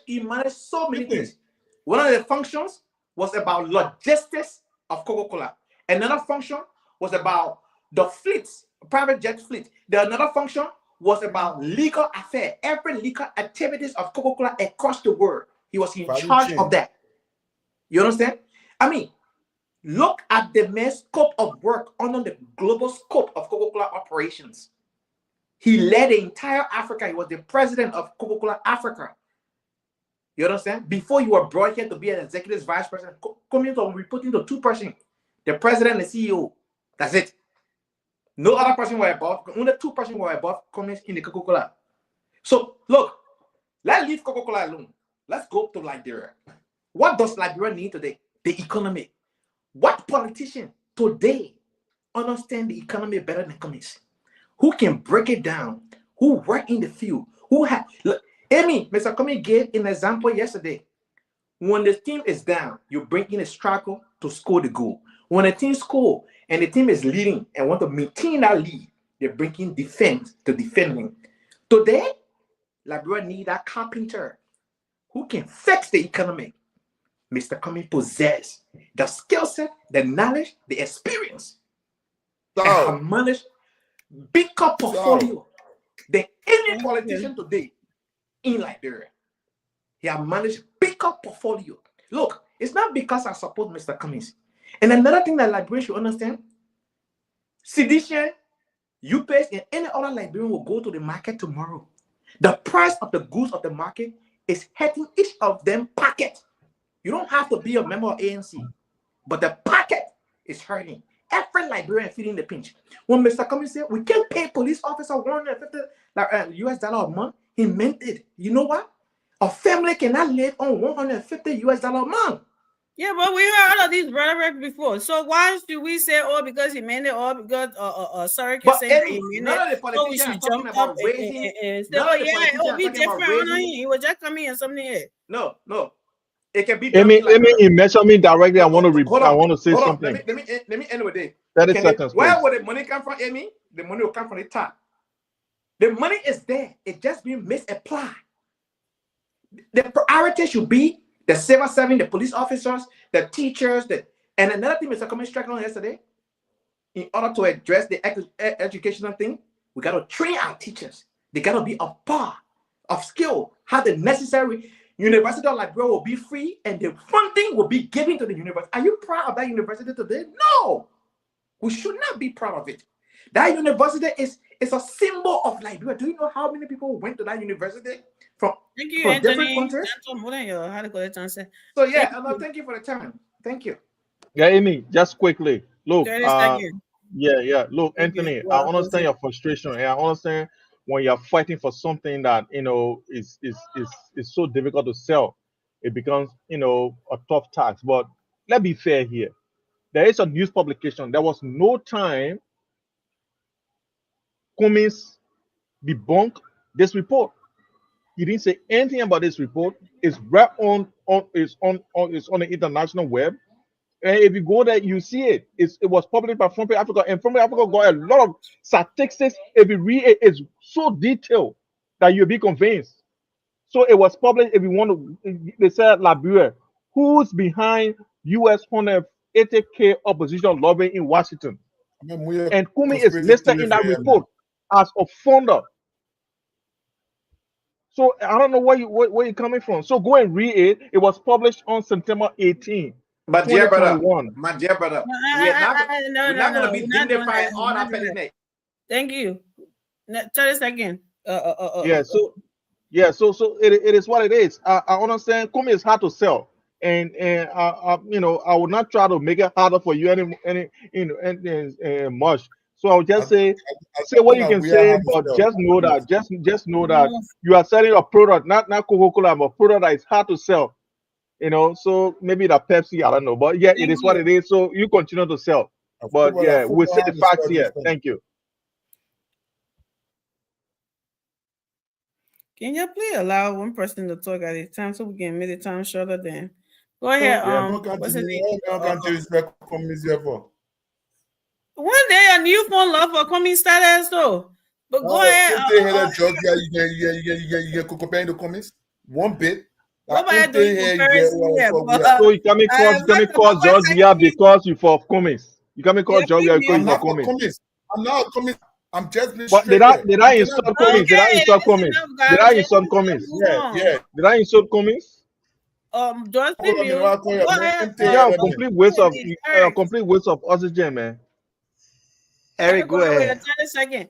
he managed so many things. One of the functions was about logistics of Coca-Cola. Another function was about the fleets, private jet fleet. Another function was about legal affairs, every legal activities of Coca-Cola across the world. He was in charge of that. You understand? I mean, look at the main scope of work under the global scope of Coca-Cola operations. He led the entire Africa. He was the president of Coca-Cola Africa. You understand? Before you were brought here to be an executive vice president, coming to reporting to 2 persons, the president and the CEO. That's it. No other person were above. Only 2 persons were above Cummings in the Coca-Cola. So look, let's leave Coca-Cola alone. Let's go to Liberia. What does Liberia need today? The economy. What politician today understand the economy better than Cummings? Who can break it down? Who work in the field? Who have look, Amy, Mr. Cummings gave an example yesterday. When the team is down, you bring in a striker to score the goal. When a team score and the team is leading and want to maintain that lead, they bring in defense to defend him. Today, Liberia need a carpenter who can fix the economy. Mr. Cummings possess the skill set, the knowledge, the experience, and manage bigger portfolio than any politician today in Liberia. He has managed bigger portfolio. Look, it's not because I support Mr. Cummings. And another thing that Liberia should understand, Seditian, UPS, and any other Liberian will go to the market tomorrow. The price of the goods of the market is hitting each of them pocket. You don't have to be a member of ANC, but the pocket is hurting. Every Liberian feeling the pinch. When Mr. Cummings said we can't pay police officer $150 US a month, he meant it. You know what? A family cannot live on $150 US a month. Yeah, but we heard all of these rhetoric before. So why should we say, oh, because he meant it, or because sorry, can say none of the politicians are talking about raising. It will be different. He was just coming and something here. No. It can be. Amy, you mentioned me directly. I want to say something. Let me end with it. 30 seconds. Where will the money come from, Amy? The money will come from the top. The money is there. It's just being misapplied. The priority should be the civil serving, the police officers, the teachers, and another thing Mr. Cummings struck on yesterday. In order to address the educational thing, we got to train our teachers. They got to be a part of skill, have the necessary. University of Liberia will be free and the funding will be given to the university. Are you proud of that university today? No. We should not be proud of it. That university is a symbol of Liberia. Do you know how many people went to that university from different countries? So yeah, thank you for the time. Thank you. Yeah, Amy, just quickly. Look, Look, Anthony, I understand your frustration. And I understand when you're fighting for something that is so difficult to sell, it becomes a tough task. But let's be fair here. There is a news publication. There was no time Cummings debunked This report. He didn't say anything about this report. It's right it's on the international web. And if you go there, you see it. It was published by Front Page Africa, and Front Page Africa got a lot of statistics. If you read it, it's so detailed that you'll be convinced. So it was published. If you want to, they said Liberia, who's behind US 180K opposition lobbying in Washington, and Kumi is listed in that report as a funder. So I don't know where you're coming from. So go and read it. It was published on September 18, But dear brother, 2021. my dear brother, we're not going to be dignifying all that pettiness. Thank you. 30 seconds. Yeah. So it is what it is. I understand. Kumi is hard to sell, and I would not try to make it harder for you any much. So I'll just say what you can say, but just know that you are selling a product, not Coca-Cola, but a product that is hard to sell. So maybe the Pepsi, I don't know, but yeah, it is what it is. So you continue to sell, but yeah, we'll say the facts here. Thank you. Can you please allow one person to talk at a time so we can make the time shorter? Then go ahead. What's his name? One day a new phone love for coming status though. But go ahead. You get comparing the comments one bit. So you can call Georgia because you for comments. You can call Georgia because you for comments. I'm not comments. I'm just being But did I insult comments? Did I insult comments? Did I insult comments? Yeah. Did I insult comments? Just yeah, complete waste of oxygen, man. Eric, go ahead. 30 seconds.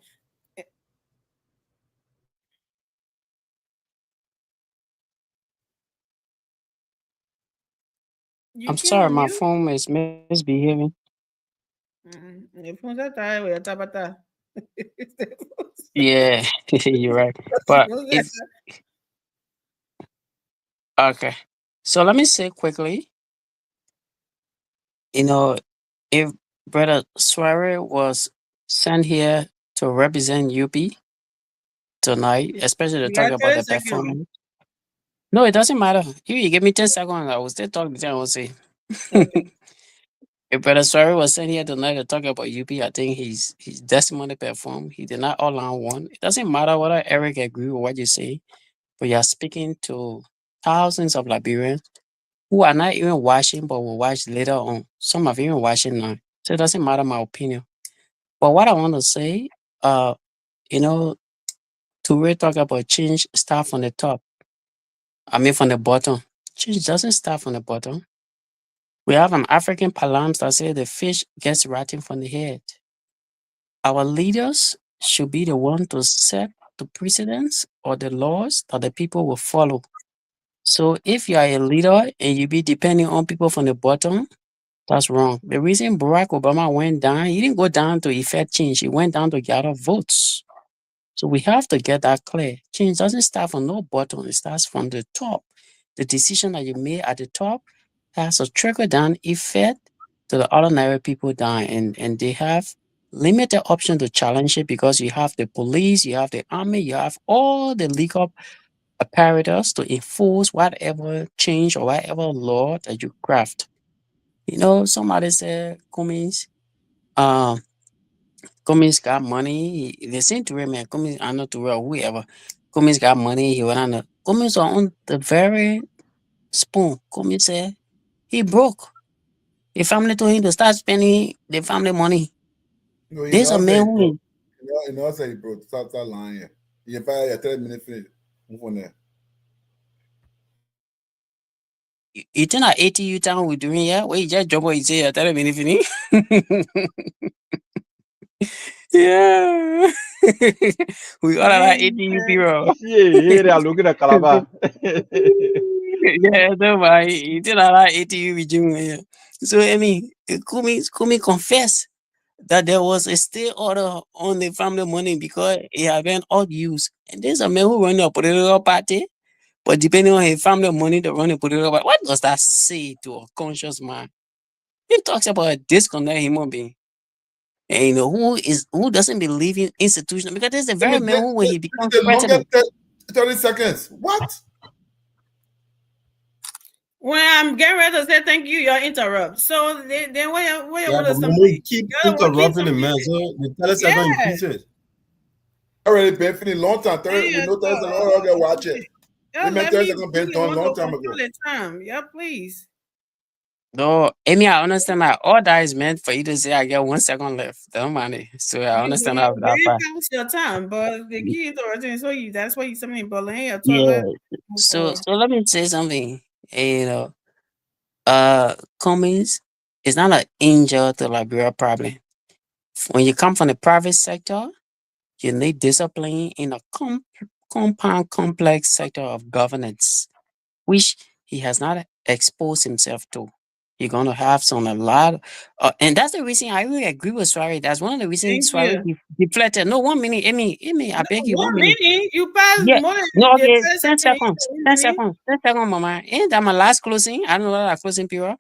I'm sorry, my phone is misbehaving. Yeah, you're right. But it's okay. So let me say quickly, if Brother Suare was sent here to represent UP tonight, especially to talk about the performance. No, it doesn't matter. You give me 10 seconds, I will still talk the thing I will say. If Brother Suare was sent here tonight to talk about UP, I think he's destined to perform. He did not all on one. It doesn't matter whether Eric agree with what you say, but you are speaking to thousands of Liberians who are not even watching, but will watch later on. Some are even watching now. So it doesn't matter my opinion. But what I want to say, to really talk about change start from the top. I mean from the bottom. Change doesn't start from the bottom. We have an African proverb that says the fish gets rotten from the head. Our leaders should be the one to set the precedents or the laws that the people will follow. So if you are a leader and you be depending on people from the bottom, that's wrong. The reason Barack Obama went down, he didn't go down to effect change. He went down to gather votes. So we have to get that clear. Change doesn't start from no bottom. It starts from the top. The decision that you made at the top has a trickle-down effect to the ordinary people down. And they have limited option to challenge it because you have the police, you have the army, you have all the legal apparatus to enforce whatever change or whatever law that you craft. Somebody said Cummings got money. They seem to man, Cummings, I know to whoever. Cummings got money. He went on Cummings on the very spoon. Cummings said he broke. The family told him to start spending the family money. No, There's a man who. You know, say, bro, stop lying. You fired 30 minutes finish. Move on there. You think at ATU town we're doing here? Wait, just jump on his head, 30 minutes finish. Yeah. We all are ATU people. Yeah, they are looking at Calabar. Yeah, nobody. You think that ATU we doing here? So I mean, Kumi confess that there was a stay order on the family money because it had been all used. And there's a man who run a political party, but depending on his family money, they run a political party. What does that say to a conscious man? He talks about a disconnect human being. And you know who doesn't believe in institutional, because there's a very man who, when he becomes The president. longest 30 seconds. What? When I'm getting ready to say thank you, you're interrupt. So then when you Yeah, want to but something, Momo, you keep you're the one keep interrupting the man. something. So the 30 second Yeah. increases. Already been finished long time. 30, Yeah, we know 30 so, seconds. All right, watch it. yeah, We meant let 30 me seconds been be done one long to time ago. control the time. Yeah, please. No, Amy, I understand that all that is meant for you to say I get 1 second left. Don't mind it. So I understand You that very part. past your time, but the key interrupting, so that's why you something but hey, Yeah. move So forward. let me say something. You know, Cummings is not an angel to Liberia problem. When you come from the private sector, you need discipline in a compound, complex sector of governance, which he has not exposed himself to. You're gonna have a lot, and that's the reason I really agree with Swari. That's one of the reasons Thank Swari you. deflected. No, 1 minute, Amy, I beg you, 1 1 minute. minute, you passed Yeah, more than no, the okay, 30 10 seconds. seconds, 10 seconds, 10 seconds, mama. Ain't that my last closing? I don't know that closing period.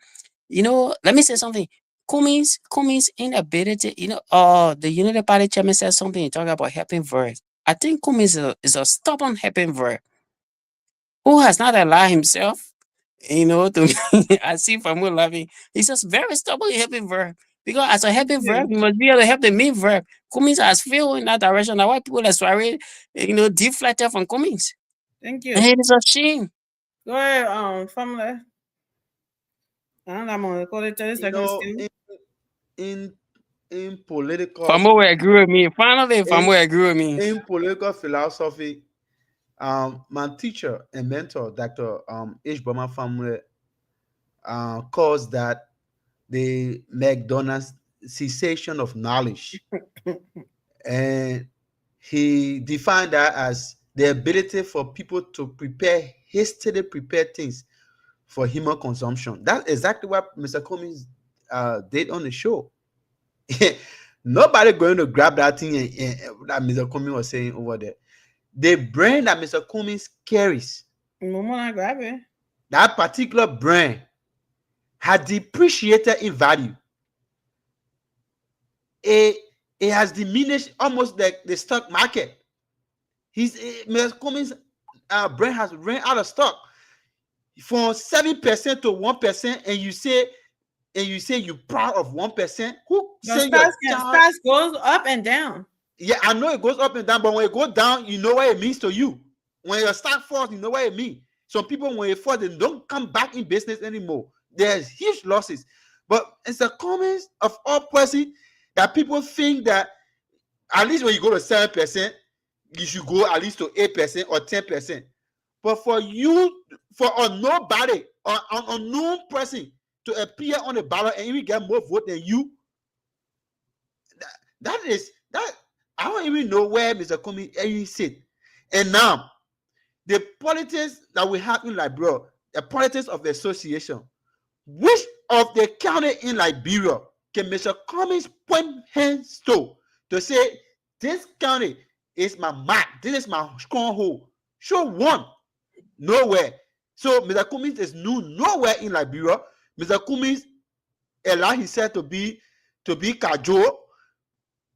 You know, let me say something. Cummings inability, the United Party chairman said something, he talked about helping Verb. I think Cummings is a stubborn helping Verb who has not allowed himself, to I see from who laughing. He's just very stubborn helping Verb. Because as a helping Yeah. verb, you must be able to help the main verb. Cummings has failed in that direction. That's why people are sorry, deflected from Cummings. Thank And you. it is a shame. Go ahead, family. I'm gonna call it 30 You seconds know, still. in political Famo will agree with me. Finally, Famo will agree with me. in political philosophy, my teacher and mentor, Dr. H. Boma Family, calls that the McDonald's cessation of knowledge. And he defined that as the ability for people to hastily prepare things for human consumption. That's exactly what Mr. Cummings did on the show. Nobody going to grab that thing that Mr. Cummings was saying over there. The brain that Mr. Cummings carries, grab it. that particular brain, had depreciated in value. It has diminished almost like the stock market. Mr. Cummings' brain has ran out of stock from 7% to 1%, and you say you're proud of 1%. Who say your child? Stocks goes up and down. Yeah, I know it goes up and down, but when it goes down, you know what it means to you. When your stock falls, you know what it means. Some people, when it falls, they don't come back in business anymore. There's huge losses. But it's a comment of all person that people think that at least when you go to 7%, you should go at least to 8% or 10%. But for a nobody or an unknown person to appear on the ballot and even get more vote than you, that I don't even know where Mr. Cummings sit. And now, the politics that we have in Liberia, the politics of the association, which of the county in Liberia can Mr. Cummings point hands to say, this county is my mark, this is my stronghold? Show one. Nowhere. So Mr. Cummings is nowhere in Liberia. Mr. Cummings allowed himself to be cajoled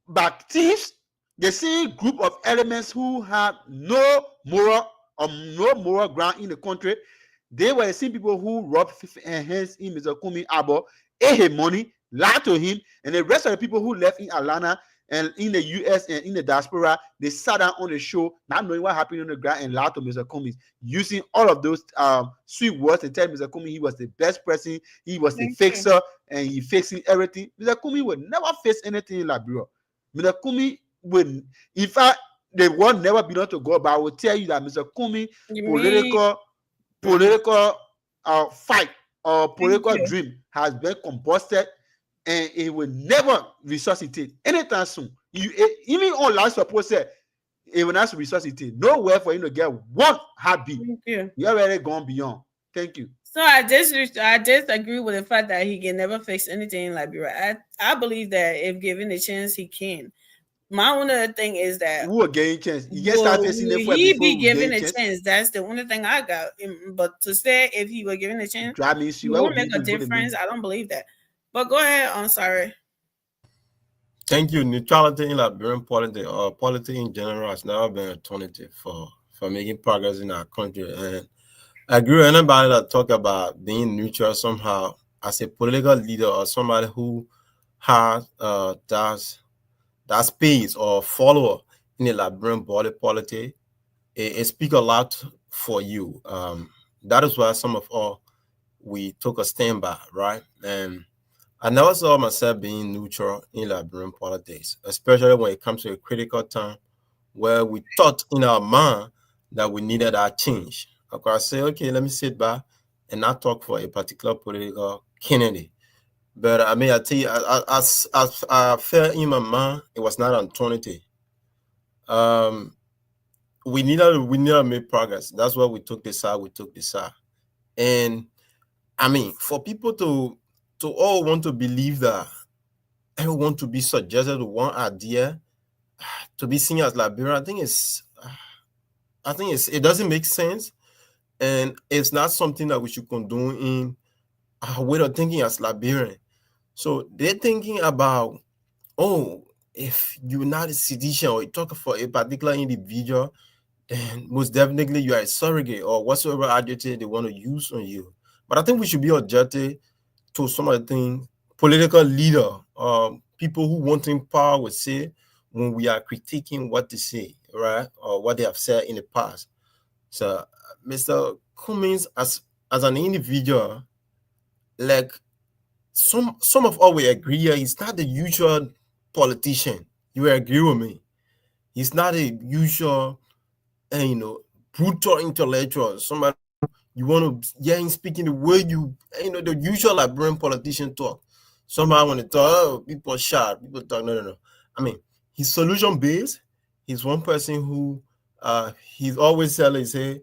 by thieves, the same group of elements who have no moral ground in the country. They were the same people who robbed hands in Mr. Cummings' arbor, ate his money, lied to him, and the rest of the people who left in Atlanta and in the US and in the diaspora, they sat down on the show, not knowing what happened on the ground, and lied to Mr. Cummings, using all of those sweet words to tell Mr. Cummings he was the best person, he was the fixer, and he fixing everything. Mr. Cummings would never face anything in Liberia. Mr. Cummings would, in fact, the world never belong to God, but I will tell you that Mr. Cummings' political fight or political dream has been combusted, and it will never resuscitate anytime soon. Even on life support said it will not resuscitate. Nowhere for you to get one heartbeat. You already gone beyond. Thank you. So I disagree with the fact that he can never fix anything in Liberia. I believe that if given a chance, he can. My only thing is that who will gain chance? You get start facing them he be given a chance. That's the only thing I got. But to say if he were given a chance, it won't make a difference. I don't believe that. But go ahead. I'm sorry. Thank you. Neutrality in Liberian politics or politics in general has never been an alternative for making progress in our country. And I agree with anybody that talk about being neutral somehow as a political leader or somebody who has that space or follower in the Liberian body politic. It speaks a lot for you. That is why some of us we took a stand by, right? And I never saw myself being neutral in Liberian politics, especially when it comes to a critical time where we thought in our mind that we needed that change. Okay, I say, okay, let me sit back and not talk for a particular political candidate. But I mean, I tell you, as I felt in my mind, it was not an alternative. We needed to make progress. That's why we took this side. And I mean, for people to all want to believe that and want to be suggested to one idea to be seen as Liberian, I think it doesn't make sense, and it's not something that we should condone in our way of thinking as Liberian. So they're thinking about, if you're not a citizen or you're talking for a particular individual, then most definitely you are a surrogate or whatsoever adjective they want to use on you. But I think we should be objective to some of the things political leader, people who want in power would say when we are critiquing what they say, right, or what they have said in the past. So, Mr. Cummings, as an individual, like some of us will agree, he's not the usual politician. You will agree with me. He's not a usual, brutal intellectual. Somebody you want to hear him speaking the way the usual Liberian politician talk. Somebody want to talk, people shout, people talk. No. I mean, he's solution based. He's one person who he's always say,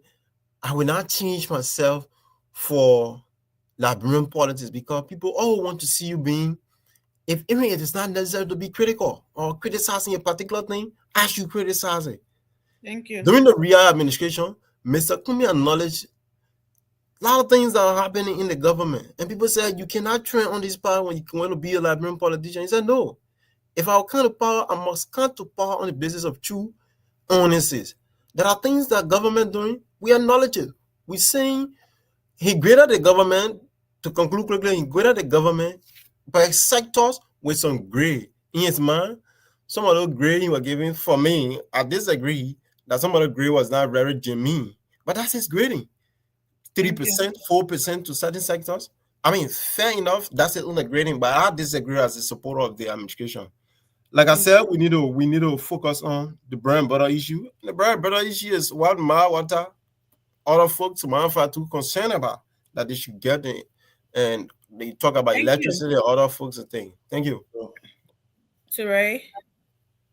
I will not change myself for Liberian politics because people all want to see you being, even if it is not necessary to be critical or criticizing a particular thing, as you criticize it. Thank you. During the Ria administration, Mr. Kumi acknowledged a lot of things that are happening in the government. And people said, you cannot trend on this power when you want to be a Liberian politician. He said, no. If I come to power, I must come to power on the basis of true honesty. There are things that government doing, we acknowledge it. We're saying he graded the government, to conclude quickly, he graded the government by sectors with some grade in his mind. Some of those grade he was giving, for me, I disagree that some of the grade was not very genuine. But that's his grading. 3%, 4% to certain sectors. I mean, fair enough, that's his own grading, but I disagree as a supporter of the administration. Like I said, we need to focus on the bread and butter issue. The bread and butter issue is what other folks are too concerned about, that they should get it. And they talk about electricity and other folks a thing. Thank you. Suray?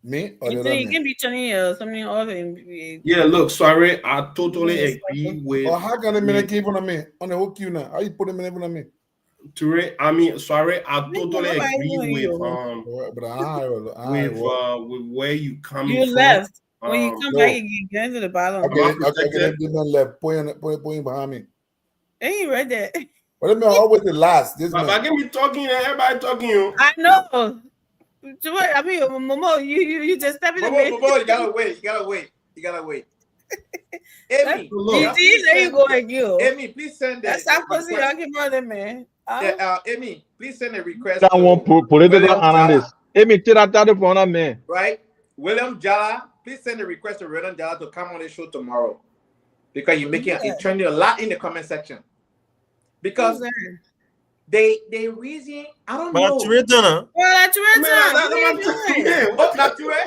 Me or You can be turning something off and yeah, look, sorry, I totally agree with. Or how can a minute keep on me on the hook you now? How you put a minute on me? Ture, I mean, sorry, I totally agree with where you coming from. You left. When you come back, you get into the bottom. Okay, point behind me. Hey, you read that. Well, let me always the last. This man. I can be talking and everybody talking you. I know. I mean, Momo, you just step in the middle. Momo, you gotta wait. Amy, there you go again. Amy, please send that. That's how pussy argument, man. Amy, please send a request. That one political analyst. Amy, tira that for me. Right, William Jala, please send a request to William Jala to come on the show tomorrow, because you're making it trending a lot in the comment section. Because they reason, I don't know. But Twitter, what's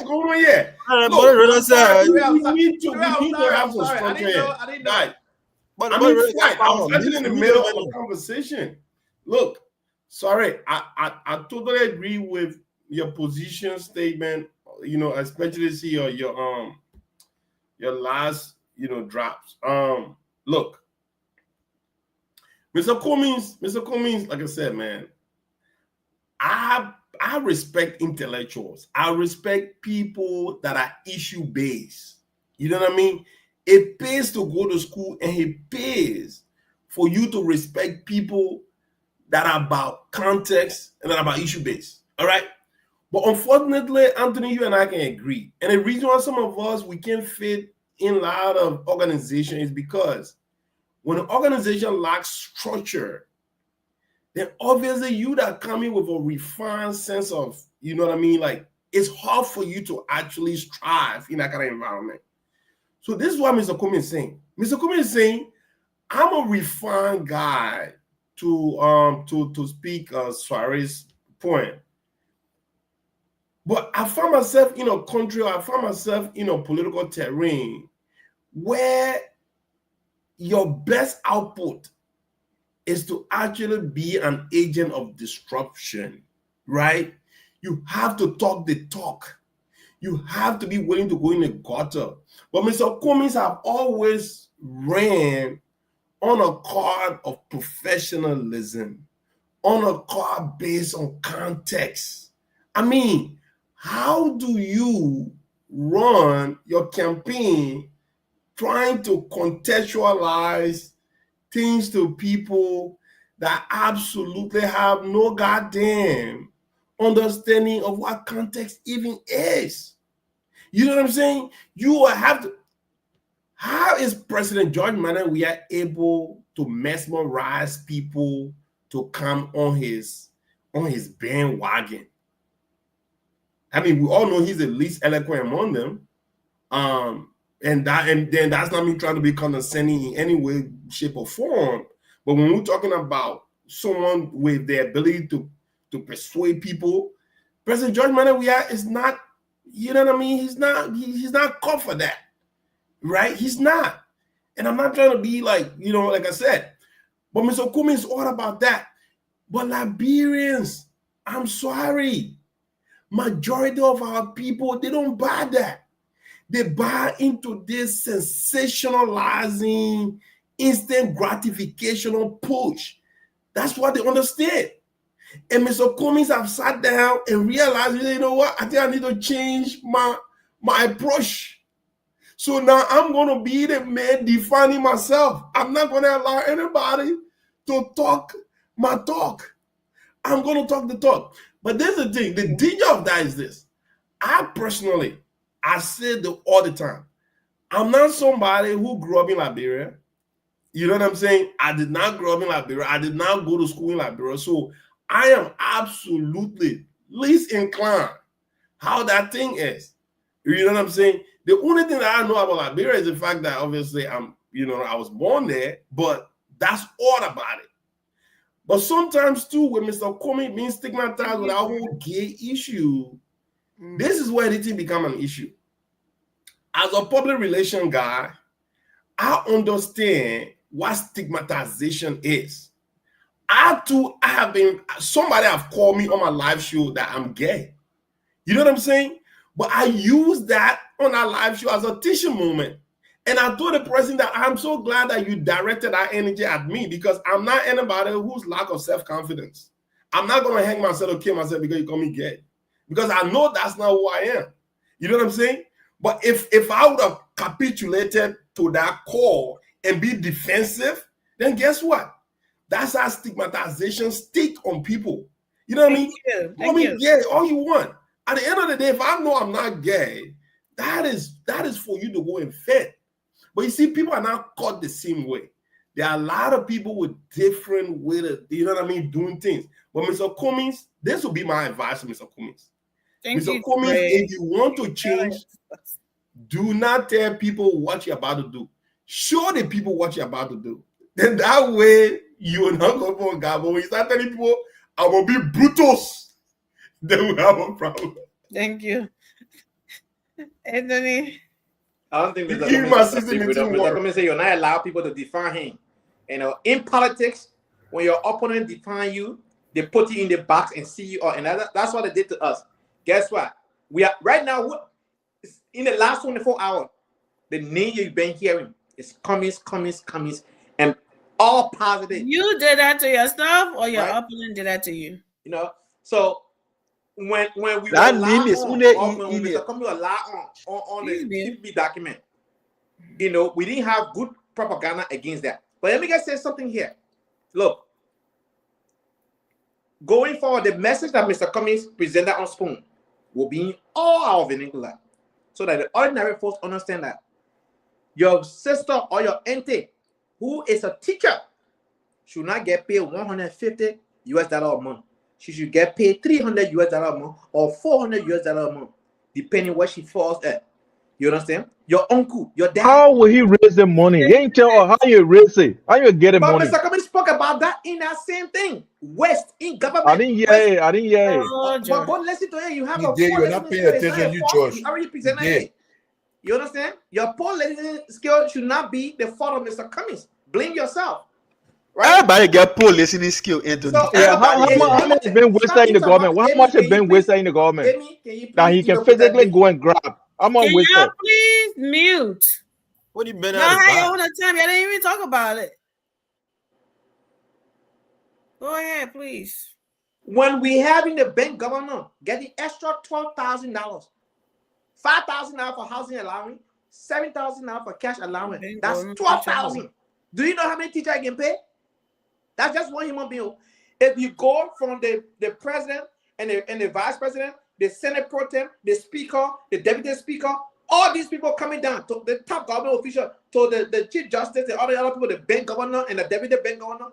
going on here? We need to have some structure here. I was actually in the middle of a conversation. Look, sorry, I totally agree with your position statement. Especially see your last drops. Look. Mr. Cummings, like I said, man, I respect intellectuals. I respect people that are issue-based. You know what I mean? It pays to go to school, and it pays for you to respect people that are about context and that are about issue-based. All right? But unfortunately, Anthony, you and I can agree. And the reason why some of us, we can't fit in a lot of organization is because when an organization lacks structure, then obviously you that come in with a refined sense of, you know what I mean? Like, it's hard for you to actually strive in that kind of environment. So this is what Mr. Kumi is saying. Mr. Kumi is saying, I'm a refined guy, to speak Suarez's point. But I found myself in a country, I found myself in a political terrain where your best output is to actually be an agent of disruption, right? You have to talk the talk. You have to be willing to go in the gutter. But Mr. Cummings have always ran on a card of professionalism, on a card based on context. I mean, how do you run your campaign trying to contextualize things to people that absolutely have no goddamn understanding of what context even is? You know what I'm saying? You will have to. How is President George Manneh Weah able to mesmerize people to come on his bandwagon? I mean, we all know he's the least eloquent among them. And then that's not me trying to be condescending in any way, shape, or form. But when we're talking about someone with the ability to persuade people, President George Manneh Weah is not, you know what I mean? He's not cut for that, right? He's not. And I'm not trying to be like, you know, like I said, but Mr. Kumi is all about that. But Liberians, I'm sorry, majority of our people, they don't buy that. They buy into this sensationalizing, instant gratificational push. That's what they understand. And Mr. Cummings have sat down and realized, you know what? I think I need to change my approach. So now I'm going to be the man defining myself. I'm not going to allow anybody to talk my talk. I'm going to talk the talk. But there's the thing. The danger of that is this. I say all the time, I'm not somebody who grew up in Liberia. You know what I'm saying? I did not grow up in Liberia. I did not go to school in Liberia. So I am absolutely least inclined how that thing is. You know what I'm saying? The only thing that I know about Liberia is the fact that obviously I was born there, but that's all about it. But sometimes too, when Mr. Comey being stigmatized with our whole gay issue, this is where anything become an issue. As a public relation guy, I understand what stigmatization is. Somebody have called me on my live show that I'm gay. You know what I'm saying? But I use that on our live show as a teaching moment. And I told the person that I'm so glad that you directed that energy at me, because I'm not anybody who's lack of self-confidence. I'm not going to hang myself or kill myself because you call me gay. Because I know that's not who I am. You know what I'm saying? But if I would have capitulated to that call and be defensive, then guess what? That's how stigmatization stick on people. You know what I mean? Call me gay all you want. At the end of the day, if I know I'm not gay, that is for you to go and fit. But you see, people are not caught the same way. There are a lot of people with different ways of, you know what I mean, doing things. But Mr. Cummings, this will be my advice to Mr. Cummings. Mr. Cummings, if you want to change, do not tell people what you're about to do. Show the people what you're about to do. Then that way, you will not go for a guy. But when you start telling people, I will be Brutus, then we have a problem. Thank you. Anthony? I don't think Mr. Cummings say you're not allowed people to define him. You know, in politics, when your opponent define you, they put you in the box and see you out. And that's what they did to us. Guess what? We are right now in the last 24 hours. The name you've been hearing is Cummings, and all positive. You did that to yourself, or your opponent did that to you? You know, so when we that name is on the TV document, you know, we didn't have good propaganda against that. But let me just say something here. Look, going forward, the message that Mr. Cummings presented on Spoon will be in all our vernacular, so that the ordinary folks understand that your sister or your auntie who is a teacher should not get paid $150 a month. She should get paid $300 a month or $400 a month, depending where she falls at. You understand? Your uncle, your dad. How will he raise the money? He ain't tell her how you raise it. How you get the But money? Mr. Cummings spoke about that in that same thing. West in government. I didn't hear it. I didn't hear it. But go listen to it. You have You a did. poor You're not listening paying skill. It's not attention, your you, fault. George. You already You presented did. it. You understand? Your poor listening skill should not be the fault of Mr. Cummings. Blame yourself. Right? Everybody get poor listening skill, Anthony. So, Yeah, how Everybody. much has been wasted in the government? How much has been wasted in the government Amy, can you that please, he can physically go and grab? How much Can y'all wasted? please mute? What you been Y'all out of had your box? own time. Y'all didn't even talk about it. Go ahead, please. when we having the bank governor getting extra $12,000, $5,000 for housing allowance, $7,000 for cash allowance, Bank that's governor, $12,000. Do you know how many teachers can pay? That's just one human being. If you go from the president and the vice president, the Senate pro tem, the speaker, the deputy speaker, all these people coming down to the top government official, to the chief justice, the other people, the bank governor and the deputy bank governor,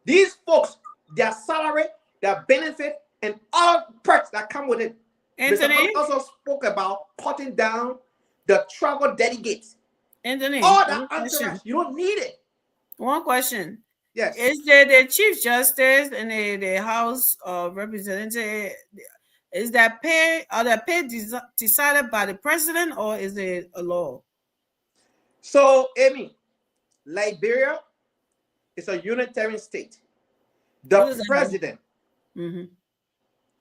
these folks, their salary, their benefit, and all perks that come with it. Mr. Anthony? Cummings also spoke about cutting down the travel delegates. Anthony, All that one question. entourage, you don't need it. One question. Yes. Is the Chief Justice and the House of Representatives, is that pay, are the pay decided by the president or is it a law? So, Amy, Liberia is a unitarian state. What The does that mean? president, Mm-hmm.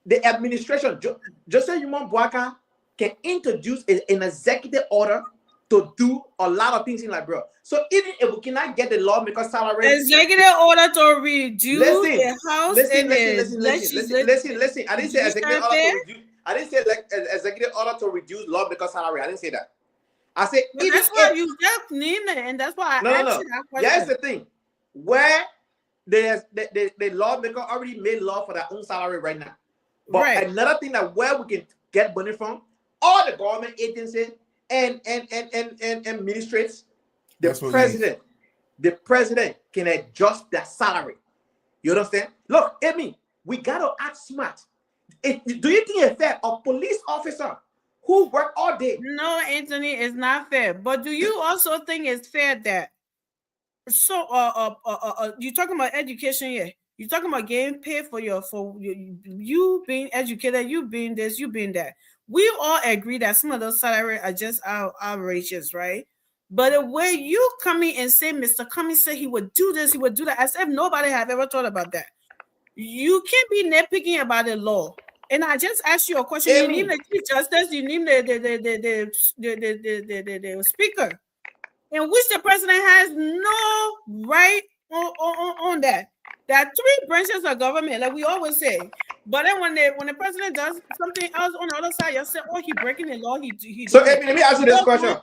the administration, Joseph Yuma Boaka can introduce an executive order to do a lot of things in Liberia. So even if we cannot get the lawmaker salary, Executive order to reduce the House and listen. I didn't say executive order to reduce. I didn't say like executive order to reduce lawmaker salary. I didn't say that. I said But even that's why if, you just named it, and that's why I no. asked you that question. Here's the thing, where the lawmaker already made law for their own salary right now. But Right. another thing that where we can get money from, all the government agencies and administrators, That's what the president can adjust their salary. You understand? Look, Amy, we gotta act smart. Do you think it's fair a police officer who work all day? No, Anthony, it's not fair. But do you also think it's fair that you're talking about education here? You're talking about getting paid for you being educated, you being this, you being that. We all agree that some of those salaries are just outrageous, right? But the way you come in and say Mr. Cummings said he would do this, he would do that, as if nobody have ever thought about that. You can't be nitpicking about the law. And I just asked you a question. You name the Chief Justice, you name the speaker, in which the president has no right on that. There are three branches of government, like we always say. But then when the president does something else on the other side, you say, "Oh, he breaking the law." He So, Amy, let me ask you this question.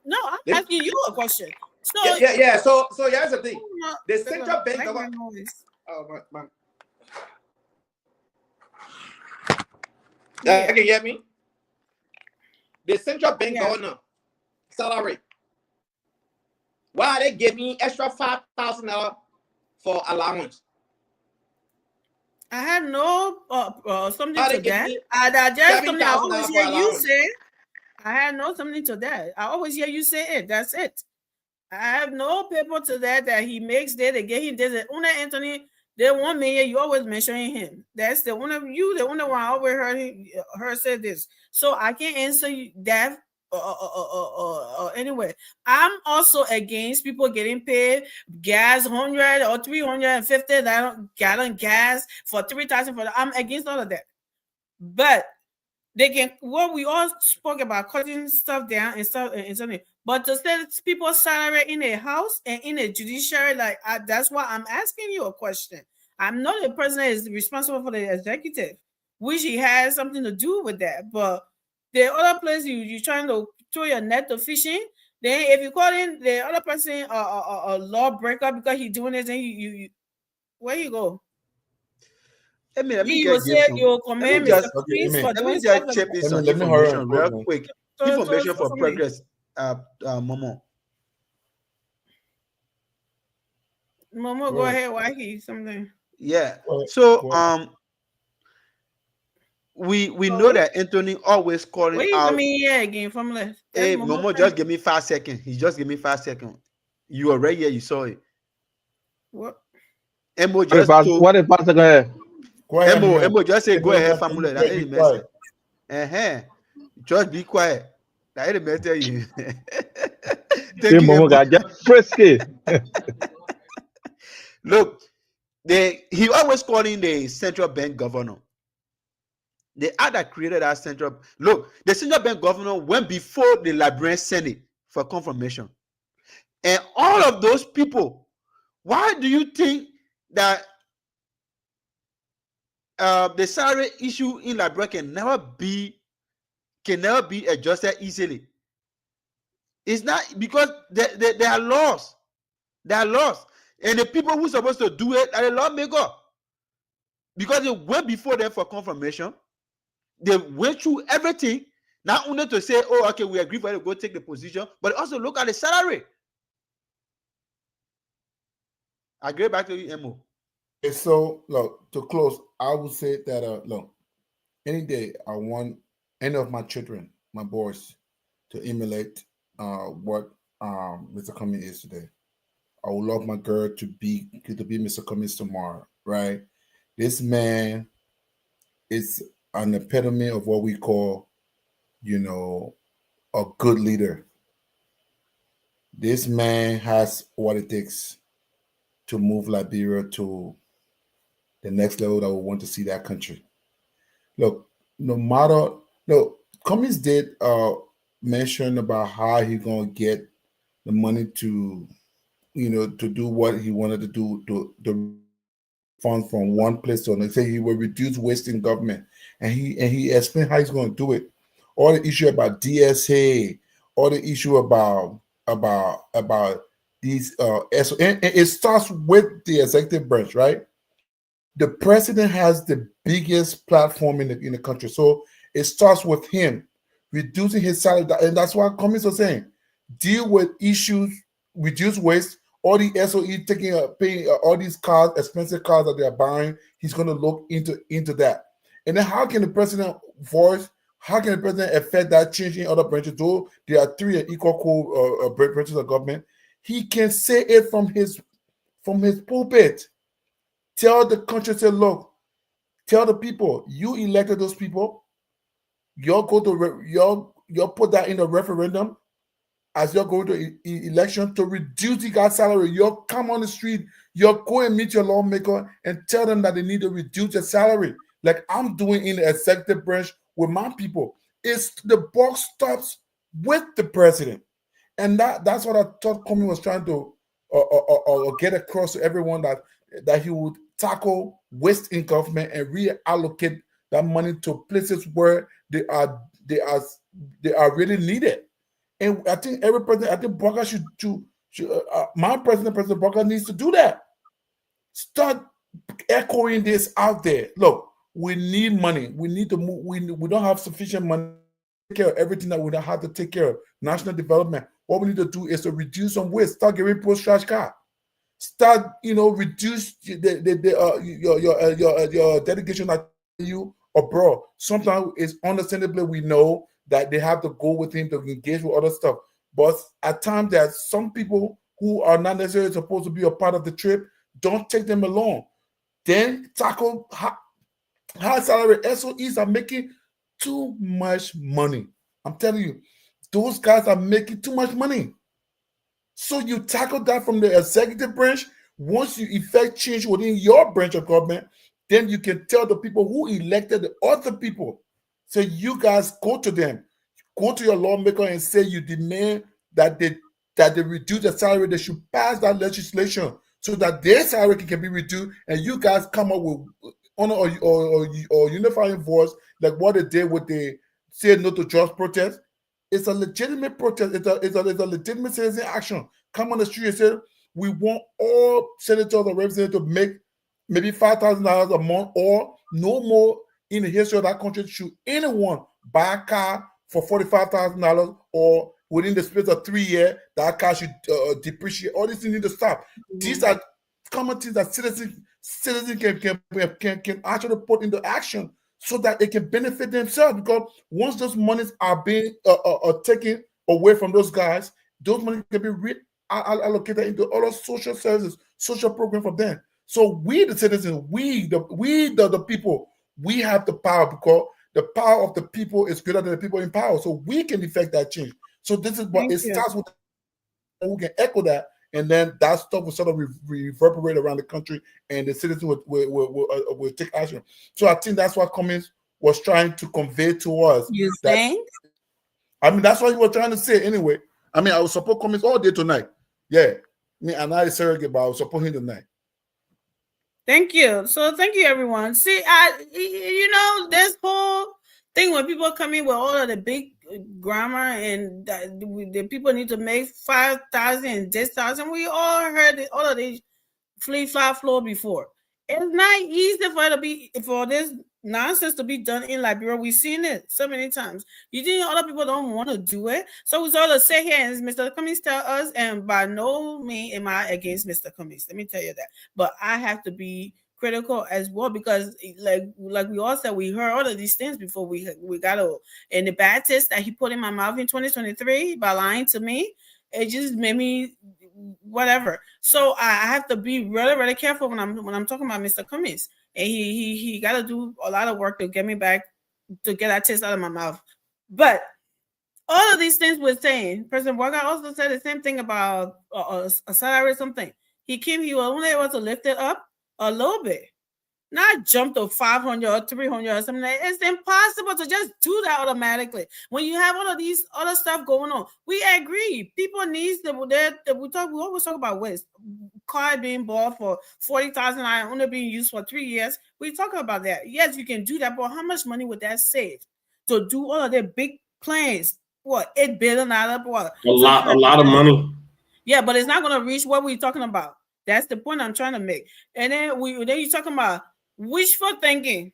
No, I'm asking you a question. So Yeah. So here's the thing: the central bank government. Oh my. Can you hear me? The central bank governor salary. Why are they giving extra $5,000 for allowance? I have no something How to they that. give I just something I always $7,000 hear for you allowance? say. I have no something to that. I always hear you say it. That's it. I have no paper to that he makes there. They get him. There's the owner Anthony. They 1 million. You always mentioning him. That's the one of you. The only one I always heard her say this. So I can't answer you that. Anyway, I'm also against people getting paid gas 100 or 350 gallon gas for 3,000 for. I'm against all of that. But they can. What we all spoke about cutting stuff down and stuff and something. But to set people's salary in a house and in a judiciary, that's why I'm asking you a question. I'm not the president is responsible for the executive, which he has something to do with that. But the other place you're trying to throw your net to fishing, then if you call in the other person a lawbreaker because he's doing this, then you where you go? Amy, let me You just say give some. you Let commend me Mr. just Okay, Cummings Amen. for let doing me stuff just like chip in some Let me hurry information on, real man. quick. that. Information for Somebody. progress, Momo. Momo, go ahead. Why he something? Yeah. Go So ahead. we So know that Anthony always calling what you out. coming here again from left? Hey, That's Momo Momo, just give me 5 seconds. He just give me 5 seconds. You already here, you saw it. What? Emo just told What if Pastor go ahead? Go ahead, man. Emo just say go ahead, family. That Be ain't quiet. message. Just be quiet. That ain't matter you. Thank This you, Momo Emo. got just frisky. Look, he always calling the central bank governor. The other created that central. Look, the central bank governor went before the Liberian Senate for confirmation. And all of those people, why do you think that the salary issue in Liberia can never be adjusted easily? It's not because they are lost. They are lost. And the people who are supposed to do it are the lawmaker. Because they went before them for confirmation. They went through everything, not only to say, oh, okay, we agree for you to go take the position, but also look at the salary. I get back to you, Emo. Okay, so look, to close, I would say that look, any day I want any of my children, my boys, to emulate what Mr. Cummings is today. I would love my girl to be Mr. Cummings tomorrow, right? This man is an epitome of what we call, a good leader. This man has what it takes to move Liberia to the next level that we want to see that country. Look, Cummings did mention about how he gonna get the money to, to do what he wanted to do to fund from one place to another. Say he will reduce waste in government, and he explained how he's going to do it. All the issue about DSA, all the issue about these and it starts with the executive branch, right? The president has the biggest platform in the country, so it starts with him reducing his salary, and that's why Cummings was saying, deal with issues, reduce waste. All the SOE paying all these cars, expensive cars that they're buying, he's going to look into that. And then how can the president how can the president affect that change in other branches? Though there are three equal branches of government, he can say it from his pulpit. Tell the country, say, look, tell the people, you elected those people. You'll go to you'll put that in the referendum as you're going to election to reduce the guy's salary. You'll come on the street, you'll go and meet your lawmaker and tell them that they need to reduce their salary, like I'm doing in the executive branch with my people. It's the buck stops with the president, and that's what I thought Cummings was trying to get across to everyone, that he would tackle waste in government and reallocate that money to places where they are really needed. And I think every president, I think Barker should my president, President Barker, needs to do that. Start echoing this out there. Look, we need money. We need to move. We don't have sufficient money to take care of everything that we don't have to take care of. National development. What we need to do is to reduce some waste. Start giving post-trash car. Start, reduce your dedication that you abroad. Sometimes it's understandably we know that they have to go with him to engage with other stuff. But at times there are some people who are not necessarily supposed to be a part of the trip. Don't take them along. Then tackle high salary SOEs are making too much money. I'm telling you, those guys are making too much money. So you tackle that from the executive branch. Once you effect change within your branch of government, then you can tell the people who elected the other people. So you guys go to them, go to your lawmaker and say you demand that they reduce the salary. They should pass that legislation so that their salary can be reduced, and you guys come up with honor or unifying voice, like what they did with the say no to jobs protest. It's a legitimate protest. It's a legitimate citizen action. Come on the street and say, we want all senators or representatives to make maybe $5,000 a month, or No more in the history of that country should anyone buy a car for $45,000 or within the space of 3 years, that car should depreciate. All these things need to stop. These are common things that citizens can actually put into action so that they can benefit themselves. Because once those monies are being taken away from those guys, those money can be allocated into other social services, social program for them. So we, the citizens, we the people, we have the power, because the power of the people is greater than the people in power. So we can effect that change. So this is what it starts with. We can echo that, and then that stuff will sort of reverberate around the country, and the citizens will take action. So I think that's what Cummings was trying to convey to us. You think? I mean, that's what he was trying to say anyway. I mean, I will support Cummings all day tonight. Yeah. Me and I surrogate, but I will support him tonight. Thank you. So thank you, everyone. See, this whole thing when people come in with all of the big grammar and the people need to make 5,000 and this thousand. We all heard all of these flip-flop floor before. It's not easy for this nonsense to be done in Liberia. We've seen it so many times. You think other people don't want to do it? So we sort of sit here and Mr. Cummings tell us, and by no means am I against Mr. Cummings. Let me tell you that. But I have to be critical as well, because like we all said, we heard all of these things before we got to. And the bad taste that he put in my mouth in 2023 by lying to me, it just made me whatever. So I have to be really, really careful when I'm talking about Mr. Cummings. And he got to do a lot of work to get me back, to get that taste out of my mouth. But all of these things we're saying, President Walker also said the same thing about a salary or something. He was only able to lift it up a little bit, not jump to 500 or 300 or something. It's impossible to just do that automatically. When you have all of these other stuff going on, we agree. People need we always talk about waste. Car being bought for $40,000, only being used for 3 years. We talk about that. Yes, you can do that, but how much money would that save to do all of their big plans? What, $8 billion? What? A lot of money. Yeah, but it's not going to reach what we're talking about. That's the point I'm trying to make. And then you're talking about wishful thinking.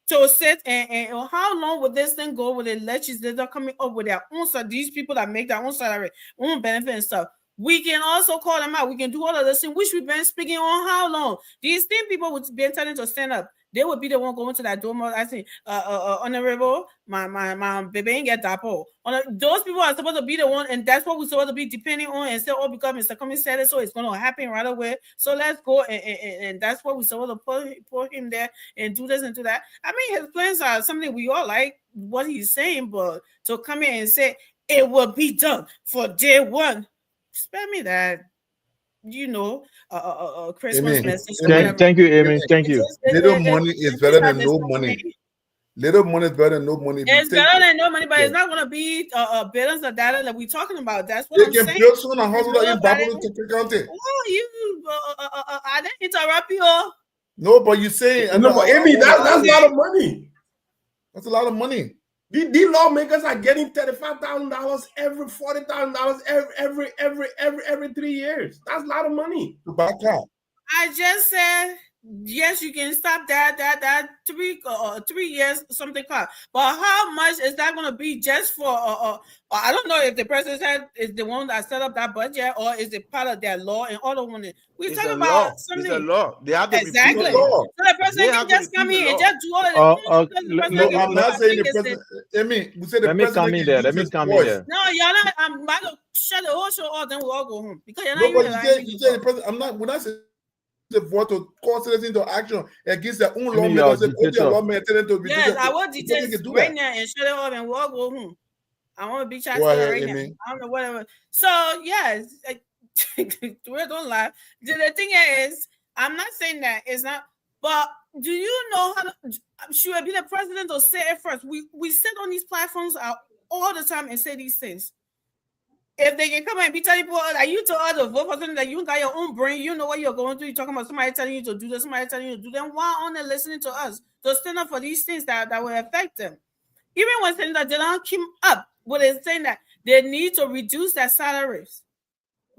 To sit and how long would this thing go with the legislature coming up with their own, so these people that make their own salary, own benefit and stuff? We can also call them out. We can do all of this thing, which we've been speaking on how long. These same people would be intending to stand up. They would be the one going to that door. I think, Honorable, my baby ain't get that poll. Those people are supposed to be the one, and that's what we're supposed to be depending on, and say, oh, because Mr. Cummings said it, so it's going to happen right away. So let's go, and that's what we're supposed to put him there and do this and do that. I mean, his plans are something we all like, what he's saying, but to come in and say, it will be done for day one, spare me that, Christmas message. Thank you, Amy. Thank you. Little money is better than no money. Little money is better than no money. It's better than no money, but it's not going to be billions of data that we're talking about. That's what I'm saying. They can build soon a hospital in Babylon to County. I didn't interrupt you. No, but you say no, but Amy, that's a lot of money. That's a lot of money. These lawmakers are getting $35,000 every $40,000 every 3 years. That's a lot of money. I just said yes, you can stop that 3 years something cost. But how much is that going to be just for? I don't know if the president is the one that set up that budget, or is it part of their law and all the one. We're talking about something. It's a law. They have to exactly. repeat the law. So the president can just come in and just do all of it. No, I'm not saying the president. Let me come in there. Let me come in there. No, you're not. I'm about to shut the whole show off. Then we'll all go home because you're not. No, but you say the president. I'm not. When I say the vote to call citizens into action against their own lawmakers, yes, I will detail right now and shut it off, and we'll all go home. I want to be chatting right now. I don't know whatever. So yes, we don't lie. The thing is, I'm not saying that it's not. But do you know how? Should I be the president or say it first? We sit on these platforms all the time and say these things. If they can come and be telling people that you told us to vote for something that you got your own brain, you know what you're going through. You're talking about somebody telling you to do this, somebody telling you to do that. Why aren't they listening to us to stand up for these things that will affect them? Even when Senator Dylan came up with it saying that they need to reduce their salaries.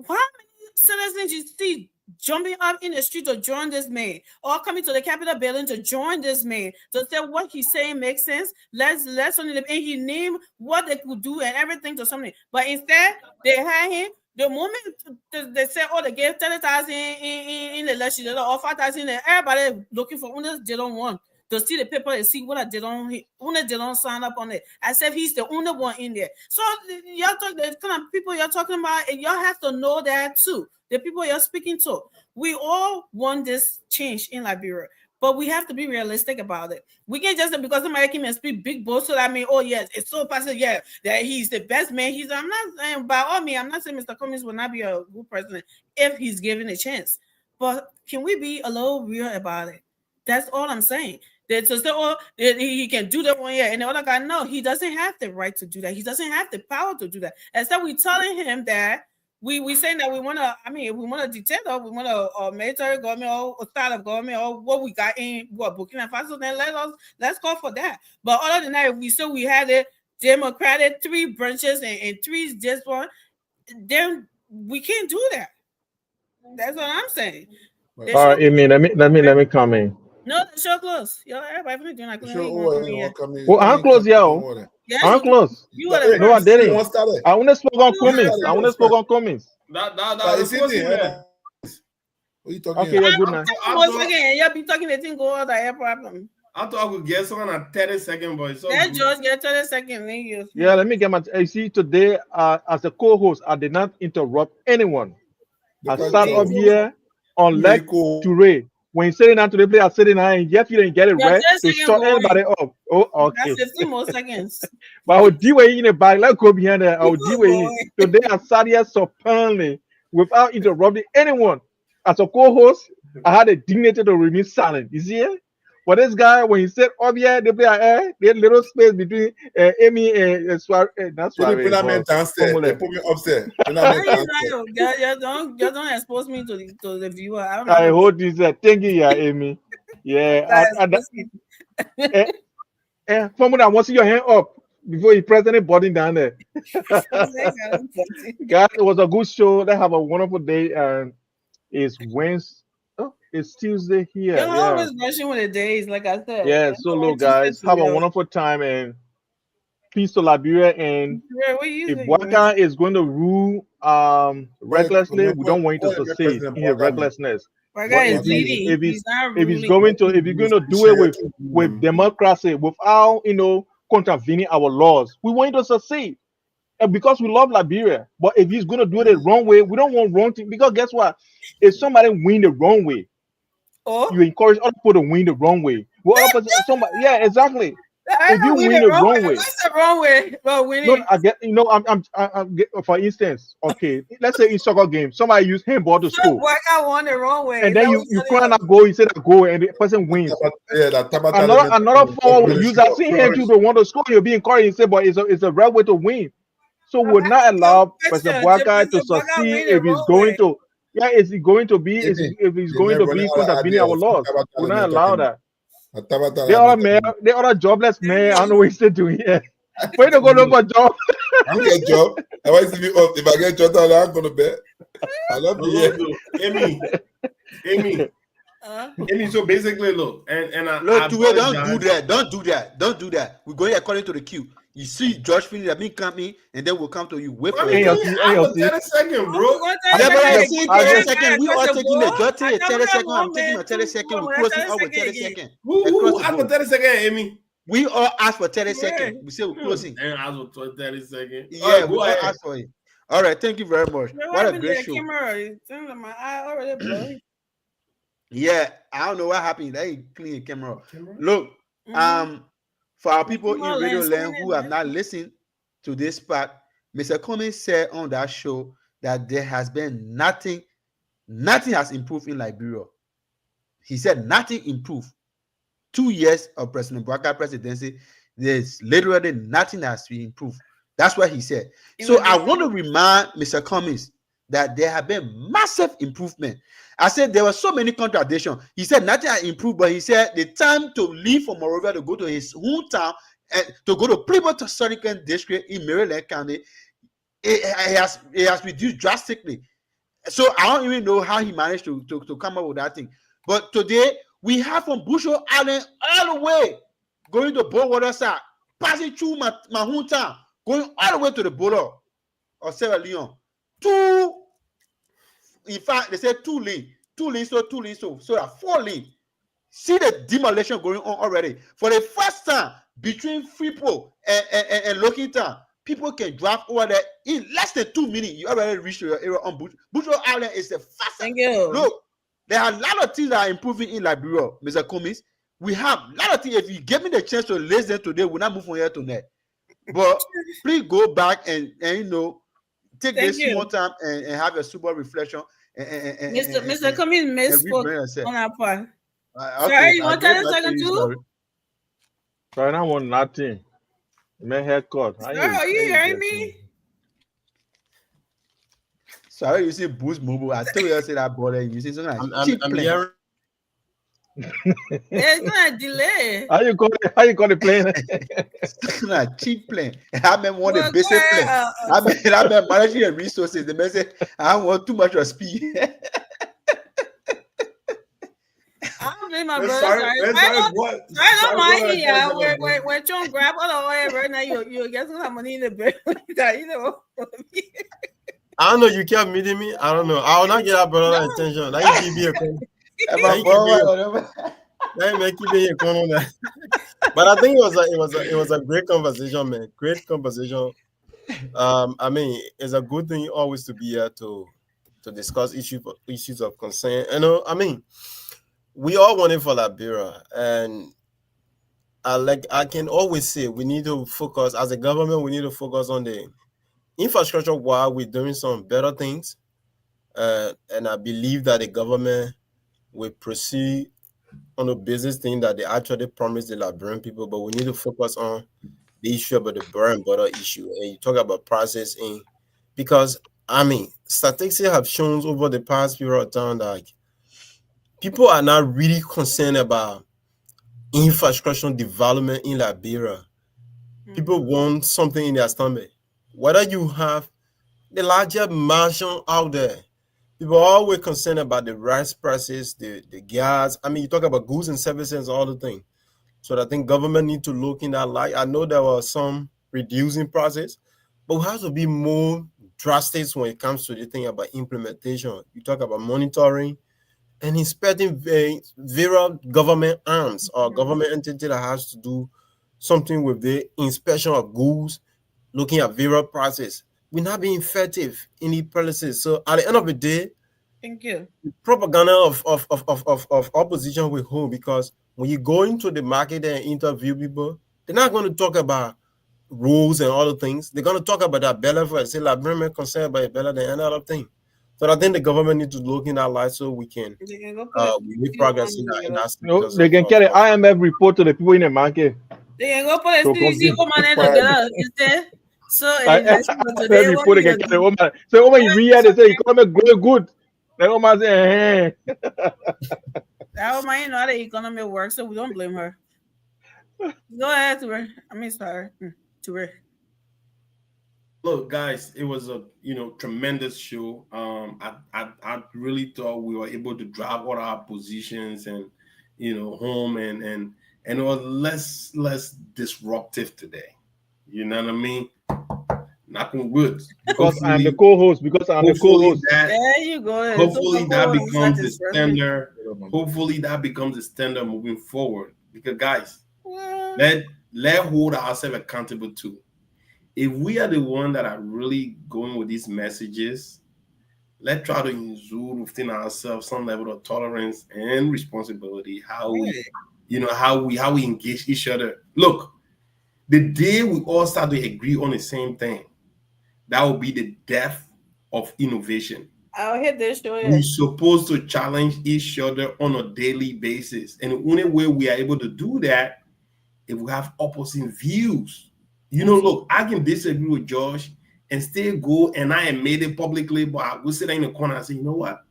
How many citizens you see jumping up in the street to join this man, or coming to the Capitol building to join this man, to say what he's saying makes sense. Let's something, and he named what they could do and everything to something. But instead, they had him. The moment they said, "Oh, they gave 30,000 in the legislature or 5,000," and everybody looking for owners they don't want to see the paper and see what they don't sign up on it. As if he's the only one in there. So y'all talk the kind of people you're talking about, and y'all have to know that too. The people you're speaking to, we all want this change in Liberia, but we have to be realistic about it. We can't just say because somebody came and speak big boast, so that means, oh yes, it's so possible, yeah, that he's the best man. I'm not saying by all means, I'm not saying Mr. Cummings will not be a good president if he's given a chance. But can we be a little real about it? That's all I'm saying. That to say, oh, he can do that one year, and the other guy, no, he doesn't have the right to do that. He doesn't have the power to do that. Instead, we're telling him that we saying that we want to. I mean, we want a dictator, we want a military government or a style of government or what we got in Burkina Faso. Then let's go for that. But other than that, if we say we had a democratic 3 branches and 3 this one, then we can't do that. That's what I'm saying. All right, Amy, let me come in. No, the show close. Yo, everybody doing like well, I'm close, yo. Yes, I'm close. You were the No, I first. didn't. I want to speak on Cummings. I want to speak on Cummings. That was What are you talking Okay, about? yeah, good night. You'll be talking the thing go out the problem. I thought I could get someone at 30 seconds, boy. So Let George get 30 seconds. Yeah, let me get my. You see, today, as a co-host, I did not interrupt anyone. I sat up here on leg to Ray. When you're sitting down to the play, I'm sitting down, and Jeff, you didn't get it right to shut everybody up. Oh, okay. That's 15 more seconds. But I will deal with you in the back. Let's go behind there. I will deal with you. Today, I sat here supinely without interrupting anyone. As a co-host, I had a dignity to remain silent. You see it? But this guy, when he said, "Oh yeah," they play there's little space between Amy and that's why. They put me downstairs. They put me upstairs. You don't expose me to the viewer. I don't know. I hold this. Thank you, yeah, Amy. Yeah. Someone that wants your hand up before you press anybody down there. Guys, it was a good show. They have a wonderful day, and it's Wednesday. Oh, it's Tuesday here. You're always rushing with the days, like I said. Yeah. So look, guys, have a wonderful time and peace to Liberia. And if Bouaka is going to rule recklessly, we don't want him to succeed in his recklessness. If he's going to do it with democracy without contravening our laws, we want him to succeed. And because we love Liberia, but if he's going to do it the wrong way, we don't want wrong thing. Because guess what? If somebody win the wrong way, you encourage other people to win the wrong way. Well, yeah, exactly. If you win the wrong way, what's the wrong way? Well, winning. No, I get. I'm for instance, okay, let's say in soccer game, somebody use handball to score. I won the wrong way, and then you cry that goal, you say that goal, and the person wins. Yeah, another forward will use that same hand to want to score. You'll be encouraged and say, but it's a right way to win. So we'll not allow President Bouaka to succeed if he's going to. Yeah, is he going to be? If he's going to be contravening our laws, we'll not allow that. They are a jobless man. I don't know what he's doing here. Where to go look for a job? I'm get a job. I want to be up. If I get a job, I'm gonna bet. I love you, Amy. Amy, so basically, look, and don't do that. Don't do that. We're going according to the queue. You see, George Phillips have been coming, and then we'll come to you. Wait for it. 30 seconds, bro. Yeah, but I see 30 seconds. We are taking the dirty 30 seconds. I'm taking a 30 second. We're closing out with 30 seconds. Who asked for 30 seconds, Amy? We all asked for 30 seconds. We say we're closing. And asked for 30 seconds. Yeah, we all asked for it. All right, thank you very much. What a great show. My eye already blowing. Yeah, I don't know what happened. They clean the camera. Look, for our people in Radio Land who have not listened to this part, Mr. Cummings said on that show that there has been nothing has improved in Liberia. He said nothing improved. 2 years of President Bouaka presidency, there's literally nothing that has been improved. That's what he said. So I want to remind Mr. Cummings that there have been massive improvement. I said there were so many contradictions. He said nothing had improved, but he said the time to leave from Monrovia to go to his hometown and to go to Plymouth Historical District in Maryland County, it has reduced drastically. So I don't even know how he managed to come up with that thing. But today we have from Bushel Island all the way going to Bowater side, passing through my hometown, going all the way to the border of Sierra Leone. In fact, they said 2 lanes, 2 lanes, so 2 lanes, so that 4 lanes. See the demolition going on already. For the first time between Freeport and Lockington, people can drive over there in less than 2 minutes. You already reach your area on Bushel Island is the fastest. Thank you. Look, there are a lot of things that are improving in Liberia, Mr. Cummings. We have a lot of things. If you give me the chance to list them today, we'll not move from here to there. But please go back and take this small time and have a super reflection. Mr. Cummings misspoke on our part. Okay, sorry, you want to tell us something too? Sorry, I want nothing. My haircut. Are you hearing me? Sorry, you see Boost Mobile. I told you I said that brother. You see something like cheap plane. There's not a delay. How you call the plane? Like cheap plane. I remember one of the basic plane. I remember managing the resources. The man said, I don't want too much of speed. I don't blame my brother. I don't mind here. We're trying to grab all the oil right now. You get some money in the bank. You know. I don't know. You kept meeting me. I don't know. I will not get that brother attention. That you give me a call. But I think it was a great conversation, man. Great conversation. I mean, it's a good thing always to be here to discuss issues of concern. I mean, we all want it for Liberia, and I can always say we need to focus as a government. We need to focus on the infrastructure while we're doing some better things, and I believe that the government will proceed on the business thing that they actually promised the Liberian people. But we need to focus on the issue about the bread and butter issue, and you talk about processing, because I mean, statistics have shown over the past period of time that people are not really concerned about infrastructure development in Liberia. People want something in their stomach. Whether you have the larger mansion out there, people are always concerned about the rice prices, the gas. I mean, you talk about goods and services, all the things. So I think government need to look in that light. I know there was some reducing process, but we have to be more drastic when it comes to the thing about implementation. You talk about monitoring and inspecting various government arms or government entity that has to do something with the inspection of goods, looking at various prices. We're not being effective in the policies. So at the end of the day, thank you. Propaganda of opposition will hold, because when you go into the market and interview people, they're not going to talk about rules and other things. They're going to talk about that better for say Liberian concerned about it better than any other thing. So I think the government needs to look in that light so we can make progress in that. No, they can carry IMF report to the people in the market. They can go put a CDC together instead. So report they can carry. So when you read it, they say economy growing good. Then Oma say, that woman you know how the economy works, so we don't blame her. Go ahead, Ture. I mean, sorry, Ture. Look, guys, it was a tremendous show. I really thought we were able to drive all our positions and home and it was less disruptive today. You know what I mean? Knocking wood. Because I'm the co-host. There you go. Hopefully that becomes the standard. Hopefully that becomes the standard moving forward. Because guys, let hold ourselves accountable too. If we are the one that are really going with these messages, let's try to exude within ourselves some level of tolerance and responsibility. How we engage each other. Look, the day we all start to agree on the same thing, that will be the death of innovation. I'll hit this show. We're supposed to challenge each other on a daily basis, and the only way we are able to do that if we have opposing views. Look, I can disagree with Josh and still go and I admit it publicly, but I will sit in the corner and say, you know what?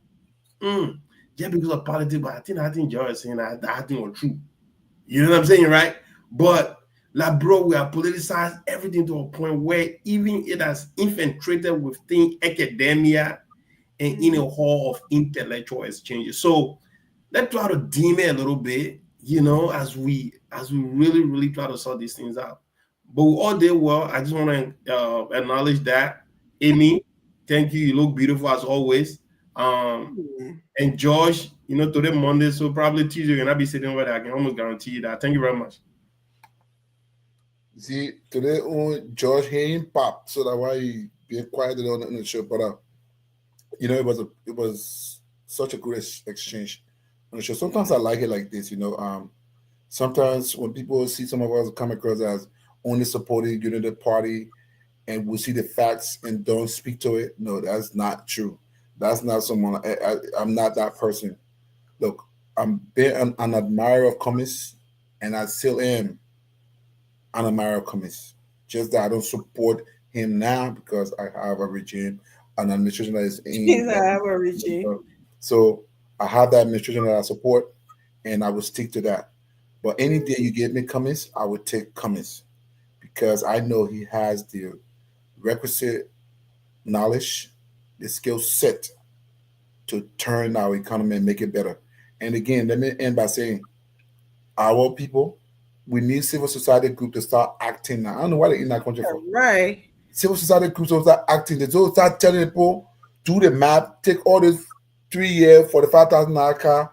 Just because of politics, but I think Josh is saying that I think was true. You know what I'm saying, right? But bro, we have politicized everything to a point where even it has infiltrated within academia and in a hall of intellectual exchanges. So let's try to dim it a little bit, as we really try to sort these things out. But we all did well. I just want to acknowledge that. Amy, thank you. You look beautiful as always. And Josh, today Monday, so probably Tuesday you're gonna be sitting over there. I can almost guarantee you that. Thank you very much. See, today on Josh Hayne pop, so that's why he be quiet on the show. But it was such a good exchange on the show. Sometimes I like it like this, Sometimes when people see some of us come across as only supporting the party, and we see the facts and don't speak to it. No, that's not true. That's not someone. I'm not that person. Look, I'm been an admirer of Cummings, and I still am an admirer of Cummings. Just that I don't support him now because I have a regime, an administration that is in. I have a regime. So I have that administration that I support, and I will stick to that. But any day you give me Cummings, I would take Cummings because I know he has the requisite knowledge, the skill set to turn our economy and make it better. And again, let me end by saying, our people, we need civil society group to start acting now. I don't know why they're in that country for. Right. Civil society groups will start acting. They will start telling people, do the math, take all this 3 year, $45,000 car,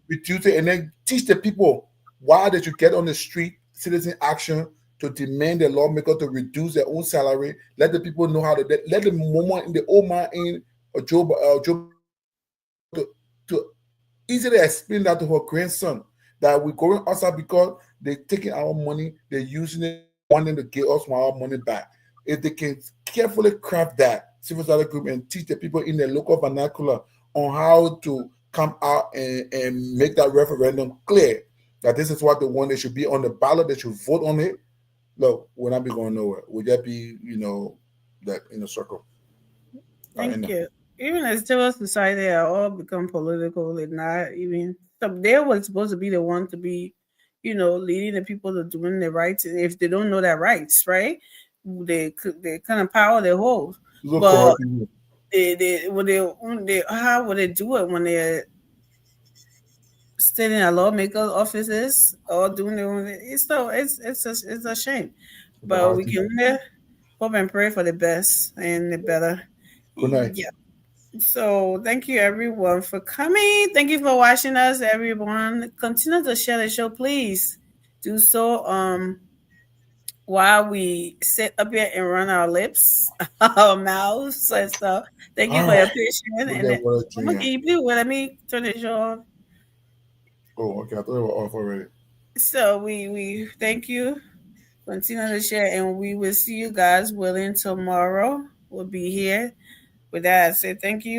reduce it, and then teach the people why they should get on the street, citizen action, to demand the lawmaker to reduce their own salary. Let the people know how to let the woman in the old man in or Joe to easily explain that to her grandson that we're going outside because they're taking our money, they're using it, wanting to get us our money back. If they can carefully craft that civil society group and teach the people in the local vernacular on how to come out and make that referendum clear that this is what they want, they should be on the ballot, they should vote on it. Look, we'll not be going nowhere. We'll just be, that in a circle. Thank you. Even as civil society are all become political and not even they were supposed to be the one to be, leading the people to doing the rights. And if they don't know their rights, right, they kind of power they hold. But how would they do it when they're sitting in lawmaker offices or doing their own? It's a shame. But we can hope and pray for the best and the better. Good night. Yeah. So thank you everyone for coming. Thank you for watching us, everyone. Continue to share the show, please. Do so while we sit up here and run our lips, our mouths and stuff. Thank you for your patience. And can you please let me turn the show off? Oh, okay. I thought it was off already. So we thank you. Continue to share, and we will see you guys willing tomorrow. We'll be here. With that, I say thank you.